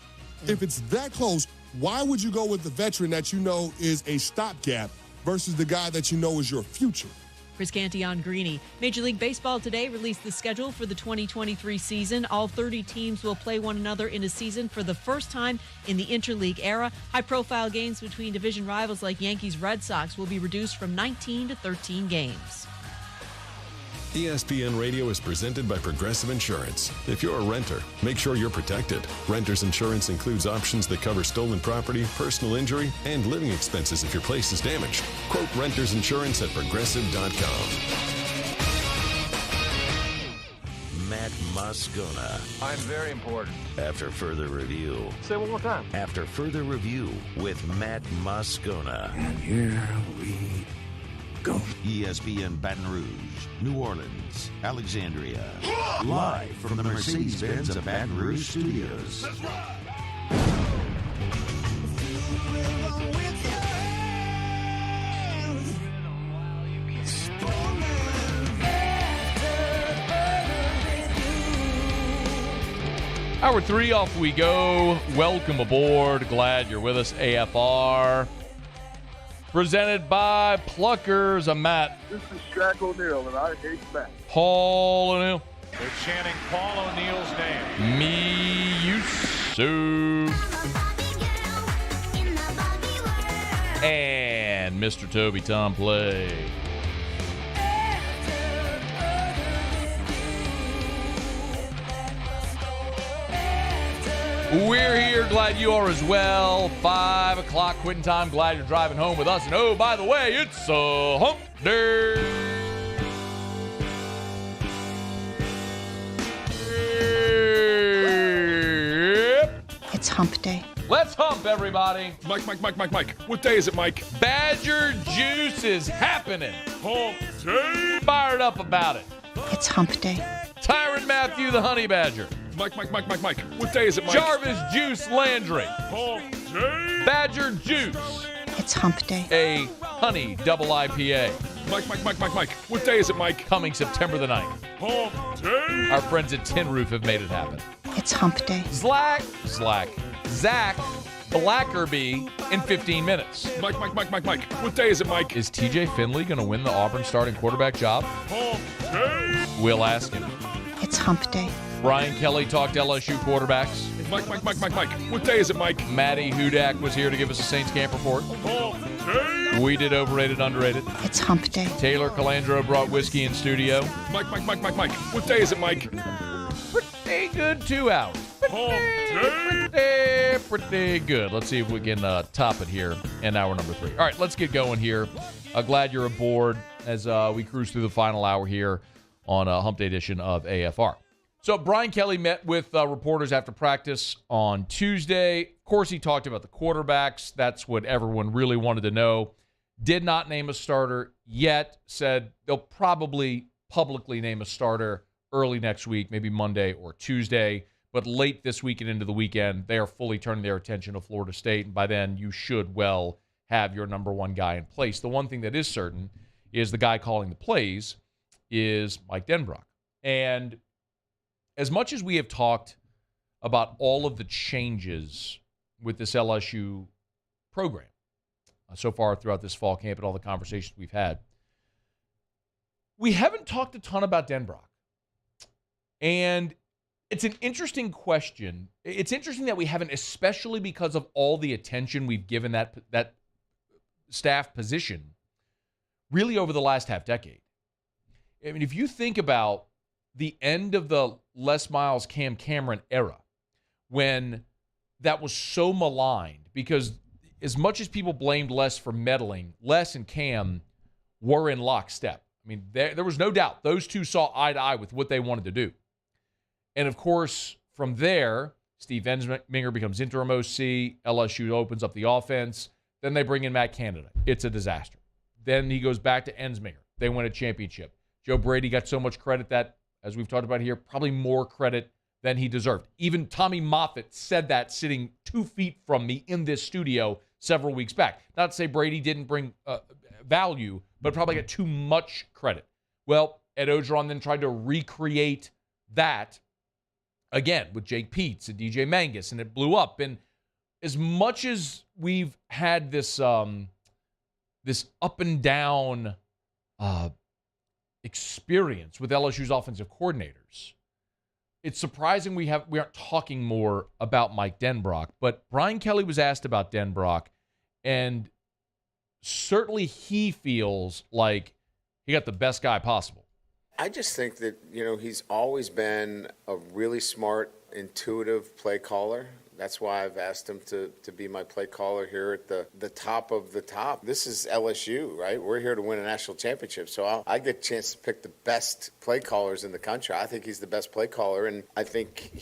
S10: if it's that close, why would you go with the veteran that you know is a stopgap versus the guy that you know is your future?
S6: Chris Canty on Greeny. Major League Baseball today released the schedule for the 2023 season. All 30 teams will play one another in a season for the first time in the interleague era. High-profile games between division rivals like Yankees-Red Sox will be reduced from 19 to 13 games.
S5: ESPN Radio is presented by Progressive Insurance. If you're a renter, make sure you're protected. Renter's insurance includes options that cover stolen property, personal injury, and living expenses if your place is damaged. Quote Renter's Insurance at Progressive.com.
S4: Matt Moscona.
S24: I'm very important.
S4: After further review.
S24: Say it one more time.
S4: After further review with Matt Moscona.
S24: And here we go.
S4: ESPN Baton Rouge, New Orleans, Alexandria. Live from the Mercedes-Benz of Baton Rouge Studios.
S7: Hour 3, off we go. Welcome aboard. Glad you're with us, AFR. Presented by Pluckers. I'm Matt.
S25: This is Shaq O'Neal, and I hate Matt.
S7: Paul O'Neal.
S27: They're chanting Paul O'Neal's name.
S7: Me, you, Sue. And Mr. Toby Tom Play. We're here. Glad you are as well. 5 o'clock quitting time. Glad you're driving home with us. And oh, by the way, it's hump day.
S28: It's hump day.
S7: Let's hump, everybody.
S10: Mike. What day is it, Mike?
S7: Badger Juice is happening. Hump day. Fired up about it.
S28: It's hump day.
S7: Tyron Matthew, the Honey Badger.
S10: Mike. What day is it, Mike?
S7: Jarvis Juice Landry.
S10: Hump day.
S7: Badger Juice.
S28: It's hump day.
S7: A honey double IPA.
S10: Mike. What day is it, Mike?
S7: Coming September the 9th.
S10: Hump day.
S7: Our friends at Tin Roof have made it happen.
S28: It's hump day.
S7: Zach Blackerby in 15 minutes.
S10: Mike. What day is it, Mike?
S7: Is TJ Finley going to win the Auburn starting quarterback job?
S10: Hump day.
S7: We'll ask him.
S28: It's hump day.
S7: Brian Kelly talked LSU quarterbacks.
S10: Mike. What day is it, Mike?
S7: Maddy Hudak was here to give us a Saints camp report.
S10: Hump day.
S7: We did Overrated, Underrated.
S28: It's hump day.
S7: Taylor Calandro brought whiskey in studio.
S10: Mike. What day is it, Mike?
S7: Pretty good 2 hours. Pretty good. Let's see if we can top it here in hour number 3. All right, let's get going here. Glad you're aboard as we cruise through the final hour here on a Hump Day edition of AFR. So Brian Kelly met with reporters after practice on Tuesday. Of course, he talked about the quarterbacks. That's what everyone really wanted to know. Did not name a starter yet. Said they'll probably publicly name a starter early next week, maybe Monday or Tuesday. But late this week and into the weekend, they are fully turning their attention to Florida State. And by then, you should well have your number one guy in place. The one thing that is certain is the guy calling the plays is Mike Denbrock. And as much as we have talked about all of the changes with this LSU program so far throughout this fall camp and all the conversations we've had, we haven't talked a ton about Denbrock. And it's an interesting question. It's interesting that we haven't, especially because of all the attention we've given that staff position really over the last half decade. I mean, if you think about the end of the Les Miles, Cam Cameron era, when that was so maligned, because as much as people blamed Les for meddling, Les and Cam were in lockstep. I mean, there was no doubt those two saw eye to eye with what they wanted to do. And, of course, from there, Steve Ensminger becomes interim OC. LSU opens up the offense. Then they bring in Matt Canada. It's a disaster. Then he goes back to Ensminger. They win a championship. Joe Brady got so much credit that, as we've talked about here, probably more credit than he deserved. Even Tommy Moffitt said that sitting 2 feet from me in this studio several weeks back. Not to say Brady didn't bring value, but probably got too much credit. Well, Ed Ogeron then tried to recreate that again with Jake Peets and DJ Mangus, and it blew up. And as much as we've had this this up and down experience with LSU's offensive coordinators, it's surprising we aren't talking more about Mike Denbrock. But Brian Kelly was asked about Denbrock, and certainly he feels like he got the best guy possible.
S3: I just think that, he's always been a really smart, intuitive play caller. That's why I've asked him to be my play caller here at the top of the top. This is LSU, right? We're here to win a national championship. So I get a chance to pick the best play callers in the country. I think he's the best play caller, and I think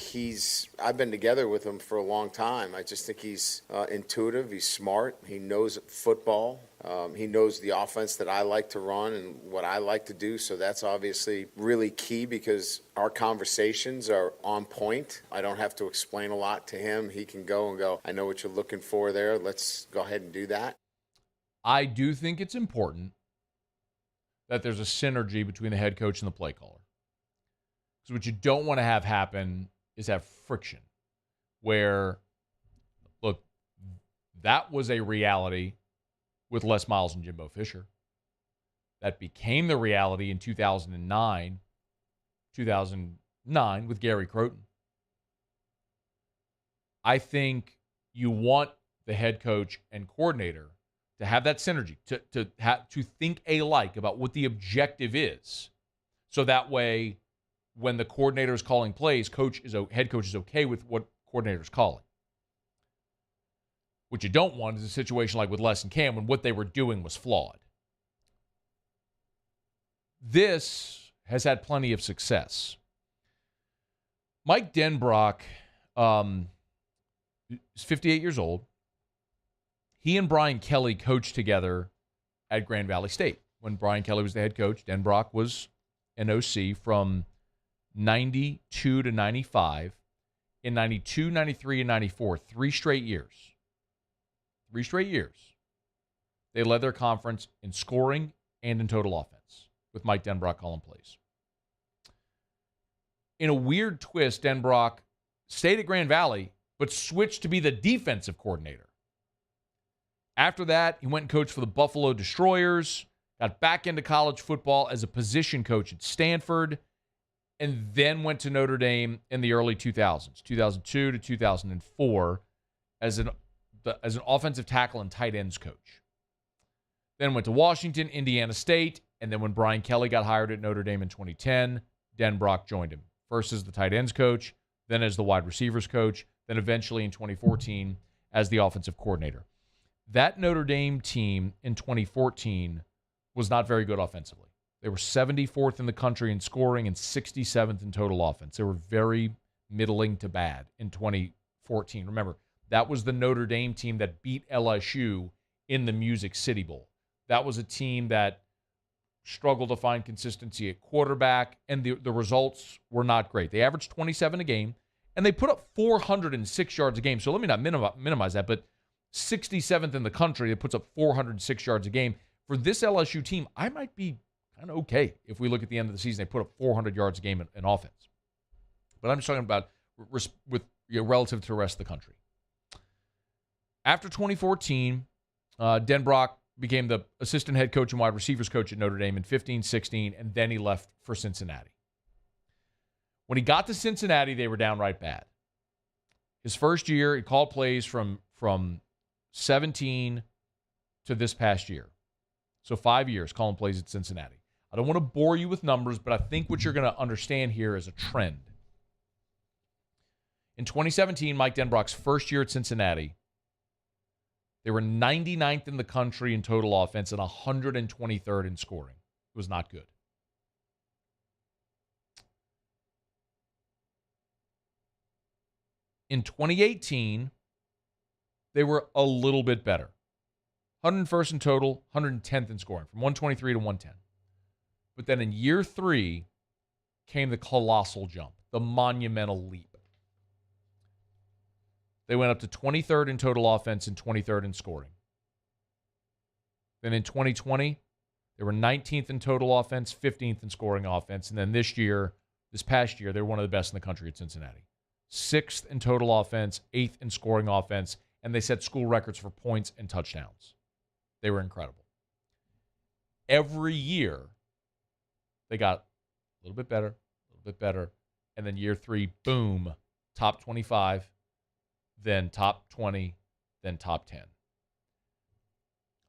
S3: I've been together with him for a long time. I just think he's intuitive. He's smart. He knows football. He knows the offense that I like to run and what I like to do, so that's obviously really key because our conversations are on point. I don't have to explain a lot to him. He can go, I know what you're looking for there. Let's go ahead and do that.
S7: I do think it's important that there's a synergy between the head coach and the play caller. Because what you don't want to have happen is have friction where, look, that was a reality with Les Miles and Jimbo Fisher. That became the reality in 2009 with Gary Croton. I think you want the head coach and coordinator to have that synergy, to think alike about what the objective is. So that way, when the coordinator is calling plays, head coach is okay with what coordinator is calling. What you don't want is a situation like with Les and Cam when what they were doing was flawed. This has had plenty of success. Mike Denbrock is 58 years old. He and Brian Kelly coached together at Grand Valley State. When Brian Kelly was the head coach, Denbrock was an OC from 92 to 95. In 92, 93, and 94, 3 straight years. 3 straight years, they led their conference in scoring and in total offense with Mike Denbrock calling plays. In a weird twist, Denbrock stayed at Grand Valley, but switched to be the defensive coordinator. After that, he went and coached for the Buffalo Destroyers, got back into college football as a position coach at Stanford, and then went to Notre Dame in the early 2000s, 2002 to 2004, as an offensive tackle and tight ends coach. Then went to Washington, Indiana State, and then when Brian Kelly got hired at Notre Dame in 2010, Denbrock joined him. First as the tight ends coach, then as the wide receivers coach, then eventually in 2014 as the offensive coordinator. That Notre Dame team in 2014 was not very good offensively. They were 74th in the country in scoring and 67th in total offense. They were very middling to bad in 2014. Remember, that was the Notre Dame team that beat LSU in the Music City Bowl. That was a team that struggled to find consistency at quarterback, and the results were not great. They averaged 27 a game, and they put up 406 yards a game. So let me not minimize that, but 67th in the country that puts up 406 yards a game. For this LSU team, I might be kind of okay if we look at the end of the season. They put up 400 yards a game in offense. But I'm just talking about relative to the rest of the country. After 2014, Denbrock became the assistant head coach and wide receivers coach at Notre Dame in 15-16, and then he left for Cincinnati. When he got to Cincinnati, they were downright bad. His first year, he called plays from 17 to this past year. So 5 years calling plays at Cincinnati. I don't want to bore you with numbers, but I think what you're going to understand here is a trend. In 2017, Mike Denbrock's first year at Cincinnati, they were 99th in the country in total offense and 123rd in scoring. It was not good. In 2018, they were a little bit better. 101st in total, 110th in scoring, from 123 to 110. But then in year 3 came the colossal jump, the monumental leap. They went up to 23rd in total offense and 23rd in scoring. Then in 2020, they were 19th in total offense, 15th in scoring offense. And then this past year, they were one of the best in the country at Cincinnati. 6th in total offense, 8th in scoring offense, and they set school records for points and touchdowns. They were incredible. Every year, they got a little bit better, and then year 3, boom, top 25, then top 20, then top 10.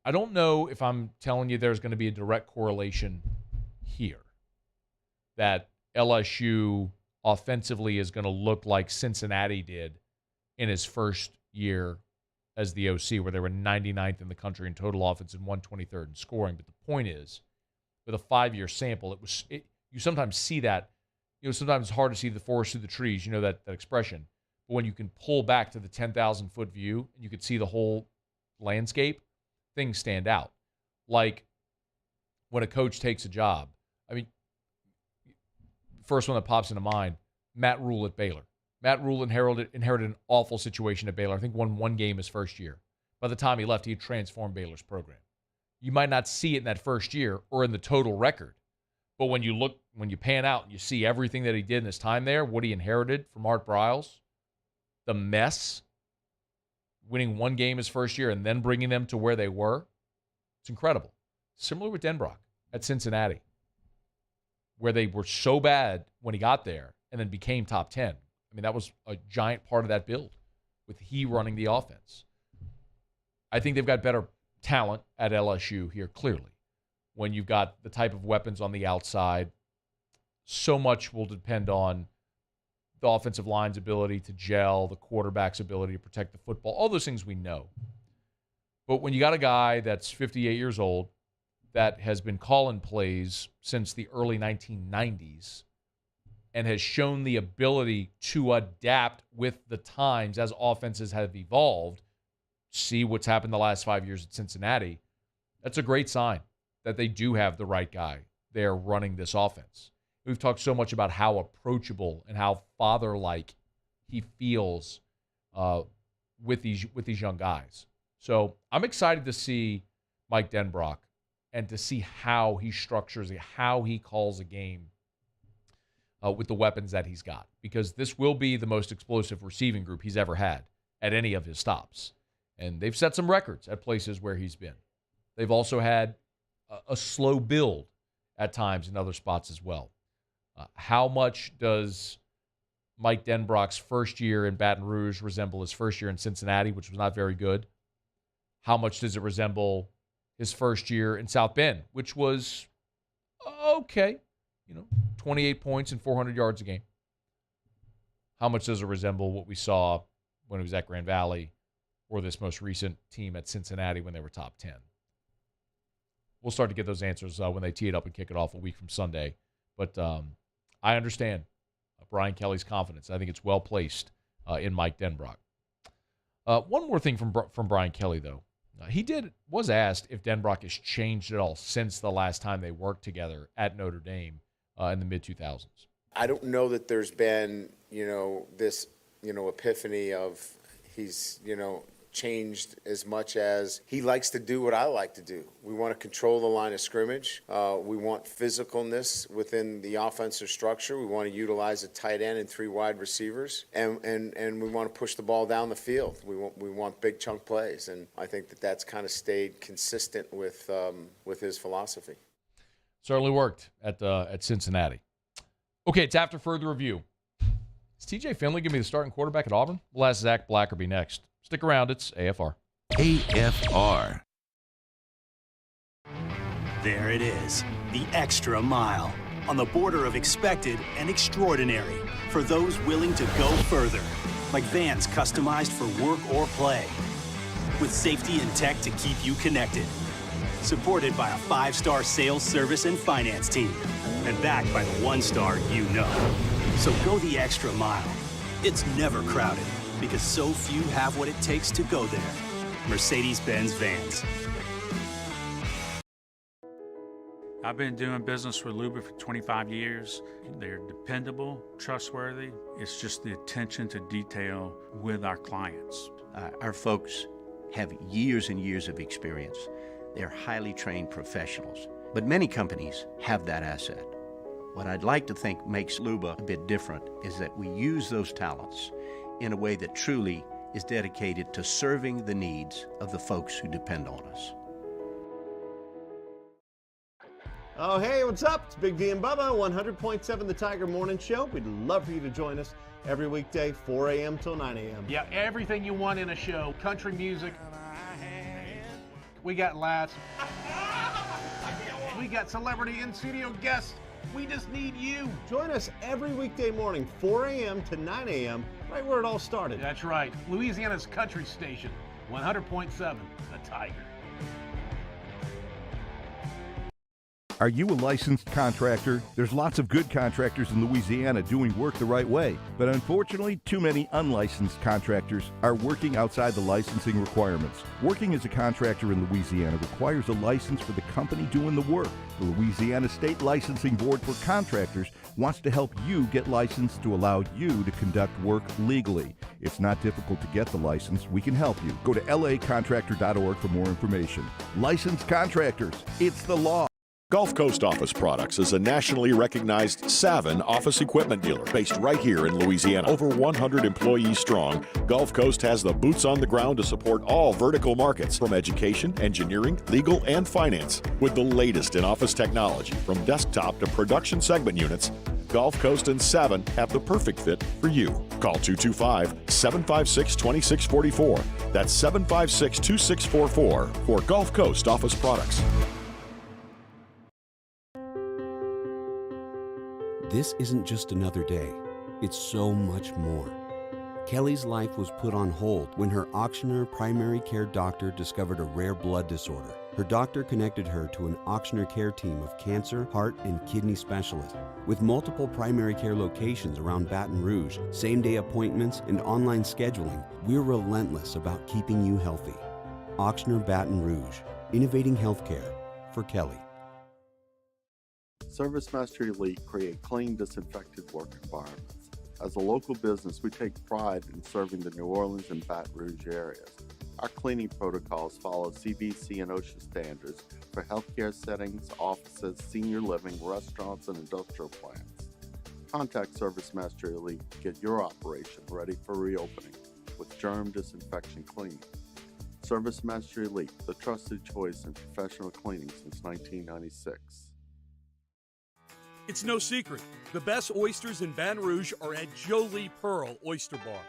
S7: I don't know if I'm telling you there's going to be a direct correlation here, that LSU offensively is going to look like Cincinnati did in his first year as the OC, where they were 99th in the country in total offense and 123rd in scoring. But the point is, with a 5-year sample, you sometimes see that. Sometimes it's hard to see the forest through the trees. You know that expression. But when you can pull back to the 10,000-foot view and you can see the whole landscape, things stand out. Like when a coach takes a job. I mean, first one that pops into mind, Matt Rule at Baylor. Matt Rule inherited an awful situation at Baylor. I think won one game his first year. By the time he left, he had transformed Baylor's program. You might not see it in that first year or in the total record, but when you pan out and you see everything that he did in his time there, what he inherited from Art Briles, the mess, winning one game his first year and then bringing them to where they were, it's incredible. Similar with Denbrock at Cincinnati, where they were so bad when he got there and then became top 10. I mean, that was a giant part of that build with he running the offense. I think they've got better talent at LSU here, clearly. When you've got the type of weapons on the outside, so much will depend on the offensive line's ability to gel, the quarterback's ability to protect the football, all those things we know. But when you got a guy that's 58 years old that has been calling plays since the early 1990s and has shown the ability to adapt with the times as offenses have evolved, see what's happened the last 5 years at Cincinnati, that's a great sign that they do have the right guy there running this offense. We've talked so much about how approachable and how father-like he feels with these young guys. So I'm excited to see Mike Denbrock and to see how he structures it, how he calls a game with the weapons that he's got, because this will be the most explosive receiving group he's ever had at any of his stops. And they've set some records at places where he's been. They've also had a slow build at times in other spots as well. How much does Mike Denbrock's first year in Baton Rouge resemble his first year in Cincinnati, which was not very good? How much does it resemble his first year in South Bend, which was okay, 28 points and 400 yards a game? How much does it resemble what we saw when he was at Grand Valley or this most recent team at Cincinnati when they were top 10? We'll start to get those answers when they tee it up and kick it off a week from Sunday. But I understand Brian Kelly's confidence. I think it's well placed in Mike Denbrock. One more thing from Brian Kelly, though. He was asked if Denbrock has changed at all since the last time they worked together at Notre Dame in the mid-2000s.
S3: I don't know that there's been, this, epiphany of he's, changed as much as he likes to do what I like to do. We want to control the line of scrimmage. We want physicalness within the offensive structure. We want to utilize a tight end and 3 wide receivers, and we want to push the ball down the field. We want big chunk plays, and I think that's kind of stayed consistent with his philosophy.
S7: Certainly worked at Cincinnati. Okay, it's after further review. Is TJ Finley going to be the starting quarterback at Auburn? We'll ask Zach Blackerby next. Stick around. It's AFR.
S4: AFR.
S9: There it is, the extra mile. On the border of expected and extraordinary. For those willing to go further. Like vans customized for work or play. With safety and tech to keep you connected. Supported by a 5-star sales, service, and finance team. And backed by the 1-star you know. So go the extra mile. It's never crowded. Because so few have what it takes to go there. Mercedes-Benz Vans.
S15: I've been doing business with Rouges for 25 years. They're dependable, trustworthy. It's just the attention to detail with our clients.
S16: Our folks have years and years of experience. They're highly trained professionals. But many companies have that asset. What I'd like to think makes Luba a bit different is that we use those talents in a way that truly is dedicated to serving the needs of the folks who depend on us.
S11: Oh, hey, what's up? It's Big D and Bubba, 100.7 The Tiger Morning Show. We'd love for you to join us every weekday, 4 a.m. till 9 a.m.
S27: Yeah, everything you want in a show. Country music. We got laughs. We got celebrity in-studio guests. We just need you.
S11: Join us every weekday morning, 4 a.m. to 9 a.m., right where it all started.
S27: That's right. Louisiana's country station, 100.7 The Tiger.
S12: Are you a licensed contractor? There's lots of good contractors in Louisiana doing work the right way, but unfortunately, too many unlicensed contractors are working outside the licensing requirements. Working as a contractor in Louisiana requires a license for the company doing the work. The Louisiana State Licensing Board for Contractors wants to help you get licensed to allow you to conduct work legally. It's not difficult to get the license. We can help you. Go to lacontractor.org for more information. Licensed contractors, it's the law.
S13: Gulf Coast Office Products is a nationally recognized Savin office equipment dealer based right here in Louisiana. Over 100 employees strong, Gulf Coast has the boots on the ground to support all vertical markets from education, engineering, legal, and finance. With the latest in office technology from desktop to production segment units, Gulf Coast and Savin have the perfect fit for you. Call 225-756-2644. That's 756-2644 for Gulf Coast Office Products.
S14: This isn't just another day. It's so much more. Kelly's life was put on hold when her auctioneer primary care doctor discovered a rare blood disorder. Her doctor connected her to an auctioneer care team of cancer, heart, and kidney specialists. With multiple primary care locations around Baton Rouge, same-day appointments, and online scheduling, we're relentless about keeping you healthy. Auctioneer Baton Rouge, innovating healthcare for Kelly.
S19: ServiceMaster Elite create clean, disinfected work environments. As a local business, we take pride in serving the New Orleans and Baton Rouge areas. Our cleaning protocols follow CDC and OSHA standards for healthcare settings, offices, senior living, restaurants, and industrial plants. Contact ServiceMaster Elite to get your operation ready for reopening with germ disinfection cleaning. ServiceMaster Elite, the trusted choice in professional cleaning since 1996.
S17: It's no secret. The best oysters in Baton Rouge are at Jolie Pearl Oyster Bar.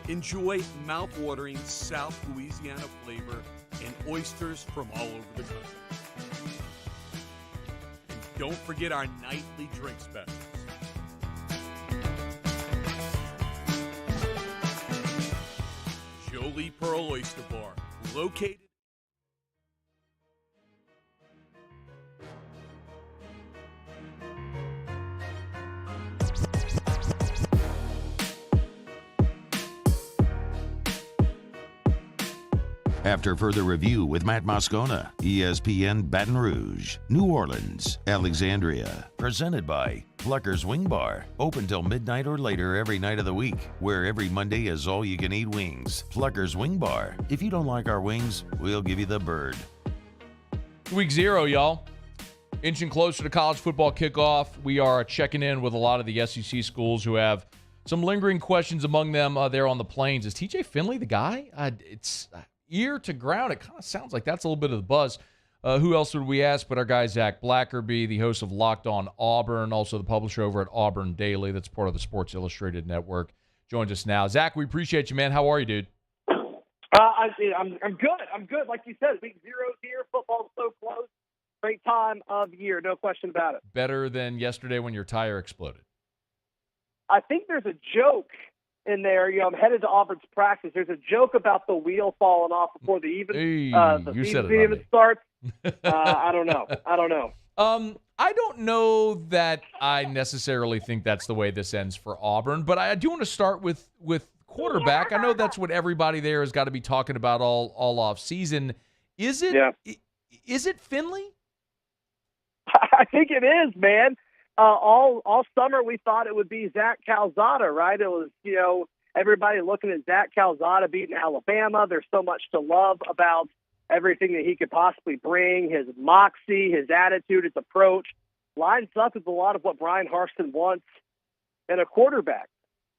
S17: Enjoy mouth-watering South Louisiana flavor and oysters from all over the country. And don't forget our nightly drink specials. Jolie Pearl Oyster Bar, located
S4: After further review with Matt Moscona, ESPN Baton Rouge, New Orleans, Alexandria. Presented by Plucker's Wing Bar. Open till midnight or later every night of the week, where every Monday is all-you-can-eat wings. Plucker's Wing Bar. If you don't like our wings, we'll give you the bird.
S7: Week 0, y'all. Inching closer to college football kickoff. We are checking in with a lot of the SEC schools who have some lingering questions among them there on the plains. Is TJ Finley the guy? It's ear to ground. It kind of sounds like that's a little bit of the buzz. Who else would we ask but our guy Zach Blackerby, the host of Locked On Auburn, also the publisher over at Auburn Daily. That's part of the Sports Illustrated Network. Joins us now. Zach, we appreciate you, man. How are you, dude?
S2: I'm good. I'm good. Like you said, week 0's here. Football's so close. Great time of year, no question about it.
S7: Better than yesterday when your tire exploded.
S2: I think there's a joke in there. You know, I'm headed to Auburn's practice. There's a joke about the wheel falling off before the season even starts. I don't know.
S7: I don't know that I necessarily think that's the way this ends for Auburn, but I do want to start with quarterback. I know that's what everybody there has got to be talking about all off season. Is it? Yeah. Is it Finley?
S2: I think it is, man. All summer we thought it would be Zach Calzada, right? It was, everybody looking at Zach Calzada beating Alabama. There's so much to love about everything that he could possibly bring, his moxie, his attitude, his approach. Lines up with a lot of what Brian Harston wants in a quarterback.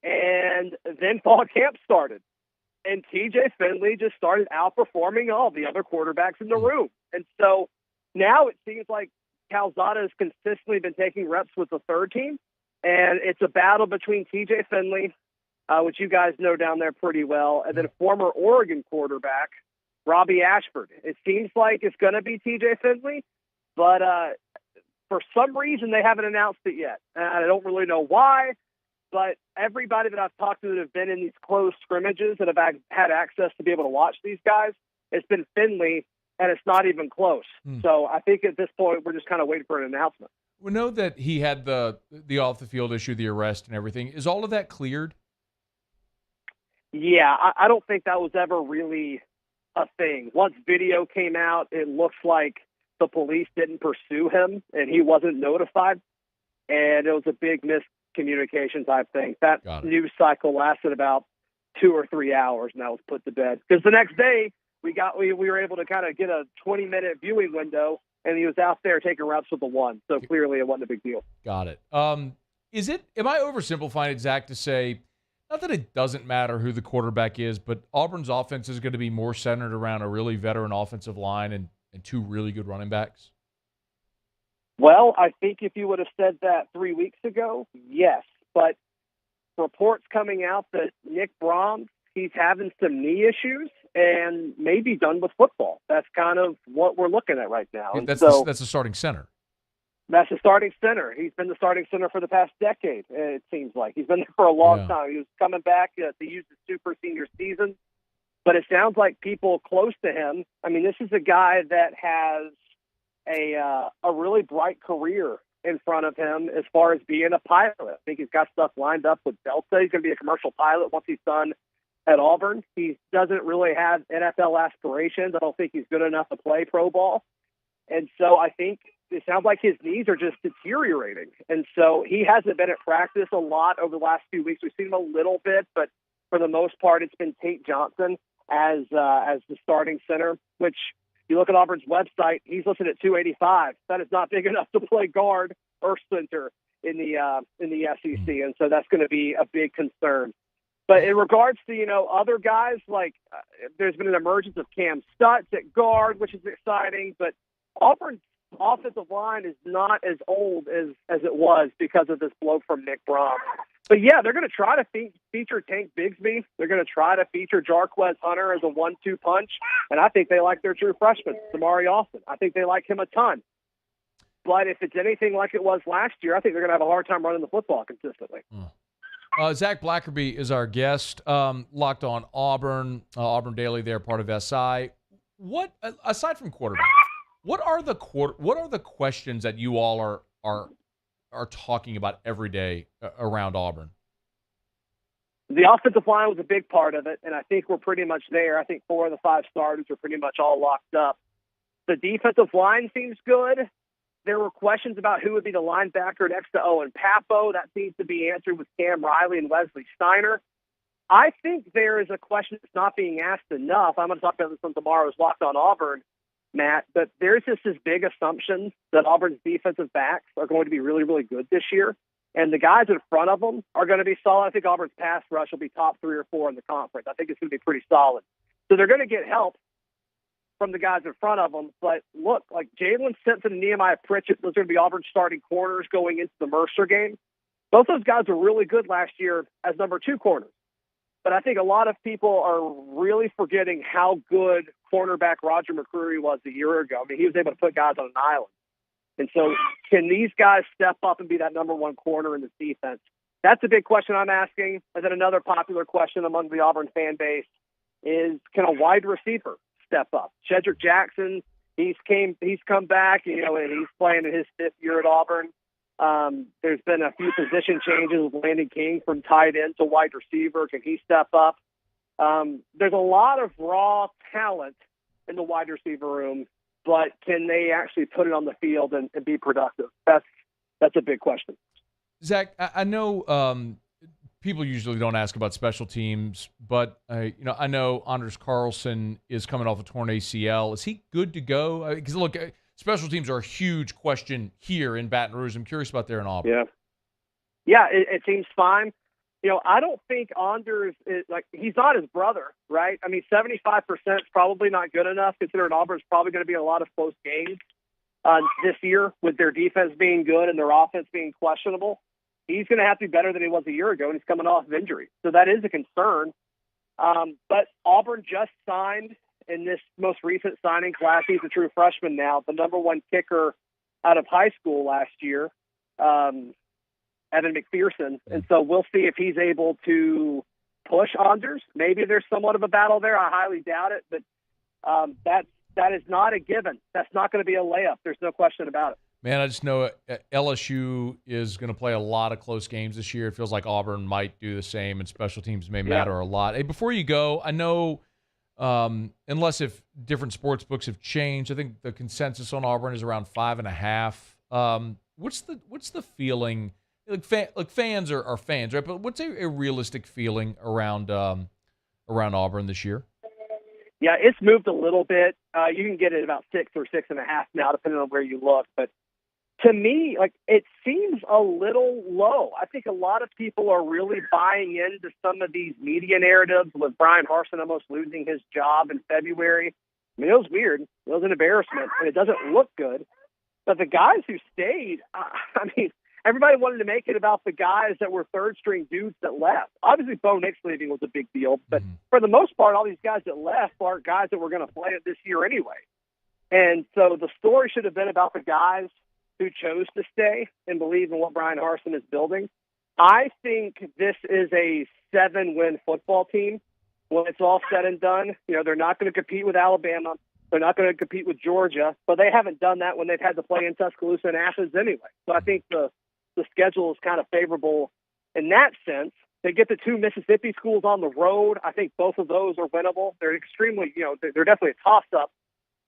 S2: And then fall camp started. And TJ Finley just started outperforming all the other quarterbacks in the room. And so now it seems like Calzada has consistently been taking reps with the third team, and it's a battle between TJ Finley, which you guys know down there pretty well, and then former Oregon quarterback Robbie Ashford. It seems like it's going to be TJ Finley, but for some reason they haven't announced it yet. I don't really know why, but everybody that I've talked to that have been in these close scrimmages and have had access to be able to watch these guys, it's been Finley, and it's not even close. So I think at this point, we're just kind of waiting for an announcement.
S7: We know that he had the off-the-field issue, the arrest and everything. Is all of that cleared?
S2: Yeah, I don't think that was ever really a thing. Once video came out, it looks like the police didn't pursue him, and he wasn't notified. And it was a big miscommunication type thing. That news cycle lasted about 2 or 3 hours, and that was put to bed. Because the next day, we were able to kind of get a 20-minute viewing window, and he was out there taking reps with the one. So clearly it wasn't a big deal.
S7: Got it. Am I oversimplifying it, Zach, to say, not that it doesn't matter who the quarterback is, but Auburn's offense is going to be more centered around a really veteran offensive line and 2 really good running backs?
S2: Well, I think if you would have said that 3 weeks ago, yes. But reports coming out that Nick Brahms, he's having some knee issues and may be done with football. That's kind of what we're looking at right now.
S7: That's the starting center.
S2: That's the starting center. He's been the starting center for the past decade, it seems like. He's been there for a long time. He was coming back to use his super senior season. But it sounds like people close to him. I mean, this is a guy that has a really bright career in front of him as far as being a pilot. I think he's got stuff lined up with Delta. He's going to be a commercial pilot once he's done at Auburn. He doesn't really have NFL aspirations. I don't think he's good enough to play pro ball. And so I think it sounds like his knees are just deteriorating. And so he hasn't been at practice a lot over the last few weeks. We've seen him a little bit, but for the most part, it's been Tate Johnson as the starting center, which you look at Auburn's website, he's listed at 285. That is not big enough to play guard or center in the SEC. And so that's going to be a big concern. But in regards to, other guys, like there's been an emergence of Cam Stutz at guard, which is exciting. But Auburn's offensive line is not as old as it was because of this blow from Nick Brahms. But, yeah, they're going to try to feature Tank Bigsby. They're going to try to feature Jarquez Hunter as a 1-2 punch. And I think they like their true freshman, Samari Austin. I think they like him a ton. But if it's anything like it was last year, I think they're going to have a hard time running the football consistently.
S7: Zach Blackerby is our guest. Locked On Auburn, Auburn Daily. They're part of SI. What, aside from quarterback, what are the questions that you all are talking about every day around Auburn?
S2: The offensive line was a big part of it, and I think we're pretty much there. I think 4 of the 5 starters are pretty much all locked up. The defensive line seems good. There were questions about who would be the linebacker next to Owen Papo. That seems to be answered with Cam Riley and Wesley Steiner. I think there is a question that's not being asked enough. I'm going to talk about this on tomorrow's Locked on Auburn, Matt, but there's just this big assumption that Auburn's defensive backs are going to be really, really good this year. And the guys in front of them are going to be solid. I think Auburn's pass rush will be top 3 or 4 in the conference. I think it's going to be pretty solid. So they're going to get help from the guys in front of them. But look, like Jalen Simpson and Nehemiah Pritchett, those are going to be Auburn starting corners going into the Mercer game. Both those guys were really good last year as number 2 corners. But I think a lot of people are really forgetting how good cornerback Roger McCreary was a year ago. I mean, he was able to put guys on an island. And so can these guys step up and be that number 1 corner in the defense? That's a big question I'm asking. And then another popular question among the Auburn fan base is, can a wide receiver step up? Shedrick Jackson, he's come back, and he's playing in his 5th year at Auburn. There's been a few position changes with Landon King from tight end to wide receiver. Can he step up? There's a lot of raw talent in the wide receiver room, but can they actually put it on the field and be productive? That's a big question.
S7: Zach, I know people usually don't ask about special teams, but I know Anders Carlson is coming off a torn ACL. Is he good to go? Because look, special teams are a huge question here in Baton Rouge. I'm curious about there in Auburn.
S2: Yeah, it seems fine. I don't think Anders is he's not his brother, right? I mean, 75% is probably not good enough, considering Auburn's probably going to be in a lot of close games this year with their defense being good and their offense being questionable. He's going to have to be better than he was a year ago, and he's coming off of injury. So that is a concern. But Auburn just signed in this most recent signing class. He's a true freshman now, the number 1 kicker out of high school last year, Evan McPherson. And so we'll see if he's able to push Anders. Maybe there's somewhat of a battle there. I highly doubt it, but that is not a given. That's not going to be a layup. There's no question about it.
S7: Man, I just know LSU is going to play a lot of close games this year. It feels like Auburn might do the same, and special teams may matter a lot. Hey, before you go, I know unless if different sports books have changed, I think the consensus on Auburn is around 5.5. What's the feeling? Fans are fans, right? But what's a realistic feeling around Auburn this year?
S2: Yeah, it's moved a little bit. You can get it about 6 or 6.5 now, depending on where you look. But to me, it seems a little low. I think a lot of people are really buying into some of these media narratives with Brian Harsin almost losing his job in February. I mean, it was weird. It was an embarrassment, and it doesn't look good. But the guys who stayed, everybody wanted to make it about the guys that were third-string dudes that left. Obviously, Bo Nix leaving was a big deal, but for the most part, all these guys that left are guys that were going to play it this year anyway. And so the story should have been about the guys who chose to stay and believe in what Brian Harsin is building. I think this is a 7-win football team when it's all said and done. They're not going to compete with Alabama. They're not going to compete with Georgia, but they haven't done that when they've had to play in Tuscaloosa and Athens anyway. So I think the schedule is kind of favorable in that sense. They get the 2 Mississippi schools on the road. I think both of those are winnable. They're extremely, they're definitely a toss-up,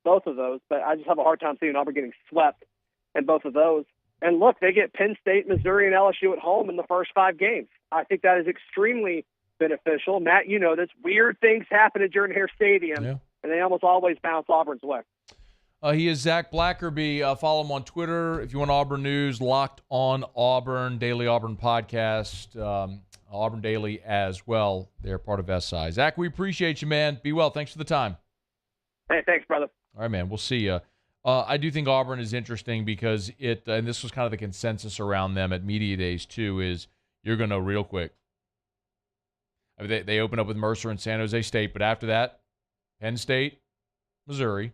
S2: both of those, but I just have a hard time seeing Auburn getting swept in both of those. And look, they get Penn State, Missouri, and LSU at home in the first 5 games. I think that is extremely beneficial. Matt, this weird things happen at Jordan-Hare Stadium, and they almost always bounce Auburn's way.
S7: He is Zach Blackerby. Follow him on Twitter if you want Auburn news. Locked on Auburn, Daily Auburn podcast, Auburn Daily as well. They're part of SI. Zach, we appreciate you, man. Be well. Thanks for the time.
S2: Hey, thanks, brother.
S7: All right, man. We'll see you. I do think Auburn is interesting because and this was kind of the consensus around them at media days too, is you're going to know real quick. I mean, they open up with Mercer and San Jose State, but after that, Penn State, Missouri,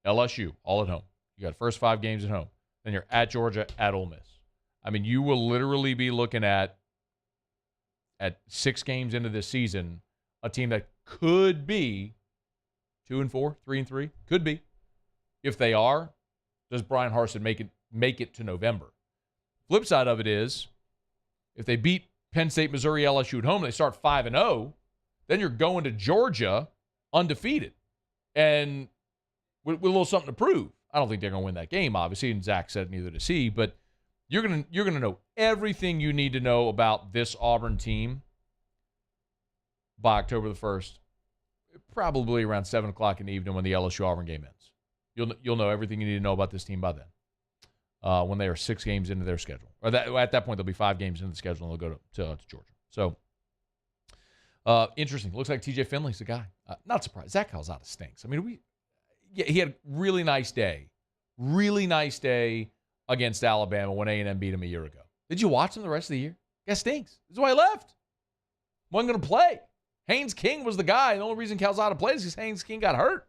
S7: LSU, all at home. You got first 5 games at home. Then you're at Georgia, at Ole Miss. I mean, you will literally be looking at 6 games into this season, a team that could be 2-4, 3-3, could be. If they are, does Brian Harsin make it to November? Flip side of it is, if they beat Penn State, Missouri, LSU at home. They start 5-0. Then you're going to Georgia undefeated and with a little something to prove. I don't think they're going to win that game, obviously, and Zach said neither does he, but you're gonna know everything you need to know about this Auburn team by October the 1st, probably around 7 o'clock in the evening when the LSU-Auburn game ends. You'll know everything you need to know about this team by then, when they are 6 games into their schedule. Or at that point, they'll be 5 games into the schedule, and they'll go to Georgia. So, interesting. Looks like TJ Finley's the guy. Not surprised. Zach Calzada stinks. I mean, he had a really nice day. Really nice day against Alabama when A&M beat him a year ago. Did you watch him the rest of the year? Guy stinks. That's why he left. Wasn't going to play. Haynes King was the guy. The only reason Calzada plays is because Haynes King got hurt.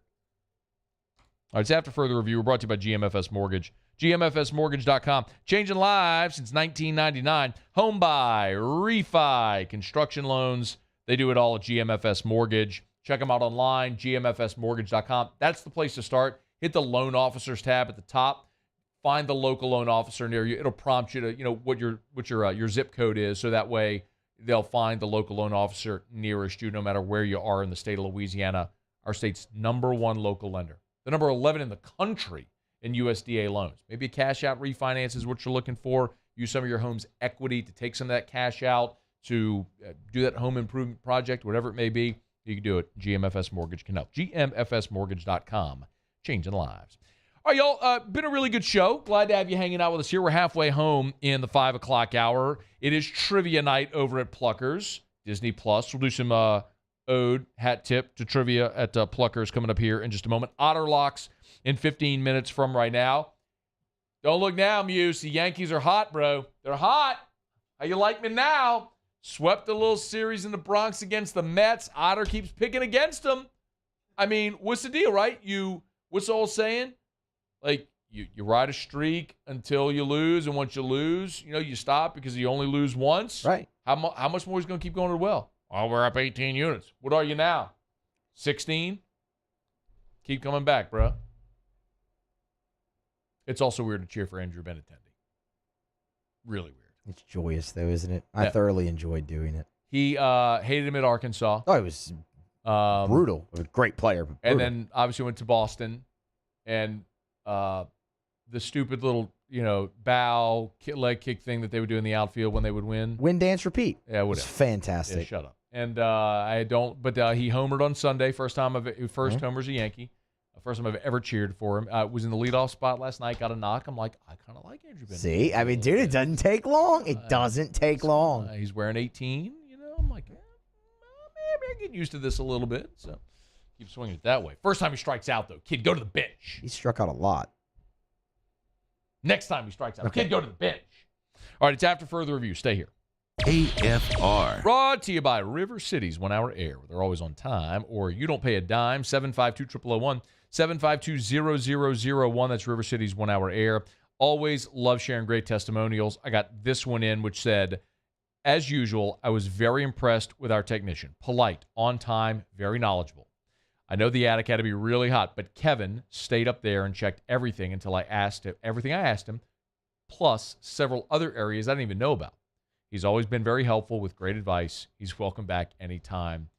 S7: All right, it's After Further Review. We're brought to you by GMFS Mortgage. GMFSmortgage.com. Changing lives since 1999. Home buy, refi, construction loans. They do it all at GMFS Mortgage. Check them out online, gmfsmortgage.com. That's the place to start. Hit the loan officers tab at the top. Find the local loan officer near you. It'll prompt you to, what your zip code is, so that way they'll find the local loan officer nearest you, no matter where you are in the state of Louisiana. Our state's #1 local lender, the number 11 in the country in USDA loans. Maybe a cash out refinance is what you're looking for. Use some of your home's equity to take some of that cash out to do that home improvement project, whatever it may be. You can do it. GMFS Mortgage can help. GMFSmortgage.com. Changing lives. All right, y'all. Been a really good show. Glad to have you hanging out with us here. We're halfway home in the 5 o'clock hour. It is trivia night over at Pluckers, Disney Plus. We'll do some ode, hat tip to trivia at Pluckers coming up here in just a moment. Otter Locks in 15 minutes from right now. Don't look now, Muse. The Yankees are hot, bro. They're hot. How you like me now? Swept a little series in the Bronx against the Mets. Otter keeps picking against them. I mean, what's the deal, right? What's the old saying? Like, you ride a streak until you lose, and once you lose, you stop because you only lose once.
S1: Right.
S7: How much more is going to keep going to the well? Oh, we're up 18 units. What are you now? 16? Keep coming back, bro. It's also weird to cheer for Andrew Benintendi. Really weird.
S1: It's joyous, though, isn't it? I thoroughly enjoyed doing it.
S7: He hated him at Arkansas.
S1: Oh, it was brutal. A great player. But
S7: and then obviously went to Boston, and the stupid little bow leg kick thing that they would do in the outfield when they would win.
S1: Win, dance, repeat.
S7: Yeah,
S1: it was fantastic.
S7: Yeah, shut up. And he homered on Sunday. First homer as a Yankee. First time I've ever cheered for him. Was in the leadoff spot last night. Got a knock. I'm like, I kind of like Andrew Benintendi.
S1: See, I mean, dude, it doesn't take long. It doesn't take long.
S7: He's wearing 18. I'm like, maybe I get used to this a little bit. So keep swinging it that way. First time he strikes out, though, kid, go to the bench.
S1: He struck out a lot.
S7: Next time he strikes out, kid, go to the bench. All right, it's After Further Review. Stay here.
S4: AFR.
S7: Brought to you by River City's 1 Hour Air. They're always on time, or you don't pay a dime. 752-0001, 752-0001. That's River City's 1 Hour Air. Always love sharing great testimonials. I got this one in, which said, as usual, I was very impressed with our technician. Polite, on time, very knowledgeable. I know the attic had to be really hot, but Kevin stayed up there and checked everything until I asked him everything I asked him, plus several other areas I didn't even know about. He's always been very helpful with great advice. He's welcome back anytime.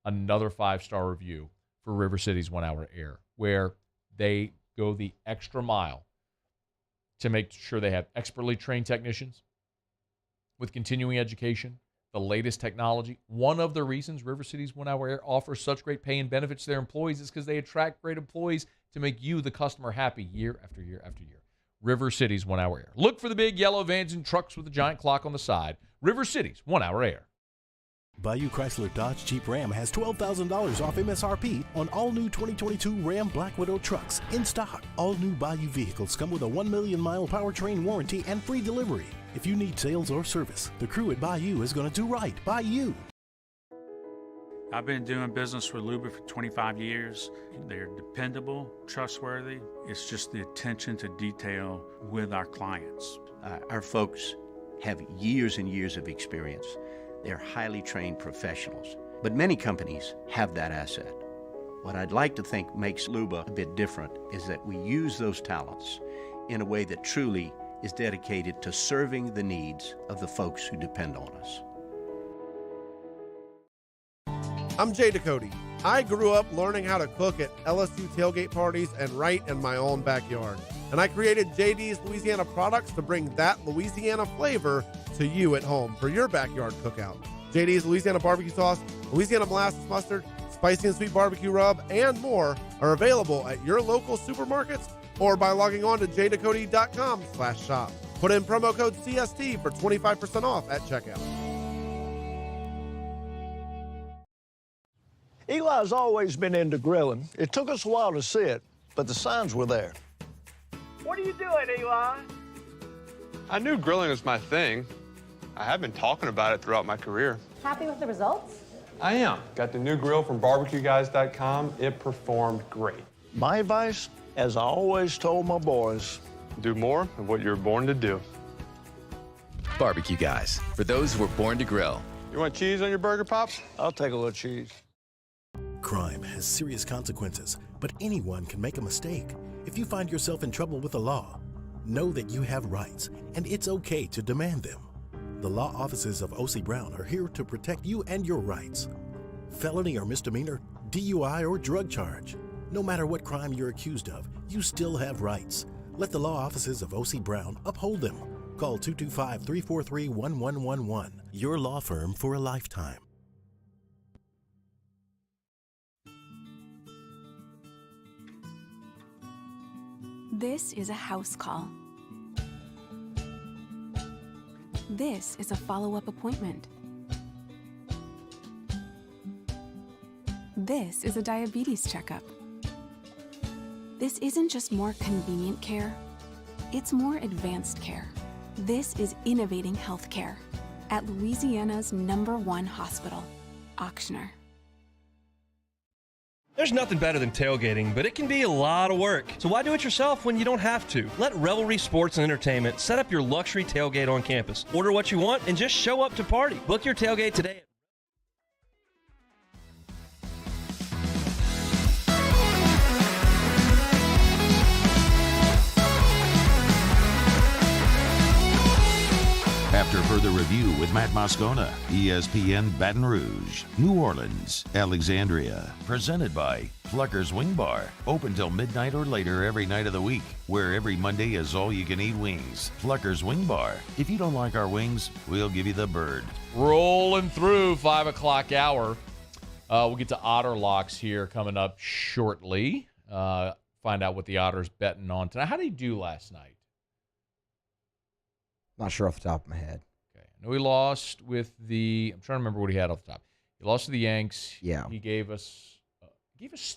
S7: Another 5-star review for River City's 1 Hour Air, where they go the extra mile to make sure they have expertly trained technicians with continuing education, the latest technology. One of the reasons River City's 1 Hour Air offers such great pay and benefits to their employees is because they attract great employees to make you, the customer, happy year after year after year. River City's 1 Hour Air. Look for the big yellow vans and trucks with the giant clock on the side. River City's 1 Hour Air.
S8: Bayou Chrysler Dodge Jeep Ram has $12,000 off MSRP on all new 2022 Ram Black Widow trucks in stock. All new Bayou vehicles come with a 1 million mile powertrain warranty and free delivery. If you need sales or service, the crew at Bayou is going to do right by you.
S15: I've been doing business with Luba for 25 years. They're dependable, trustworthy. It's just the attention to detail with our clients.
S16: Our folks have years and years of experience. They're highly trained professionals. But many companies have that asset. What I'd like to think makes Luba a bit different is that we use those talents in a way that truly is dedicated to serving the needs of the folks who depend on us.
S5: I'm Jay Ducote. I grew up learning how to cook at LSU tailgate parties and right in my own backyard. And I created JD's Louisiana products to bring that Louisiana flavor to you at home for your backyard cookout. JD's Louisiana barbecue sauce, Louisiana molasses mustard, spicy and sweet barbecue rub, and more are available at your local supermarkets or by logging on to jducote.com/shop. Put in promo code CST for 25% off at checkout.
S6: Eli's always been into grilling. It took us a while to see it, but the signs were there.
S18: What are you doing, Eli?
S20: I knew grilling was my thing. I have been talking about it throughout my career.
S21: Happy with the results?
S20: I am. Got the new grill from barbecueguys.com. It performed great.
S6: My advice, as I always told my boys,
S20: do more of what you were born to do.
S22: Barbecue Guys, for those who were born to grill.
S20: You want cheese on your burger, Pops?
S6: I'll take a little cheese.
S8: Crime has serious consequences, but anyone can make a mistake. If you find yourself in trouble with the law, know that you have rights, and it's okay to demand them. The law offices of O.C. Brown are here to protect you and your rights. Felony or misdemeanor, DUI or drug charge. No matter what crime you're accused of, you still have rights. Let the law offices of O.C. Brown uphold them. Call 225-343-1111. Your law firm for a lifetime.
S23: This is a house call. This is a follow-up appointment. This is a diabetes checkup. This isn't just more convenient care, it's more advanced care. This is innovating healthcare at Louisiana's #1 hospital, Auctioner.
S26: There's nothing better than tailgating, but it can be a lot of work. So why do it yourself when you don't have to? Let Revelry Sports and Entertainment set up your luxury tailgate on campus. Order what you want and just show up to party. Book your tailgate today.
S4: After further review with Matt Moscona, ESPN Baton Rouge, New Orleans, Alexandria. Presented by Plucker's Wing Bar. Open till midnight or later every night of the week, where every Monday is all-you-can-eat wings. Plucker's Wing Bar. If you don't like our wings, we'll give you the bird.
S7: Rolling through 5 o'clock hour. We'll get to Otter Locks here coming up shortly. Find out what the Otters betting on tonight. How did he do last night?
S1: Not sure off the top of my head.
S7: Okay. I know he lost with the. I'm trying to remember what he had off the top. He lost to the Yanks.
S1: Yeah.
S7: He gave us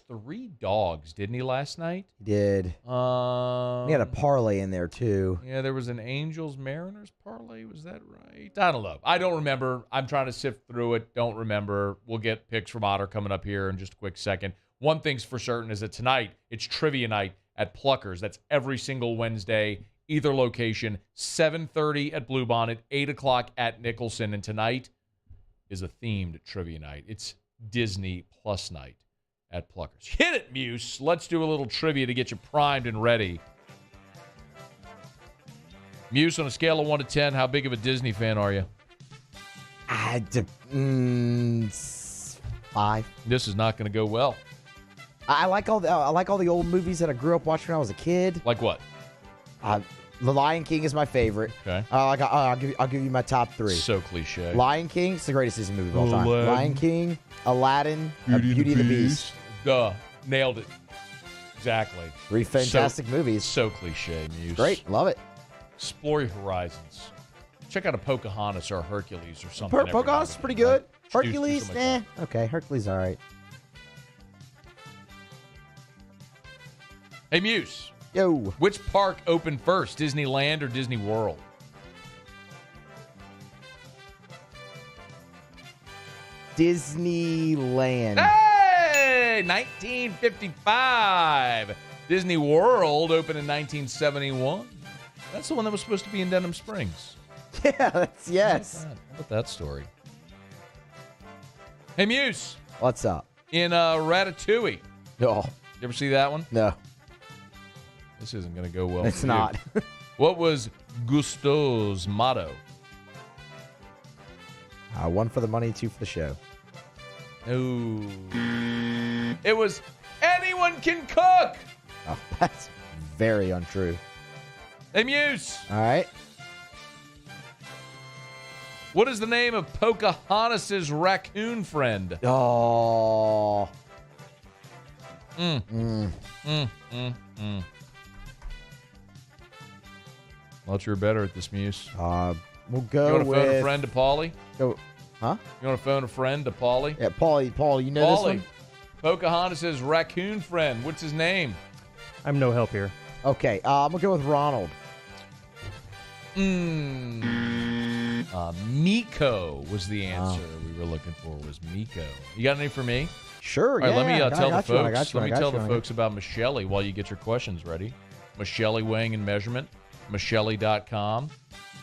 S7: 3 dogs, didn't he, last night?
S1: He did. He had a parlay in there, too.
S7: Yeah, there was an Angels-Mariners parlay. Was that right? I don't know. I don't remember. I'm trying to sift through it. Don't remember. We'll get picks from Otter coming up here in just a quick second. One thing's for certain is that tonight, it's trivia night at Pluckers. That's every single Wednesday. Either location, 7:30 at Blue Bonnet, 8 o'clock at Nicholson. And tonight is a themed trivia night. It's Disney Plus night at Pluckers. Hit it, Muse. Let's do a little trivia to get you primed and ready. Muse, on a scale of 1 to 10, how big of a Disney fan are you?
S1: 5.
S7: This is not going to go well.
S1: I like all the old movies that I grew up watching when I was a kid.
S7: Like what?
S1: The Lion King is my favorite.
S7: Okay.
S1: I'll give you my top 3.
S7: So cliche.
S1: Lion King, it's the greatest Disney movie of all time. Lion King, Aladdin, Beauty and the Beast.
S7: Duh. Nailed it. Exactly.
S1: 3 fantastic movies.
S7: So cliche, Muse.
S1: Great. Love it.
S7: Explore your horizons. Check out a Pocahontas or a Hercules or something.
S1: Pocahontas is pretty good. Hercules, okay. Hercules, all right.
S7: Hey, Muse.
S1: Yo.
S7: Which park opened first, Disneyland or Disney World?
S1: Disneyland.
S7: Hey! 1955. Disney World opened in 1971. That's the one that was supposed to be in Denham Springs.
S1: Yeah, yes.
S7: How about that story? Hey, Muse.
S1: What's up?
S7: In Ratatouille.
S1: No.
S7: You ever see that one?
S1: No.
S7: This isn't going to go well.
S1: It's
S7: for
S1: not.
S7: You. What was Gusteau's motto?
S1: 1 for the money, 2 for the show.
S7: Ooh. It was anyone can cook.
S1: Oh, that's very untrue.
S7: Hey, Muse.
S1: All right.
S7: What is the name of Pocahontas' raccoon friend?
S1: Oh.
S7: Well, you're better at this, Muse.
S1: We'll go
S7: You want to phone a friend to Paulie?
S1: Huh?
S7: You want to phone a friend to Paulie?
S1: Yeah, Paulie, you know this one?
S7: Pocahontas' raccoon friend. What's his name?
S3: I'm no help here.
S1: Okay, I'm going to go with Ronald.
S7: Miko was the answer we were looking for, was Miko. You got any for me?
S1: Sure,
S7: All right, let me tell the folks.
S1: Let
S7: me tell the folks about Michelle while you get your questions ready. Michelle Weighing and Measurement, Michelle.com.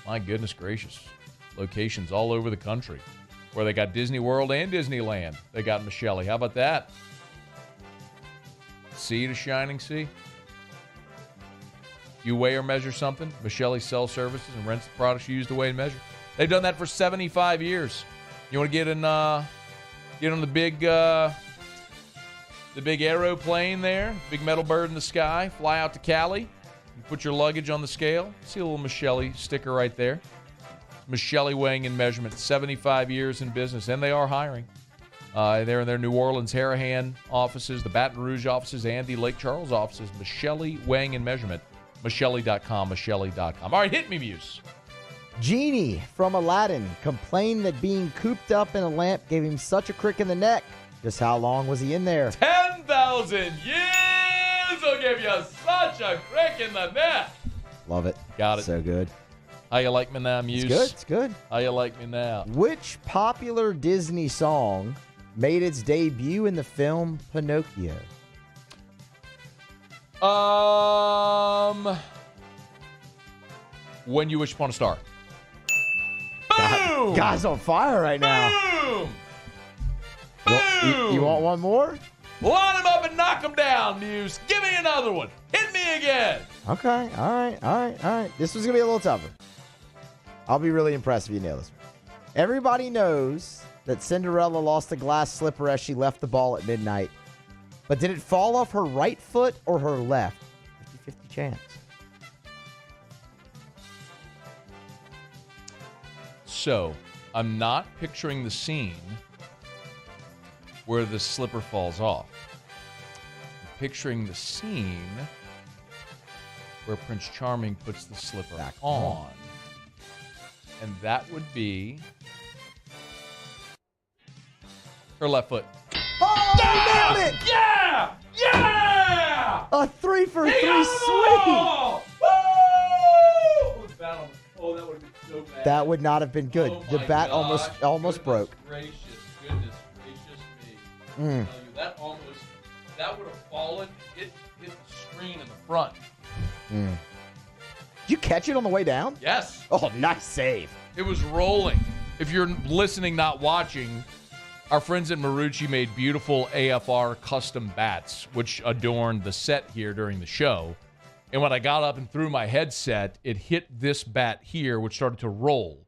S7: My goodness gracious. Locations all over the country where they got Disney World and Disneyland. They got Michelle. How about that? Sea to shining sea. You weigh or measure something, Michelle sells services and rents the products you use to weigh and measure. They've done that for 75 years. You want to get on the big aeroplane there, big metal bird in the sky, fly out to Cali, you put your luggage on the scale. See a little Michelle sticker right there. Michelle Weighing and Measurement, 75 years in business, and they are hiring. They're in their New Orleans Harahan offices, the Baton Rouge offices, and the Lake Charles offices. Michelle Weighing and Measurement. Michelle.com, Michelle.com. All right, hit me, Muse.
S1: Genie from Aladdin complained that being cooped up in a lamp gave him such a crick in the neck. Just how long was he in there?
S7: 10,000 years will give you such a crick in the neck.
S1: Love it.
S7: Got it.
S1: So good.
S7: How you like me now, Muse?
S1: It's good.
S7: How you like me now?
S1: Which popular Disney song made its debut in the film Pinocchio?
S7: When You Wish Upon a Star.
S1: Boom! Guy's on fire right now.
S7: Boom!
S1: You want one more?
S7: Line him up and knock him down, Muse. Give me another one. Hit me again.
S1: Okay. All right. This was going to be a little tougher. I'll be really impressed if you nail this one. Everybody knows that Cinderella lost a glass slipper as she left the ball at midnight. But did it fall off her right foot or her left? 50-50 chance.
S7: So, I'm not picturing the scene where the slipper falls off. I'm picturing the scene where Prince Charming puts the slipper back on. And that would be her left foot.
S1: Oh, he nailed it!
S7: Yeah! Yeah!
S1: A 3 for 3 sweep!
S7: Woo! Oh, that would have been so bad.
S1: That would not have been good. The bat almost broke.
S7: Goodness gracious me. That would have fallen, hit the screen in the front.
S1: Did you catch it on the way down?
S7: Yes.
S1: Oh, nice save.
S7: It was rolling. If you're listening, not watching, our friends at Marucci made beautiful AFR custom bats, which adorned the set here during the show. And when I got up and threw my headset, it hit this bat here, which started to roll.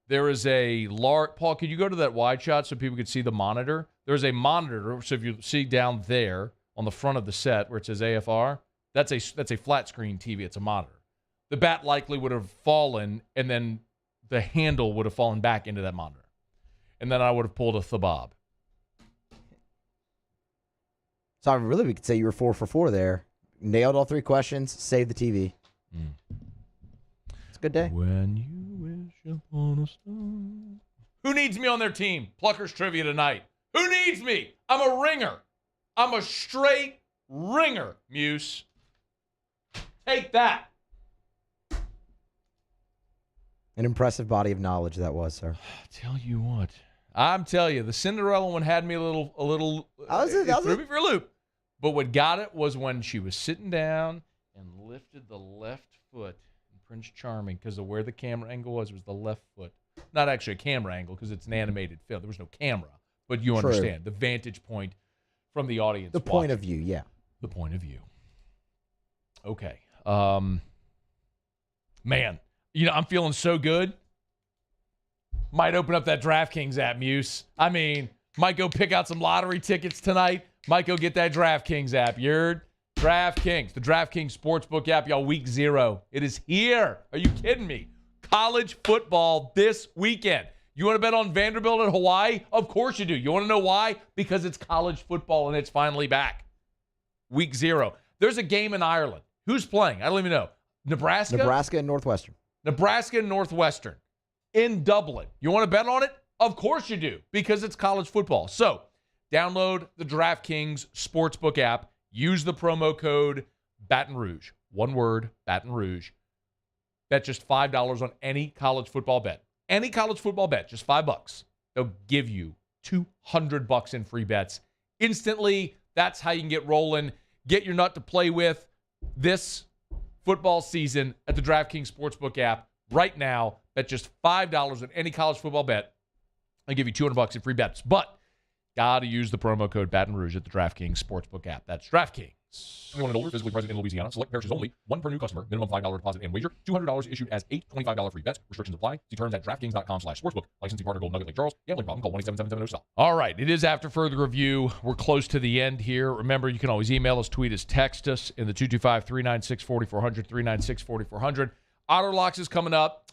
S7: There is a large... Paul, could you go to that wide shot so people could see the monitor? There's a monitor. So if you see down there on the front of the set where it says AFR, that's a flat screen TV. It's a monitor. The bat likely would have fallen, and then the handle would have fallen back into that monitor. And then I would have pulled a thabob.
S1: So really, we could say you were 4 for 4 there. Nailed all 3 questions. Saved the TV. It's a good day.
S7: When you wish upon a star. Who needs me on their team? Pluckers Trivia tonight. Who needs me? I'm a ringer. I'm a straight ringer, Muse. Take that.
S1: An impressive body of knowledge that was, sir.
S7: Tell you what. I'm telling you, the Cinderella one had me a little threw me for a loop. But what got it was when she was sitting down and lifted the left foot in Prince Charming, because of where the camera angle was the left foot. Not actually a camera angle, because it's an animated film. There was no camera. But you understand. The vantage point from the audience.
S1: The point of view, yeah.
S7: The point of view. Okay. Man, I'm feeling so good. Might open up that DraftKings app, Muse. I mean, Might go pick out some lottery tickets tonight. Might go get that DraftKings app. You heard? DraftKings, the DraftKings Sportsbook app, y'all, week 0. It is here. Are you kidding me? College football this weekend. You want to bet on Vanderbilt and Hawaii? Of course you do. You want to know why? Because it's college football and it's finally back. Week 0. There's a game in Ireland. Who's playing? I don't even know. Nebraska?
S1: Nebraska and Northwestern.
S7: Nebraska and Northwestern in Dublin. You want to bet on it? Of course you do, because it's college football. So download the DraftKings Sportsbook app. Use the promo code Baton Rouge. One word, Baton Rouge. Bet just $5 on any college football bet. Any college football bet, just $5. They'll give you $200 in free bets instantly. That's how you can get rolling. Get your nut to play with this football season at the DraftKings Sportsbook app right now. Bet just $5 on any college football bet. I'll give you $200 in free bets. But got to use the promo code Baton Rouge at the DraftKings Sportsbook app. That's DraftKings. Anyone and older, physically present in Louisiana. Select parishes only. One per new customer. Minimum $5 deposit and wager. $200 issued as 8 $25 free bets. Restrictions apply. See terms at DraftKings.com/sportsbook. Licensing partner Gold Nugget Lake Charles. Gambling problem? Call 1-877-7-0-STOP. All right. It is after further review. We're close to the end here. Remember, you can always email us, tweet us, text us in the 225-396-4400, 396-4400. Otter Locks is coming up.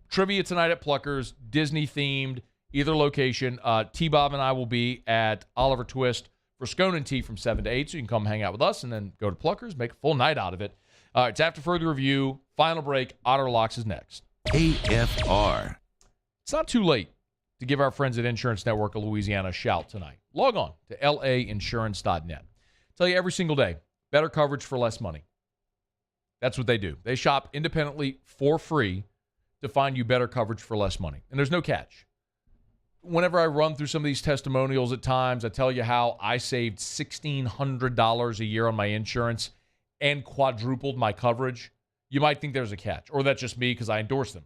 S7: Trivia tonight at Pluckers. Disney-themed. Either location. T-Bob and I will be at Oliver Twist for Scone and Tea from 7 to 8, so you can come hang out with us and then go to Pluckers, make a full night out of it. All right, it's after further review. Final break. Otter Locks is next.
S4: AFR.
S7: It's not too late to give our friends at Insurance Network of Louisiana a shout tonight. Log on to lainsurance.net. Tell you every single day, better coverage for less money. That's what they do. They shop independently for free to find you better coverage for less money. And there's no catch. Whenever I run through some of these testimonials at times, I tell you how I saved $1,600 a year on my insurance and quadrupled my coverage. You might think there's a catch, or that's just me because I endorse them.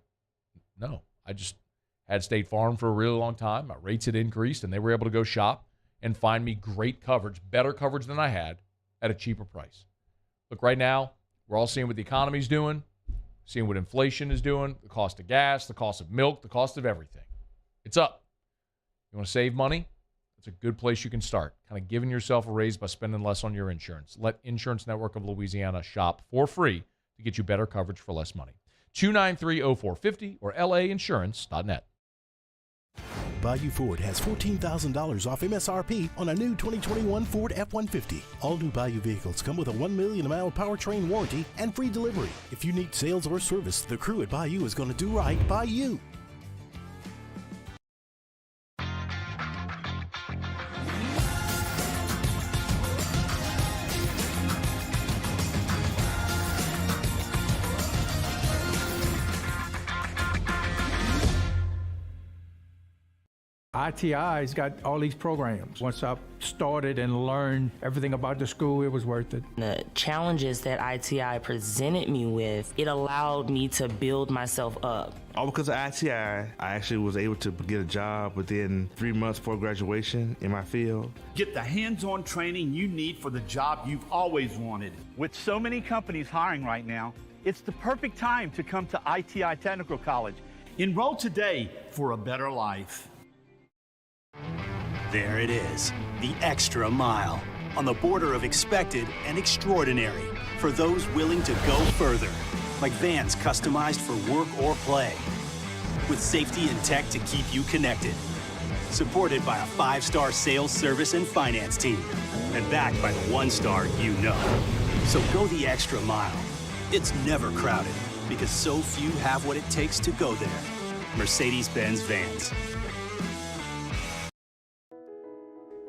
S7: No, I just had State Farm for a really long time. My rates had increased, and they were able to go shop and find me great coverage, better coverage than I had at a cheaper price. Look, right now, we're all seeing what the economy's doing, seeing what inflation is doing, the cost of gas, the cost of milk, the cost of everything. It's up. You want to save money? It's a good place you can start. Kind of giving yourself a raise by spending less on your insurance. Let Insurance Network of Louisiana shop for free to get you better coverage for less money. 293-0450 or lainsurance.net.
S8: Bayou Ford has $14,000 off MSRP on a new 2021 Ford F-150. All new Bayou vehicles come with a 1 million mile powertrain warranty and free delivery. If you need sales or service, the crew at Bayou is going to do right by you.
S9: ITI's got all these programs. Once I started and learned everything about the school, it was worth it.
S10: The challenges that ITI presented me with, it allowed me to build myself up.
S11: All because of ITI, I actually was able to get a job within 3 months before graduation in my field.
S21: Get the hands-on training you need for the job you've always wanted. With so many companies hiring right now, it's the perfect time to come to ITI Technical College. Enroll today for a better life.
S24: There it is, the extra mile, on the border of expected and extraordinary, for those willing to go further, like vans customized for work or play, with safety and tech to keep you connected, supported by a 5-star sales, service, and finance team, and backed by the 1-star you know. So go the extra mile. It's never crowded, because so few have what it takes to go there. Mercedes-Benz Vans.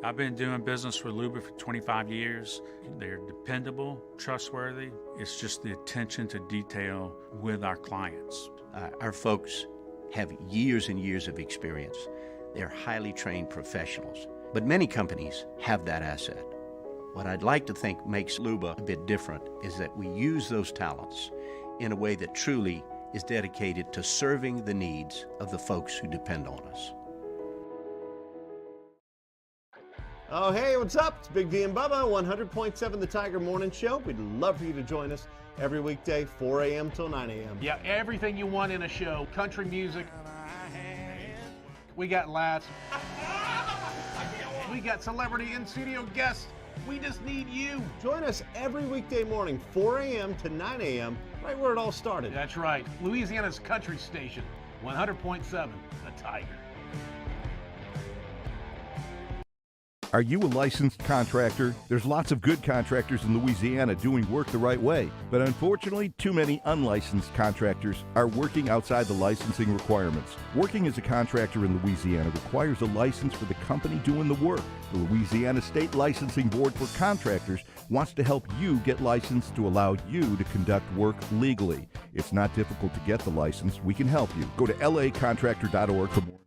S15: I've been doing business with Rouges for 25 years. They're dependable, trustworthy. It's just the attention to detail with our clients.
S16: Our folks have years and years of experience. They're highly trained professionals. But many companies have that asset. What I'd like to think makes Luba a bit different is that we use those talents in a way that truly is dedicated to serving the needs of the folks who depend on us.
S25: Oh, hey, what's up? It's Big D and Bubba, 100.7 The Tiger Morning Show. We'd love for you to join us every weekday, 4 a.m. till 9 a.m.
S27: Yeah, everything you want in a show. Country music. We got laughs.
S2: We got celebrity in-studio guests. We just need you.
S25: Join us every weekday morning, 4 a.m. to 9 a.m., right where it all started.
S2: That's right. Louisiana's country station, 100.7, The Tiger.
S12: Are you a licensed contractor? There's lots of good contractors in Louisiana doing work the right way, but unfortunately, too many unlicensed contractors are working outside the licensing requirements. Working as a contractor in Louisiana requires a license for the company doing the work. The Louisiana State Licensing Board for Contractors wants to help you get licensed to allow you to conduct work legally. It's not difficult to get the license. We can help you. Go to lacontractor.org for more.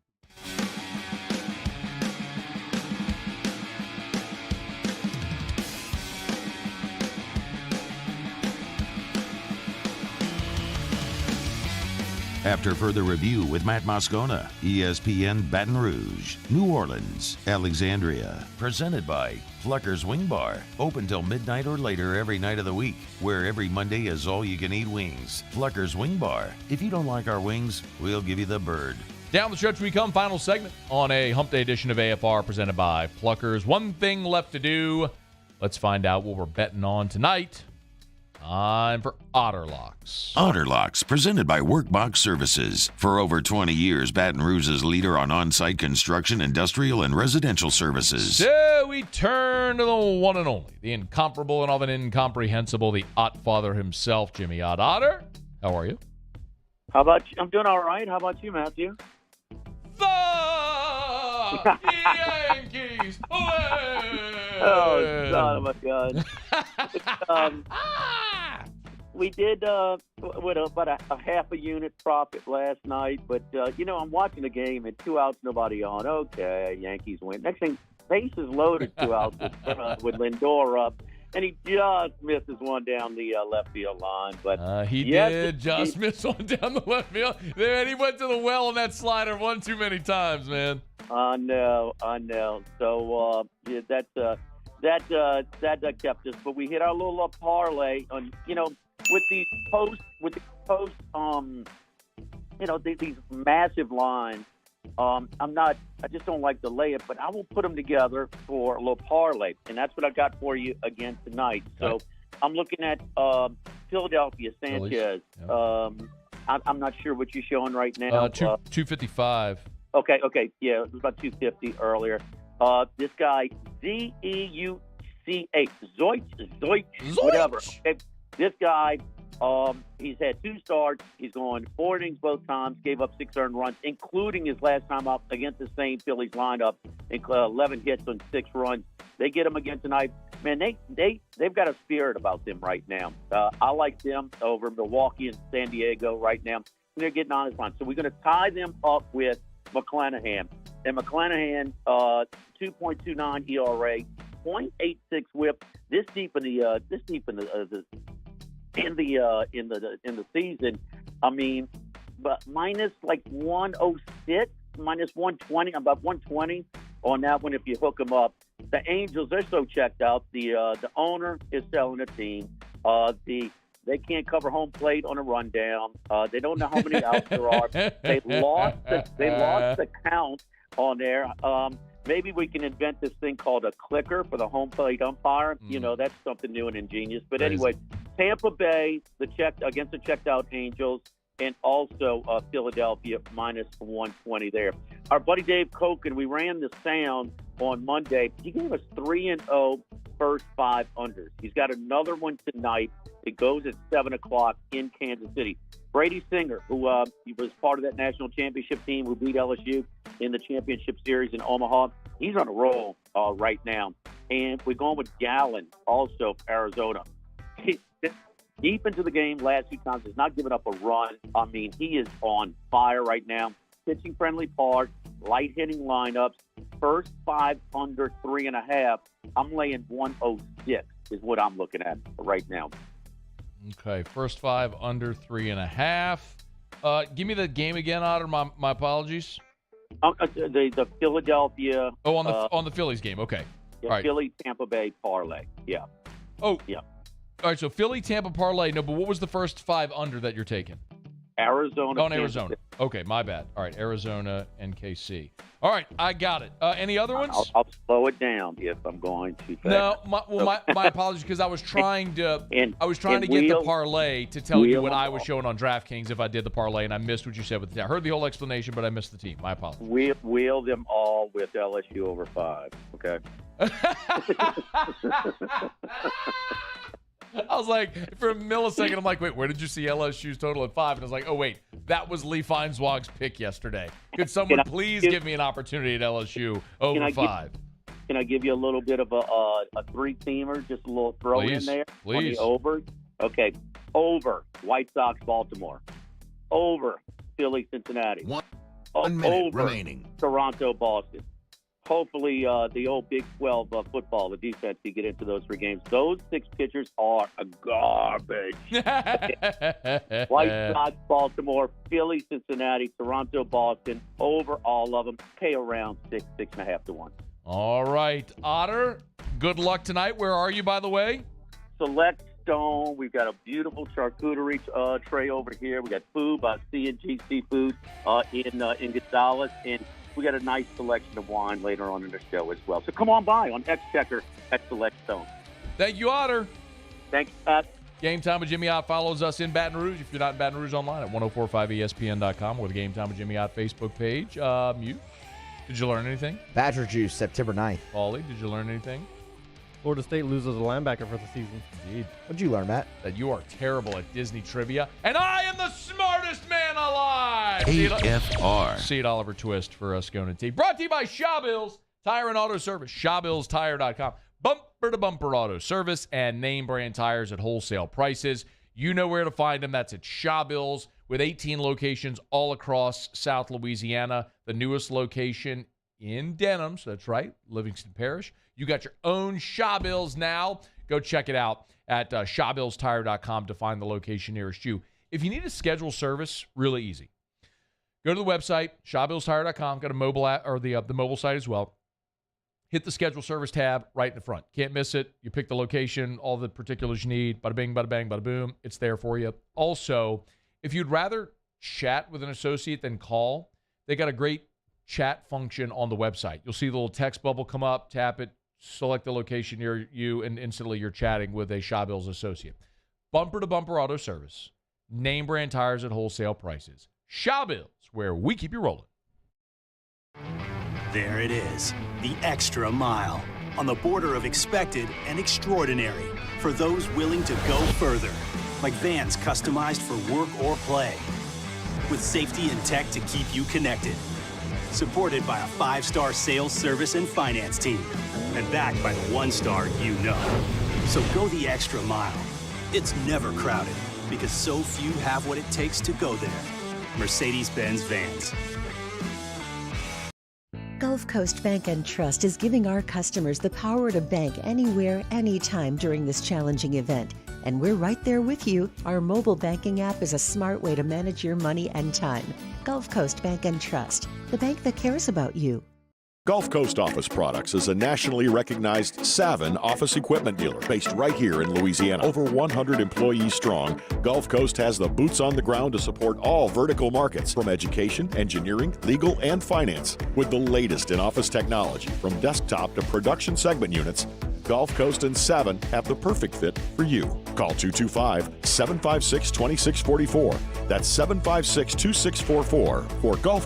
S4: After further review with Matt Moscona, ESPN Baton Rouge, New Orleans, Alexandria. Presented by Plucker's Wing Bar. Open till midnight or later every night of the week, where every Monday is all-you-can-eat wings. Plucker's Wing Bar. If you don't like our wings, we'll give you the bird.
S7: Down the stretch we come, final segment on a Hump Day edition of AFR presented by Pluckers. One thing left to do. Let's find out what we're betting on tonight. Time for Otter Locks.
S4: Otter Locks, presented by Workbox Services. For over 20 years, Baton Rouge's leader on on-site construction, industrial, and residential services.
S7: So we turn to the one and only, the incomparable and often incomprehensible, the Ott Father himself, Jimmy Ott. Otter, how are you?
S13: How about you? I'm doing all right. How about you, Matthew?
S7: The Yankees!
S13: Oh, son of a gun. We did with about a half a unit profit last night, but, I'm watching the game and 2 outs, nobody on. Okay, Yankees win. Next thing, bases loaded, 2 outs with Lindor up, and he just misses one down the left field line. But
S7: he did just miss one down the left field. Then he went to the well on that slider one too many times, man.
S13: I know. So that kept us. But we hit our little parlay on, with these these massive lines. I just don't like to lay it, but I will put them together for a little parlay, and that's what I got for you again tonight. So I'm looking at Philadelphia Sanchez. I'm not sure what you're showing right now.
S7: 255.
S13: Okay, yeah, it was about 250 earlier. This guy, Zeuch, Zoich, whatever. Okay, this guy, he's had 2 starts. He's going 4 innings both times, gave up 6 earned runs, including his last time up against the same Phillies lineup, 11 hits on 6 runs. They get him again tonight. Man, they've got a spirit about them right now. I like them over Milwaukee and San Diego right now. They're getting on his line. So we're going to tie them up with McClanahan. And McClanahan, 2.29 ERA, 0.86 WHIP. This deep in the season. I mean, but minus like 106, minus 120, about 120 on that one if you hook them up. The Angels, they're so checked out. The owner is selling the team. They can't cover home plate on a rundown. They don't know how many outs there are. They lost the count on there. Maybe we can invent this thing called a clicker for the home plate umpire. That's something new and ingenious. But anyway, Tampa Bay, against the checked out Angels, and also Philadelphia minus 120 there. Our buddy Dave Koken, we ran the sound on Monday. He gave us 3-0 first 5 unders. He's got another one tonight. It goes at 7 o'clock in Kansas City. Brady Singer, who he was part of that national championship team who beat LSU in the championship series in Omaha, he's on a roll right now. And we're going with Gallen, also Arizona. Deep into the game last 2 times, has not given up a run. I mean, he is on fire right now. Pitching friendly park, light hitting lineups. First 5 under 3.5. I'm laying 106 is what I'm looking at right now.
S7: Okay, first 5 under 3.5. Give me the game again, Otter. My apologies.
S13: The Philadelphia.
S7: Oh, on the Phillies game. Okay.
S13: Yeah,
S7: all right.
S13: Philly Tampa Bay parlay. Yeah.
S7: Oh.
S13: Yeah.
S7: All right. So Philly Tampa parlay. No, but what was the first 5 under that you're taking?
S13: Arizona.
S7: Oh, in Arizona. Okay, my bad. All right, Arizona and KC. All right, I got it. Any other ones?
S13: I'll slow it down if I'm going to.
S7: No, my apologies, because I was trying to get the parlay to tell you what I was showing on DraftKings if I did the parlay, and I missed what you said with the team. I heard the whole explanation, but I missed the team. My apologies.
S13: Wheel them all with LSU over 5. Okay.
S7: I was like, for a millisecond, I'm like, wait, where did you see LSU's total at 5? And I was like, oh, wait, that was Lee Feinswag's pick yesterday. Could someone please give me an opportunity at LSU over 5?
S13: Can I give you a little bit of a three-teamer, just a little throw in there?
S7: Please.
S13: On the over? Okay. Over, White Sox, Baltimore. Over, Philly, Cincinnati.
S5: One minute remaining.
S13: Toronto, Boston. Hopefully, the old Big 12 football, the defense, can get into those 3 games. Those 6 pitchers are a garbage. White Sox, Baltimore, Philly, Cincinnati, Toronto, Boston, over all of them. Pay around 6.5 to 1.
S7: All right, Otter, good luck tonight. Where are you, by the way?
S13: Select Stone. We've got a beautiful charcuterie tray over here. We got food by C&G Seafood in Gonzales, and we got a nice selection of wine later on in the show as well. So come on by on X-Checker at Select Stone.
S7: Thank you, Otter.
S13: Thanks, Pat.
S7: Game Time with Jimmy Ott follows us in Baton Rouge. If you're not in Baton Rouge, online at 1045ESPN.com or the Game Time with Jimmy Ott Facebook page. Mute, did you learn anything?
S1: Badger Juice, September 9th.
S7: Paulie, did you learn anything?
S3: Florida State loses a linebacker for the season.
S7: Indeed.
S1: What'd you learn, Matt?
S7: That you are terrible at Disney trivia, and I am the smartest man alive.
S4: AFR.
S7: See it, Oliver Twist for Moscona Tea. Brought to you by Shawbills Tire and Auto Service. ShawbillsTire.com. Bumper-to-bumper auto service and name brand tires at wholesale prices. You know where to find them. That's at Shawbills, with 18 locations all across South Louisiana. The newest location in Denham, so that's right, Livingston Parish. You got your own Shawbills now. Go check it out at ShawbillsTire.com to find the location nearest you. If you need a scheduled service, really easy. Go to the website, ShawbillsTire.com. Got a mobile app, or the mobile site as well. Hit the schedule service tab right in the front. Can't miss it. You pick the location, all the particulars you need. Bada bing, bada bang, bada boom. It's there for you. Also, if you'd rather chat with an associate than call, they got a great chat function on the website. You'll see the little text bubble come up, tap it, select the location near you, and instantly you're chatting with a Shawbills associate. Bumper-to-bumper auto service. Name brand tires at wholesale prices. Shawbills, where we keep you rolling.
S24: There it is, the extra mile, on the border of expected and extraordinary, for those willing to go further, like vans customized for work or play, with safety and tech to keep you connected. Supported by a 5-star sales, service, and finance team. And backed by the 1-star you know. So go the extra mile. It's never crowded, because so few have what it takes to go there. Mercedes-Benz Vans.
S14: Gulf Coast Bank and Trust is giving our customers the power to bank anywhere, anytime during this challenging event. And we're right there with you. Our mobile banking app is a smart way to manage your money and time. Gulf Coast Bank and Trust, the bank that cares about you.
S17: Gulf Coast Office Products is a nationally recognized Savin office equipment dealer based right here in Louisiana. Over 100 employees strong, Gulf Coast has the boots on the ground to support all vertical markets, from education, engineering, legal, and finance. With the latest in office technology, from desktop to production segment units, Gulf Coast and Savin have the perfect fit for you. Call 225-756-2644. That's 756-2644 for Gulf